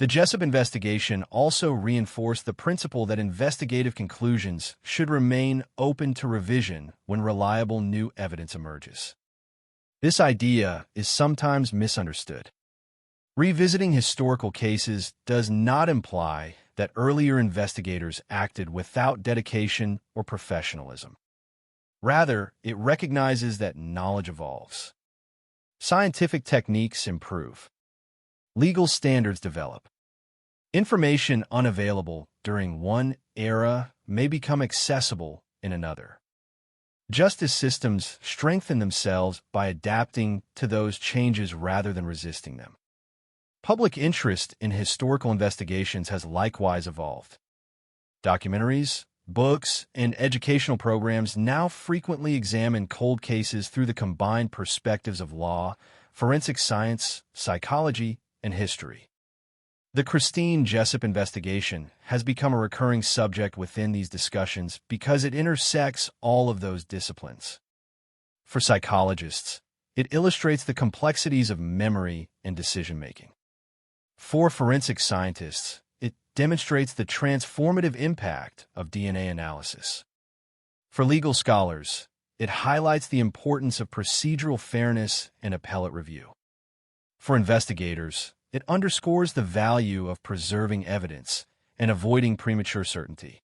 The Jessup investigation also reinforced the principle that investigative conclusions should remain open to revision when reliable new evidence emerges. This idea is sometimes misunderstood. Revisiting historical cases does not imply that earlier investigators acted without dedication or professionalism. Rather, it recognizes that knowledge evolves. Scientific techniques improve. Legal standards develop. Information unavailable during one era may become accessible in another. Justice systems strengthen themselves by adapting to those changes rather than resisting them. Public interest in historical investigations has likewise evolved. Documentaries, books, and educational programs now frequently examine cold cases through the combined perspectives of law, forensic science, psychology, and history. The Christine Jessup investigation has become a recurring subject within these discussions because it intersects all of those disciplines. For psychologists, it illustrates the complexities of memory and decision-making. For forensic scientists, it demonstrates the transformative impact of DNA analysis. For legal scholars, it highlights the importance of procedural fairness and appellate review. For investigators, it underscores the value of preserving evidence and avoiding premature certainty.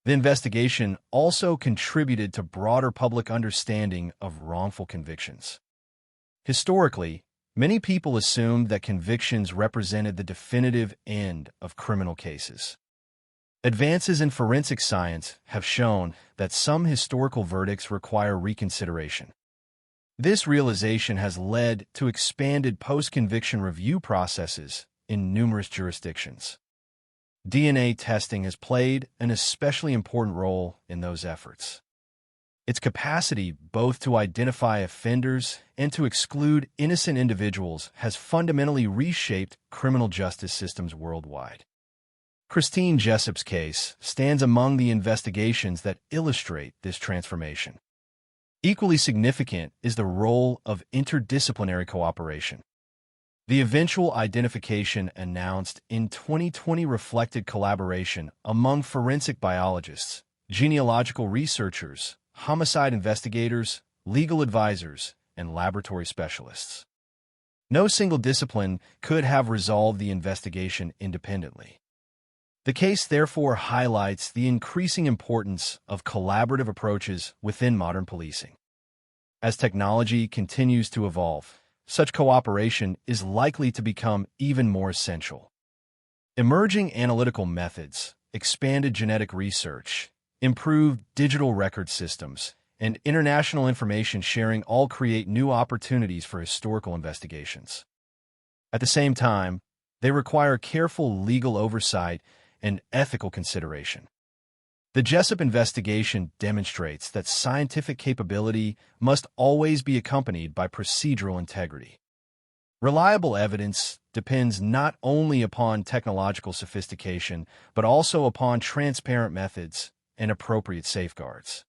The investigation also contributed to broader public understanding of wrongful convictions. Historically, many people assumed that convictions represented the definitive end of criminal cases. Advances in forensic science have shown that some historical verdicts require reconsideration. This realization has led to expanded post-conviction review processes in numerous jurisdictions. DNA testing has played an especially important role in those efforts. Its capacity both to identify offenders and to exclude innocent individuals has fundamentally reshaped criminal justice systems worldwide. Christine Jessup's case stands among the investigations that illustrate this transformation. Equally significant is the role of interdisciplinary cooperation. The eventual identification announced in 2020 reflected collaboration among forensic biologists, genealogical researchers, homicide investigators, legal advisors, and laboratory specialists. No single discipline could have resolved the investigation independently. The case therefore highlights the increasing importance of collaborative approaches within modern policing. As technology continues to evolve, such cooperation is likely to become even more essential. Emerging analytical methods, expanded genetic research, improved digital record systems, and international information sharing all create new opportunities for historical investigations. At the same time, they require careful legal oversight and ethical consideration. The Jessup investigation demonstrates that scientific capability must always be accompanied by procedural integrity. Reliable evidence depends not only upon technological sophistication, but also upon transparent methods and appropriate safeguards.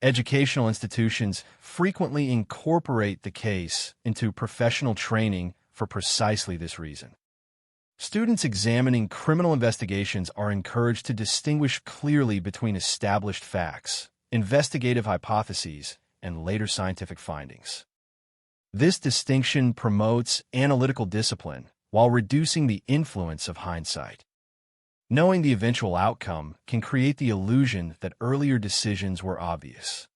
Educational institutions frequently incorporate the case into professional training for precisely this reason. Students examining criminal investigations are encouraged to distinguish clearly between established facts, investigative hypotheses, and later scientific findings. This distinction promotes analytical discipline while reducing the influence of hindsight. Knowing the eventual outcome can create the illusion that earlier decisions were obvious.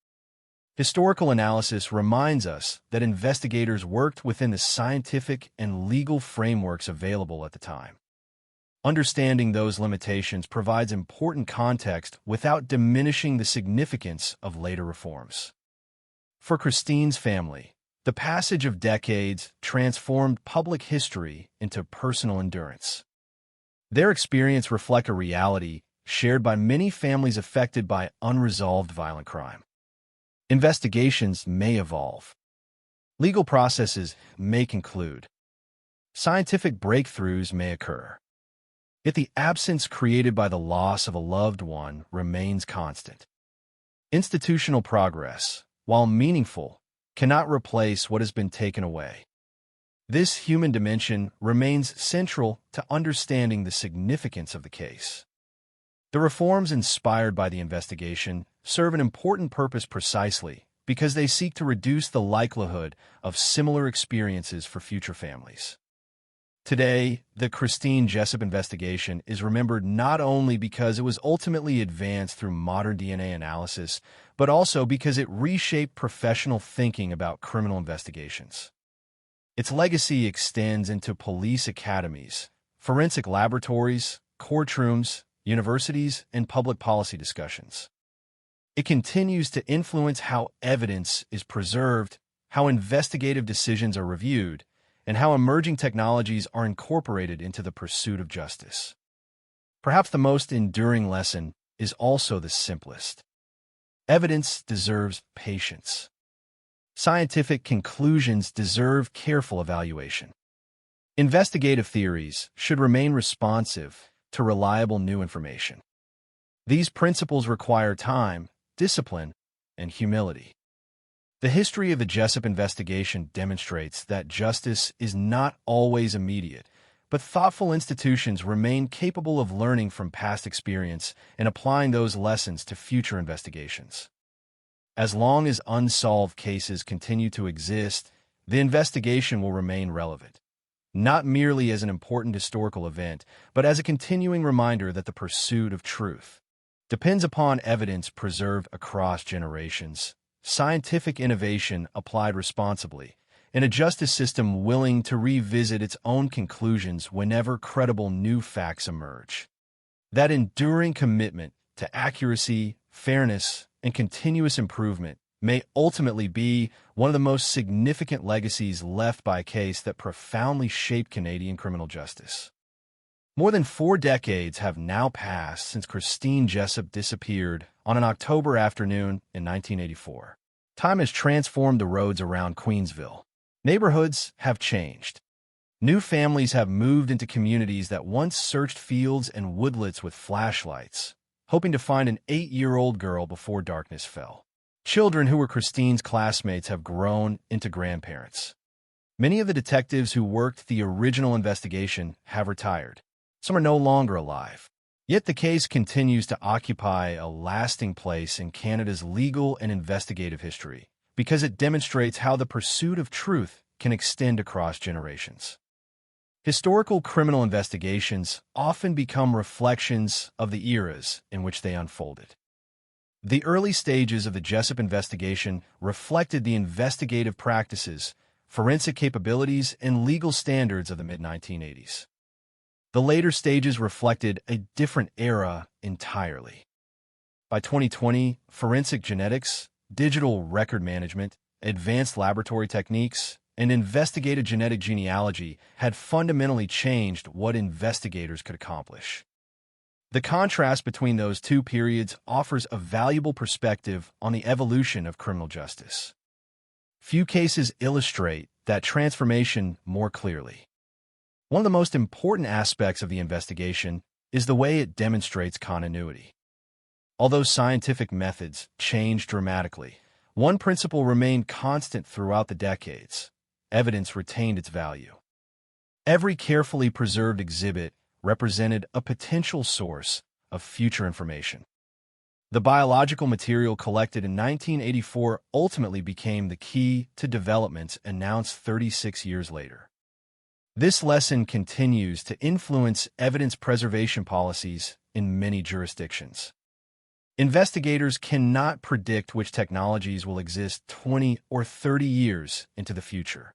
Historical analysis reminds us that investigators worked within the scientific and legal frameworks available at the time. Understanding those limitations provides important context without diminishing the significance of later reforms. For Christine's family, the passage of decades transformed public history into personal endurance. Their experience reflects a reality shared by many families affected by unresolved violent crime. Investigations may evolve. Legal processes may conclude. Scientific breakthroughs may occur. Yet the absence created by the loss of a loved one remains constant. Institutional progress, while meaningful, cannot replace what has been taken away. This human dimension remains central to understanding the significance of the case. The reforms inspired by the investigation serve an important purpose precisely because they seek to reduce the likelihood of similar experiences for future families. Today, the Christine Jessup investigation is remembered not only because it was ultimately advanced through modern DNA analysis, but also because it reshaped professional thinking about criminal investigations. Its legacy extends into police academies, forensic laboratories, courtrooms, universities, and public policy discussions. It continues to influence how evidence is preserved, how investigative decisions are reviewed, and how emerging technologies are incorporated into the pursuit of justice. Perhaps the most enduring lesson is also the simplest. Evidence deserves patience. scientific conclusions deserve careful evaluation. Investigative theories should remain responsive to reliable new information. These principles require time, discipline, and humility. The history of the Jessup investigation demonstrates that justice is not always immediate, but thoughtful institutions remain capable of learning from past experience and applying those lessons to future investigations. As long as unsolved cases continue to exist, the investigation will remain relevant, not merely as an important historical event, but as a continuing reminder that the pursuit of truth depends upon evidence preserved across generations, scientific innovation applied responsibly, and a justice system willing to revisit its own conclusions whenever credible new facts emerge. That enduring commitment to accuracy, fairness, and continuous improvement may ultimately be one of the most significant legacies left by a case that profoundly shaped Canadian criminal justice. More than 4 decades have now passed since Christine Jessup disappeared on an October afternoon in 1984. Time has transformed the roads around Queensville. Neighborhoods have changed. New families have moved into communities that once searched fields and woodlets with flashlights, hoping to find an 8-year-old girl before darkness fell. Children who were Christine's classmates have grown into grandparents. Many of the detectives who worked the original investigation have retired. Some are no longer alive. Yet the case continues to occupy a lasting place in Canada's legal and investigative history because it demonstrates how the pursuit of truth can extend across generations. Historical criminal investigations often become reflections of the eras in which they unfolded. The early stages of the Jessup investigation reflected the investigative practices, forensic capabilities, and legal standards of the mid-1980s. The later stages reflected a different era entirely. By 2020, forensic genetics, digital record management, advanced laboratory techniques, and investigative genetic genealogy had fundamentally changed what investigators could accomplish. The contrast between those two periods offers a valuable perspective on the evolution of criminal justice. Few cases illustrate that transformation more clearly. One of the most important aspects of the investigation is the way it demonstrates continuity. Although scientific methods changed dramatically, one principle remained constant throughout the decades: evidence retained its value. Every carefully preserved exhibit represented a potential source of future information. The biological material collected in 1984 ultimately became the key to developments announced 36 years later. This lesson continues to influence evidence preservation policies in many jurisdictions. Investigators cannot predict which technologies will exist 20 or 30 years into the future.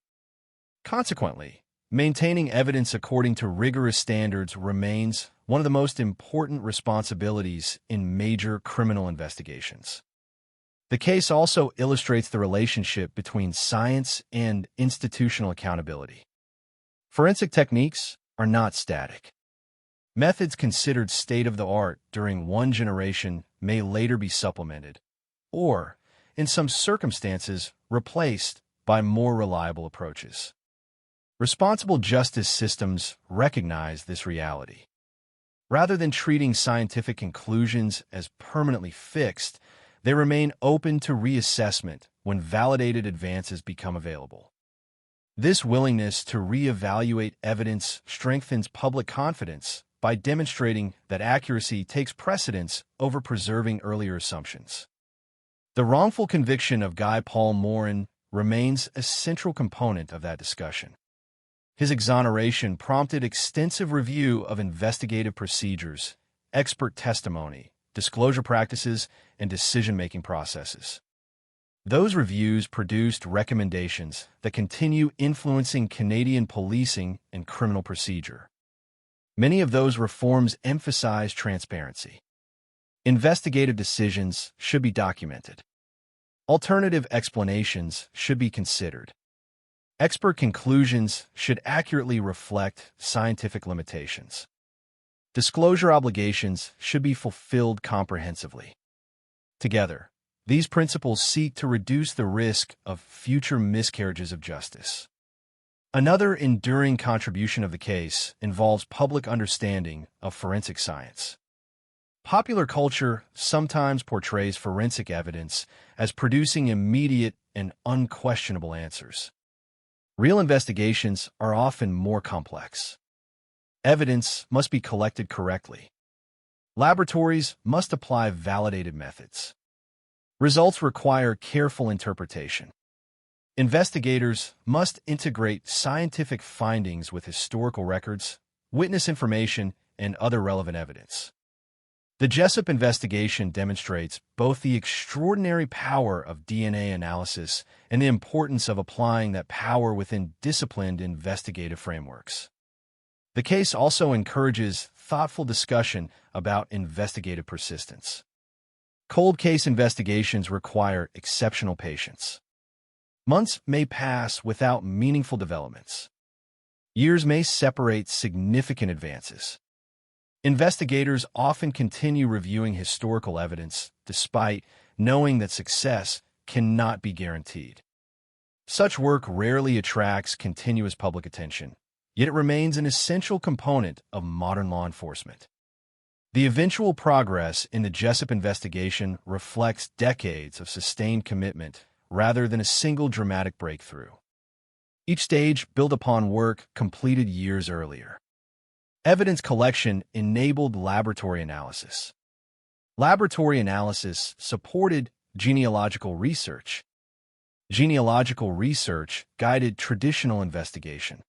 Consequently, maintaining evidence according to rigorous standards remains one of the most important responsibilities in major criminal investigations. The case also illustrates the relationship between science and institutional accountability. Forensic techniques are not static. Methods considered state-of-the-art during one generation may later be supplemented, or, in some circumstances, replaced by more reliable approaches. Responsible justice systems recognize this reality. Rather than treating scientific conclusions as permanently fixed, they remain open to reassessment when validated advances become available. This willingness to reevaluate evidence strengthens public confidence by demonstrating that accuracy takes precedence over preserving earlier assumptions. The wrongful conviction of Guy Paul Morin remains a central component of that discussion. His exoneration prompted extensive review of investigative procedures, expert testimony, disclosure practices, and decision-making processes. Those reviews produced recommendations that continue influencing Canadian policing and criminal procedure. Many of those reforms emphasize transparency. Investigative decisions should be documented. Alternative explanations should be considered. Expert conclusions should accurately reflect scientific limitations. Disclosure obligations should be fulfilled comprehensively. Together, These principles seek to reduce the risk of future miscarriages of justice. Another enduring contribution of the case involves public understanding of forensic science. Popular culture sometimes portrays forensic evidence as producing immediate and unquestionable answers. Real investigations are often more complex. Evidence must be collected correctly. Laboratories must apply validated methods. Results require careful interpretation. Investigators must integrate scientific findings with historical records, witness information, and other relevant evidence. The Jessup investigation demonstrates both the extraordinary power of DNA analysis and the importance of applying that power within disciplined investigative frameworks. The case also encourages thoughtful discussion about investigative persistence. Cold case investigations require exceptional patience. Months may pass without meaningful developments. Years may separate significant advances. Investigators often continue reviewing historical evidence despite knowing that success cannot be guaranteed. Such work rarely attracts continuous public attention, yet it remains an essential component of modern law enforcement. The eventual progress in the Jessup investigation reflects decades of sustained commitment rather than a single dramatic breakthrough. Each stage built upon work completed years earlier. Evidence collection enabled laboratory analysis. Laboratory analysis supported genealogical research. Genealogical research guided traditional investigation.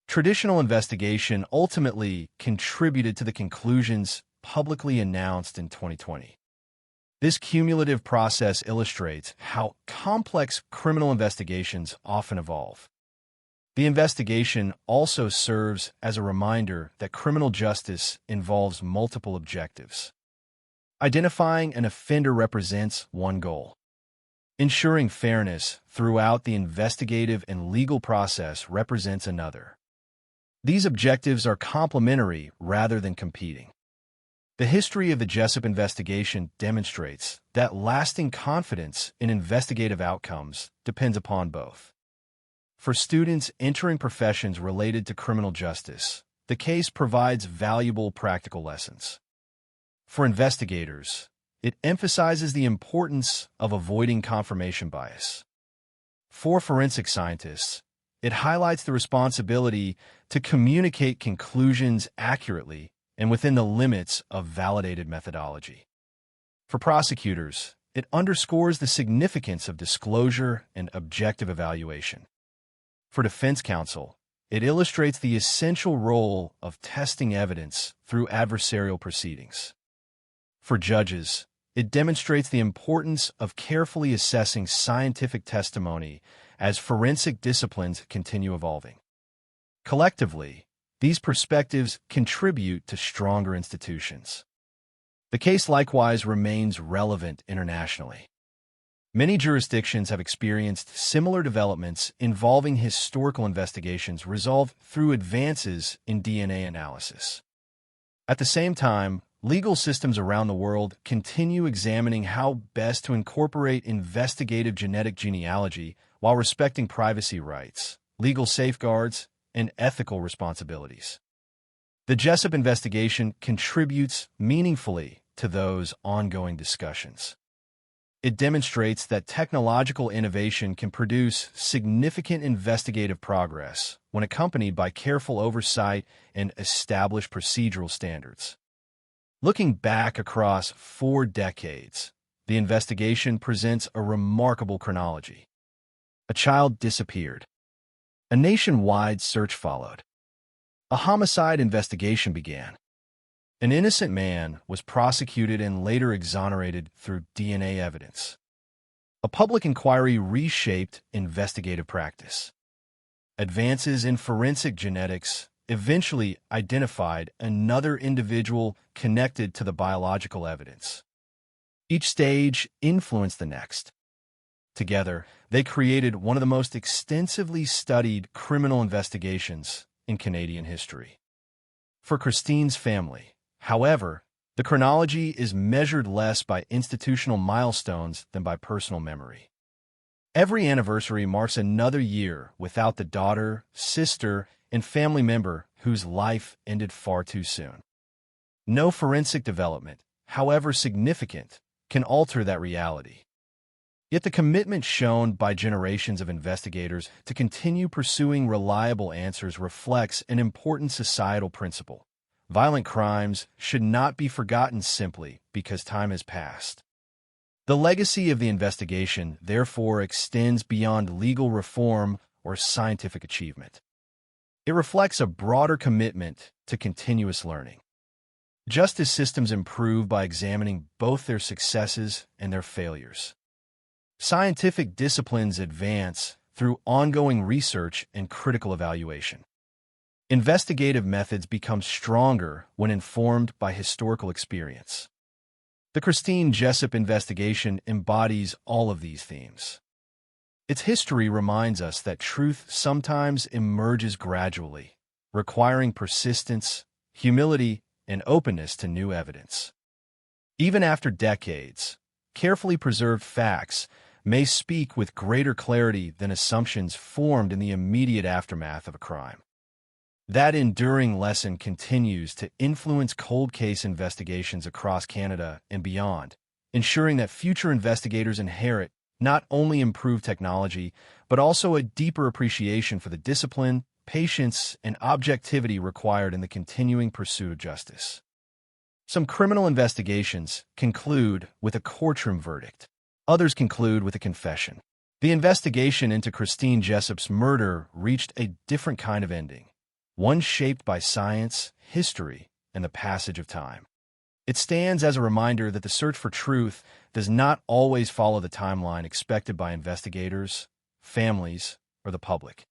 Traditional investigation ultimately contributed to the conclusions publicly announced in 2020. This cumulative process illustrates how complex criminal investigations often evolve. The investigation also serves as a reminder that criminal justice involves multiple objectives. Identifying an offender represents one goal. Ensuring fairness throughout the investigative and legal process represents another. These objectives are complementary rather than competing. The history of the Jessup investigation demonstrates that lasting confidence in investigative outcomes depends upon both. For students entering professions related to criminal justice, the case provides valuable practical lessons. For investigators, it emphasizes the importance of avoiding confirmation bias. For forensic scientists, it highlights the responsibility to communicate conclusions accurately and within the limits of validated methodology. For prosecutors, it underscores the significance of disclosure and objective evaluation. For defense counsel, it illustrates the essential role of testing evidence through adversarial proceedings. For judges, it demonstrates the importance of carefully assessing scientific testimony as forensic disciplines continue evolving. Collectively, these perspectives contribute to stronger institutions. The case likewise remains relevant internationally. Many jurisdictions have experienced similar developments involving historical investigations resolved through advances in DNA analysis. At the same time, legal systems around the world continue examining how best to incorporate investigative genetic genealogy while respecting privacy rights, legal safeguards, and ethical responsibilities. The Jessup investigation contributes meaningfully to those ongoing discussions. It demonstrates that technological innovation can produce significant investigative progress when accompanied by careful oversight and established procedural standards. Looking back across 4 decades, the investigation presents a remarkable chronology. A child disappeared. A nationwide search followed. A homicide investigation began. An innocent man was prosecuted and later exonerated through DNA evidence. A public inquiry reshaped investigative practice. Advances in forensic genetics eventually identified another individual connected to the biological evidence. Each stage influenced the next. Together, they created one of the most extensively studied criminal investigations in Canadian history. For Christine's family, however, The chronology is measured less by institutional milestones than by personal memory. Every anniversary marks another year without the daughter, sister, and family member whose life ended far too soon. No forensic development, however significant, can alter that reality. Yet the commitment shown by generations of investigators to continue pursuing reliable answers reflects an important societal principle. Violent crimes should not be forgotten simply because time has passed. The legacy of the investigation, therefore, extends beyond legal reform or scientific achievement. It reflects a broader commitment to continuous learning. Justice systems improve by examining both their successes and their failures. Scientific disciplines advance through ongoing research and critical evaluation. Investigative methods become stronger when informed by historical experience. The Christine Jessup investigation embodies all of these themes. Its history reminds us that truth sometimes emerges gradually, requiring persistence, humility, and openness to new evidence. Even after decades, carefully preserved facts may speak with greater clarity than assumptions formed in the immediate aftermath of a crime. That enduring lesson continues to influence cold case investigations across Canada and beyond, ensuring that future investigators inherit not only improved technology, but also a deeper appreciation for the discipline, patience, and objectivity required in the continuing pursuit of justice. Some criminal investigations conclude with a courtroom verdict. Others conclude with a confession. The investigation into Christine Jessup's murder reached a different kind of ending, one shaped by science, history, and the passage of time. It stands as a reminder that the search for truth does not always follow the timeline expected by investigators, families, or the public.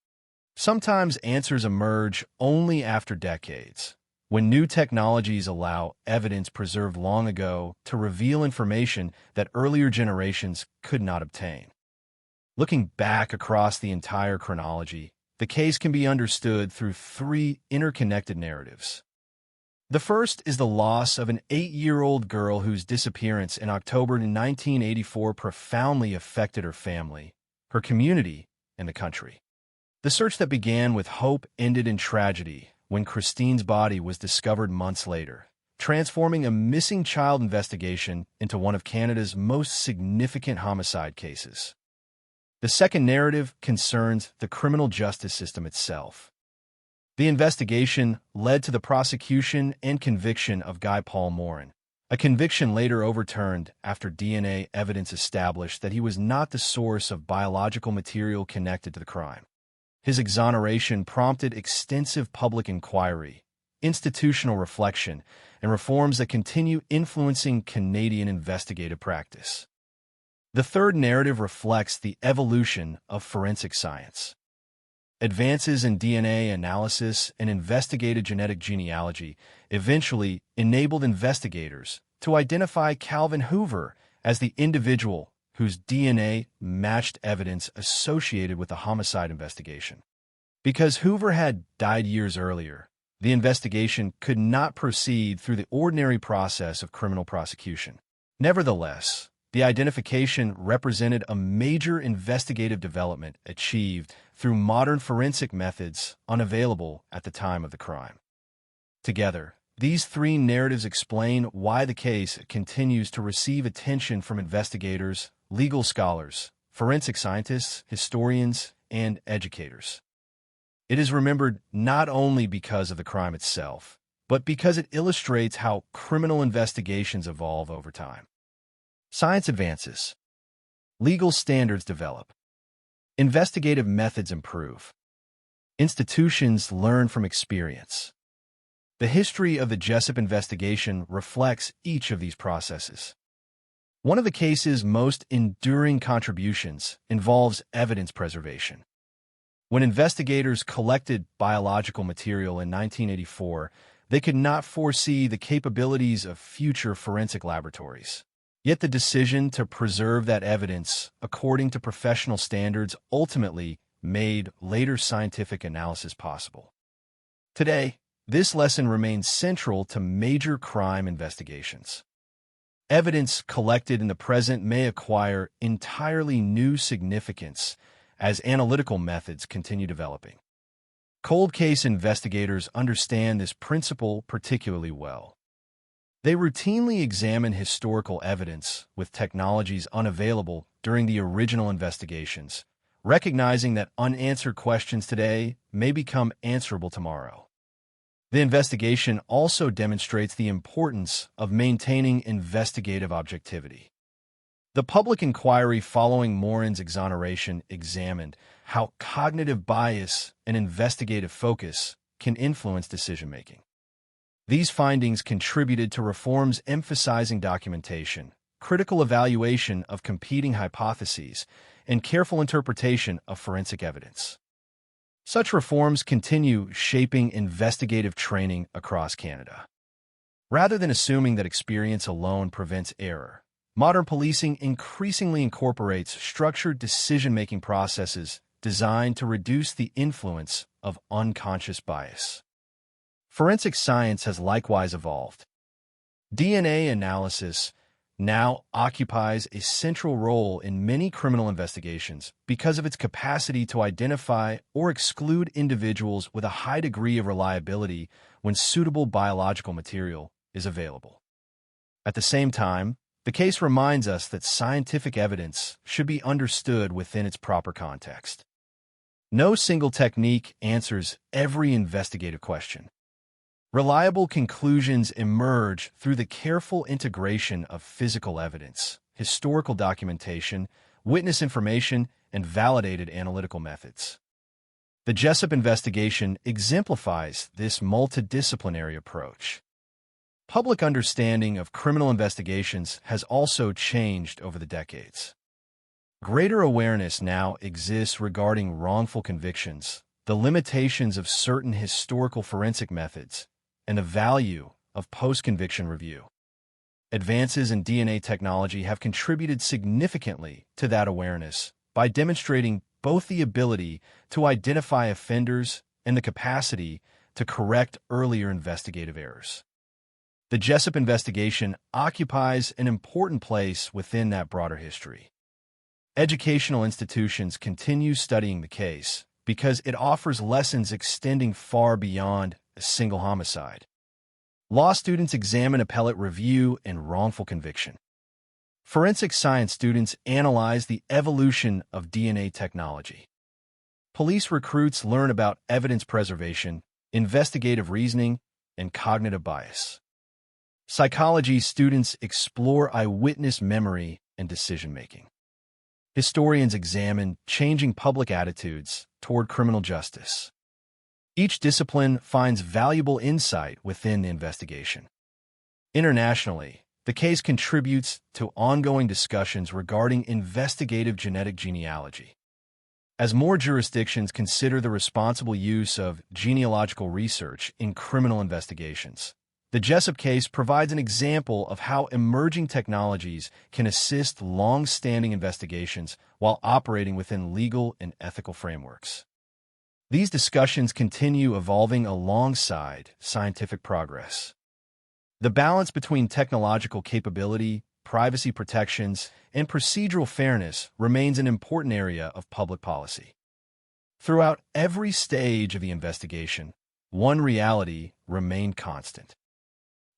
Sometimes answers emerge only after decades, when new technologies allow evidence preserved long ago to reveal information that earlier generations could not obtain. Looking back across the entire chronology, the case can be understood through three interconnected narratives. The first is the loss of an 8-year-old girl whose disappearance in October 1984 profoundly affected her family, her community, and the country. The search that began with hope ended in tragedy when Christine's body was discovered months later, transforming a missing child investigation into one of Canada's most significant homicide cases. The second narrative concerns the criminal justice system itself. The investigation led to the prosecution and conviction of Guy Paul Morin, a conviction later overturned after DNA evidence established that he was not the source of biological material connected to the crime. His exoneration prompted extensive public inquiry, institutional reflection, and reforms that continue influencing Canadian investigative practice. The third narrative reflects the evolution of forensic science. Advances in DNA analysis and investigative genetic genealogy eventually enabled investigators to identify Calvin Hoover as the individual whose DNA matched evidence associated with the homicide investigation. Because Hoover had died years earlier, the investigation could not proceed through the ordinary process of criminal prosecution. Nevertheless, the identification represented a major investigative development achieved through modern forensic methods unavailable at the time of the crime. Together, these three narratives explain why the case continues to receive attention from investigators, legal scholars, forensic scientists, historians, and educators. It is remembered not only because of the crime itself, but because it illustrates how criminal investigations evolve over time. Science advances. Legal standards develop. Investigative methods improve. Institutions learn from experience. The history of the Jessup investigation reflects each of these processes. One of the case's most enduring contributions involves evidence preservation. When investigators collected biological material in 1984, they could not foresee the capabilities of future forensic laboratories. Yet the decision to preserve that evidence according to professional standards ultimately made later scientific analysis possible. Today, This lesson remains central to major crime investigations. Evidence collected in the present may acquire entirely new significance as analytical methods continue developing. Cold case investigators understand this principle particularly well. They routinely examine historical evidence with technologies unavailable during the original investigations, recognizing that unanswered questions today may become answerable tomorrow. The investigation also demonstrates the importance of maintaining investigative objectivity. The public inquiry following Morin's exoneration examined how cognitive bias and investigative focus can influence decision-making. These findings contributed to reforms emphasizing documentation, critical evaluation of competing hypotheses, and careful interpretation of forensic evidence. Such reforms continue shaping investigative training across Canada. Rather than assuming that experience alone prevents error, modern policing increasingly incorporates structured decision-making processes designed to reduce the influence of unconscious bias. Forensic science has likewise evolved. DNA analysis now occupies a central role in many criminal investigations because of its capacity to identify or exclude individuals with a high degree of reliability when suitable biological material is available. At the same time, the case reminds us that scientific evidence should be understood within its proper context. No single technique answers every investigative question. Reliable conclusions emerge through the careful integration of physical evidence, historical documentation, witness information, and validated analytical methods. The Jessup investigation exemplifies this multidisciplinary approach. Public understanding of criminal investigations has also changed over the decades. Greater awareness now exists regarding wrongful convictions, the limitations of certain historical forensic methods, and the value of post-conviction review. Advances in DNA technology have contributed significantly to that awareness by demonstrating both the ability to identify offenders and the capacity to correct earlier investigative errors. The Jessup investigation occupies an important place within that broader history. Educational institutions continue studying the case because it offers lessons extending far beyond a single homicide. Law students examine appellate review and wrongful conviction. Forensic science students analyze the evolution of DNA technology. Police recruits learn about evidence preservation, investigative reasoning, and cognitive bias. Psychology students explore eyewitness memory and decision-making. Historians examine changing public attitudes toward criminal justice. Each discipline finds valuable insight within the investigation. Internationally, the case contributes to ongoing discussions regarding investigative genetic genealogy. As more jurisdictions consider the responsible use of genealogical research in criminal investigations, the Jessup case provides an example of how emerging technologies can assist long-standing investigations while operating within legal and ethical frameworks. These discussions continue evolving alongside scientific progress. The balance between technological capability, privacy protections, and procedural fairness remains an important area of public policy. Throughout every stage of the investigation, one reality remained constant.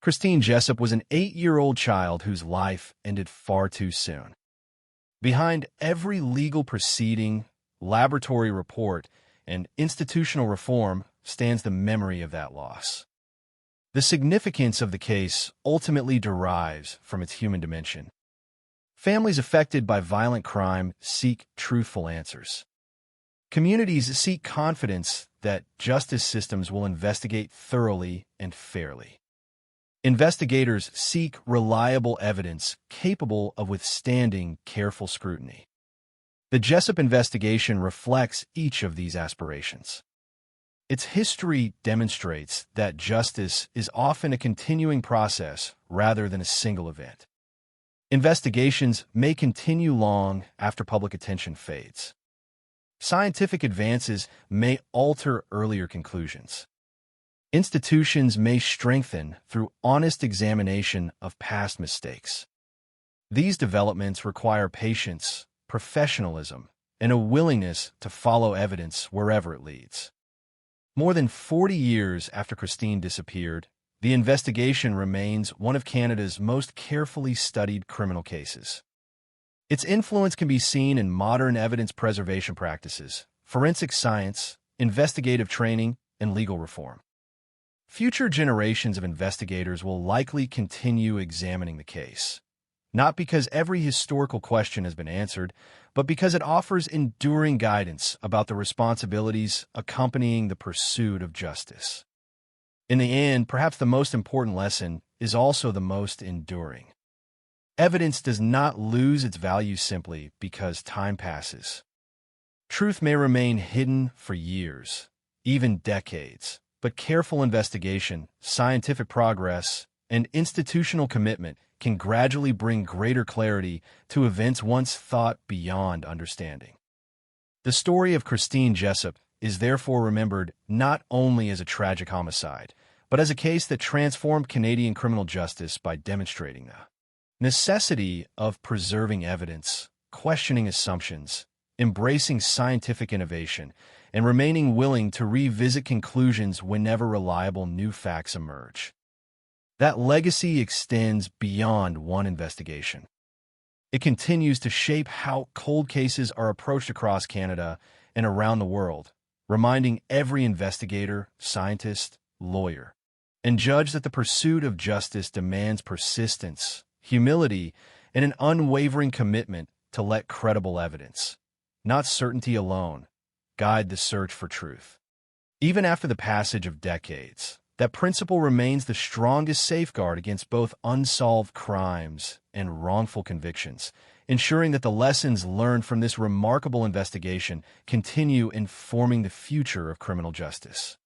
Christine Jessup was an 8-year-old child whose life ended far too soon. Behind every legal proceeding, laboratory report, and institutional reform stands the memory of that loss. The significance of the case ultimately derives from its human dimension. Families affected by violent crime seek truthful answers. Communities seek confidence that justice systems will investigate thoroughly and fairly. Investigators seek reliable evidence capable of withstanding careful scrutiny. The Jessup investigation reflects each of these aspirations. Its history demonstrates that justice is often a continuing process rather than a single event. Investigations may continue long after public attention fades. Scientific advances may alter earlier conclusions. Institutions may strengthen through honest examination of past mistakes. These developments require patience, professionalism, and a willingness to follow evidence wherever it leads. More than 40 years after Christine disappeared, the investigation remains one of Canada's most carefully studied criminal cases. Its influence can be seen in modern evidence preservation practices, forensic science, investigative training, and legal reform. Future generations of investigators will likely continue examining the case, not because every historical question has been answered, but because it offers enduring guidance about the responsibilities accompanying the pursuit of justice. In the end, perhaps the most important lesson is also the most enduring. Evidence does not lose its value simply because time passes. Truth may remain hidden for years, even decades, but careful investigation, scientific progress, and institutional commitment can gradually bring greater clarity to events once thought beyond understanding. The story of Christine Jessup is therefore remembered not only as a tragic homicide, but as a case that transformed Canadian criminal justice by demonstrating the necessity of preserving evidence, questioning assumptions, embracing scientific innovation, and remaining willing to revisit conclusions whenever reliable new facts emerge. That legacy extends beyond one investigation. It continues to shape how cold cases are approached across Canada and around the world, reminding every investigator, scientist, lawyer, and judge that the pursuit of justice demands persistence, humility, and an unwavering commitment to let credible evidence, not certainty alone, guide the search for truth. Even after the passage of decades, that principle remains the strongest safeguard against both unsolved crimes and wrongful convictions, ensuring that the lessons learned from this remarkable investigation continue informing the future of criminal justice.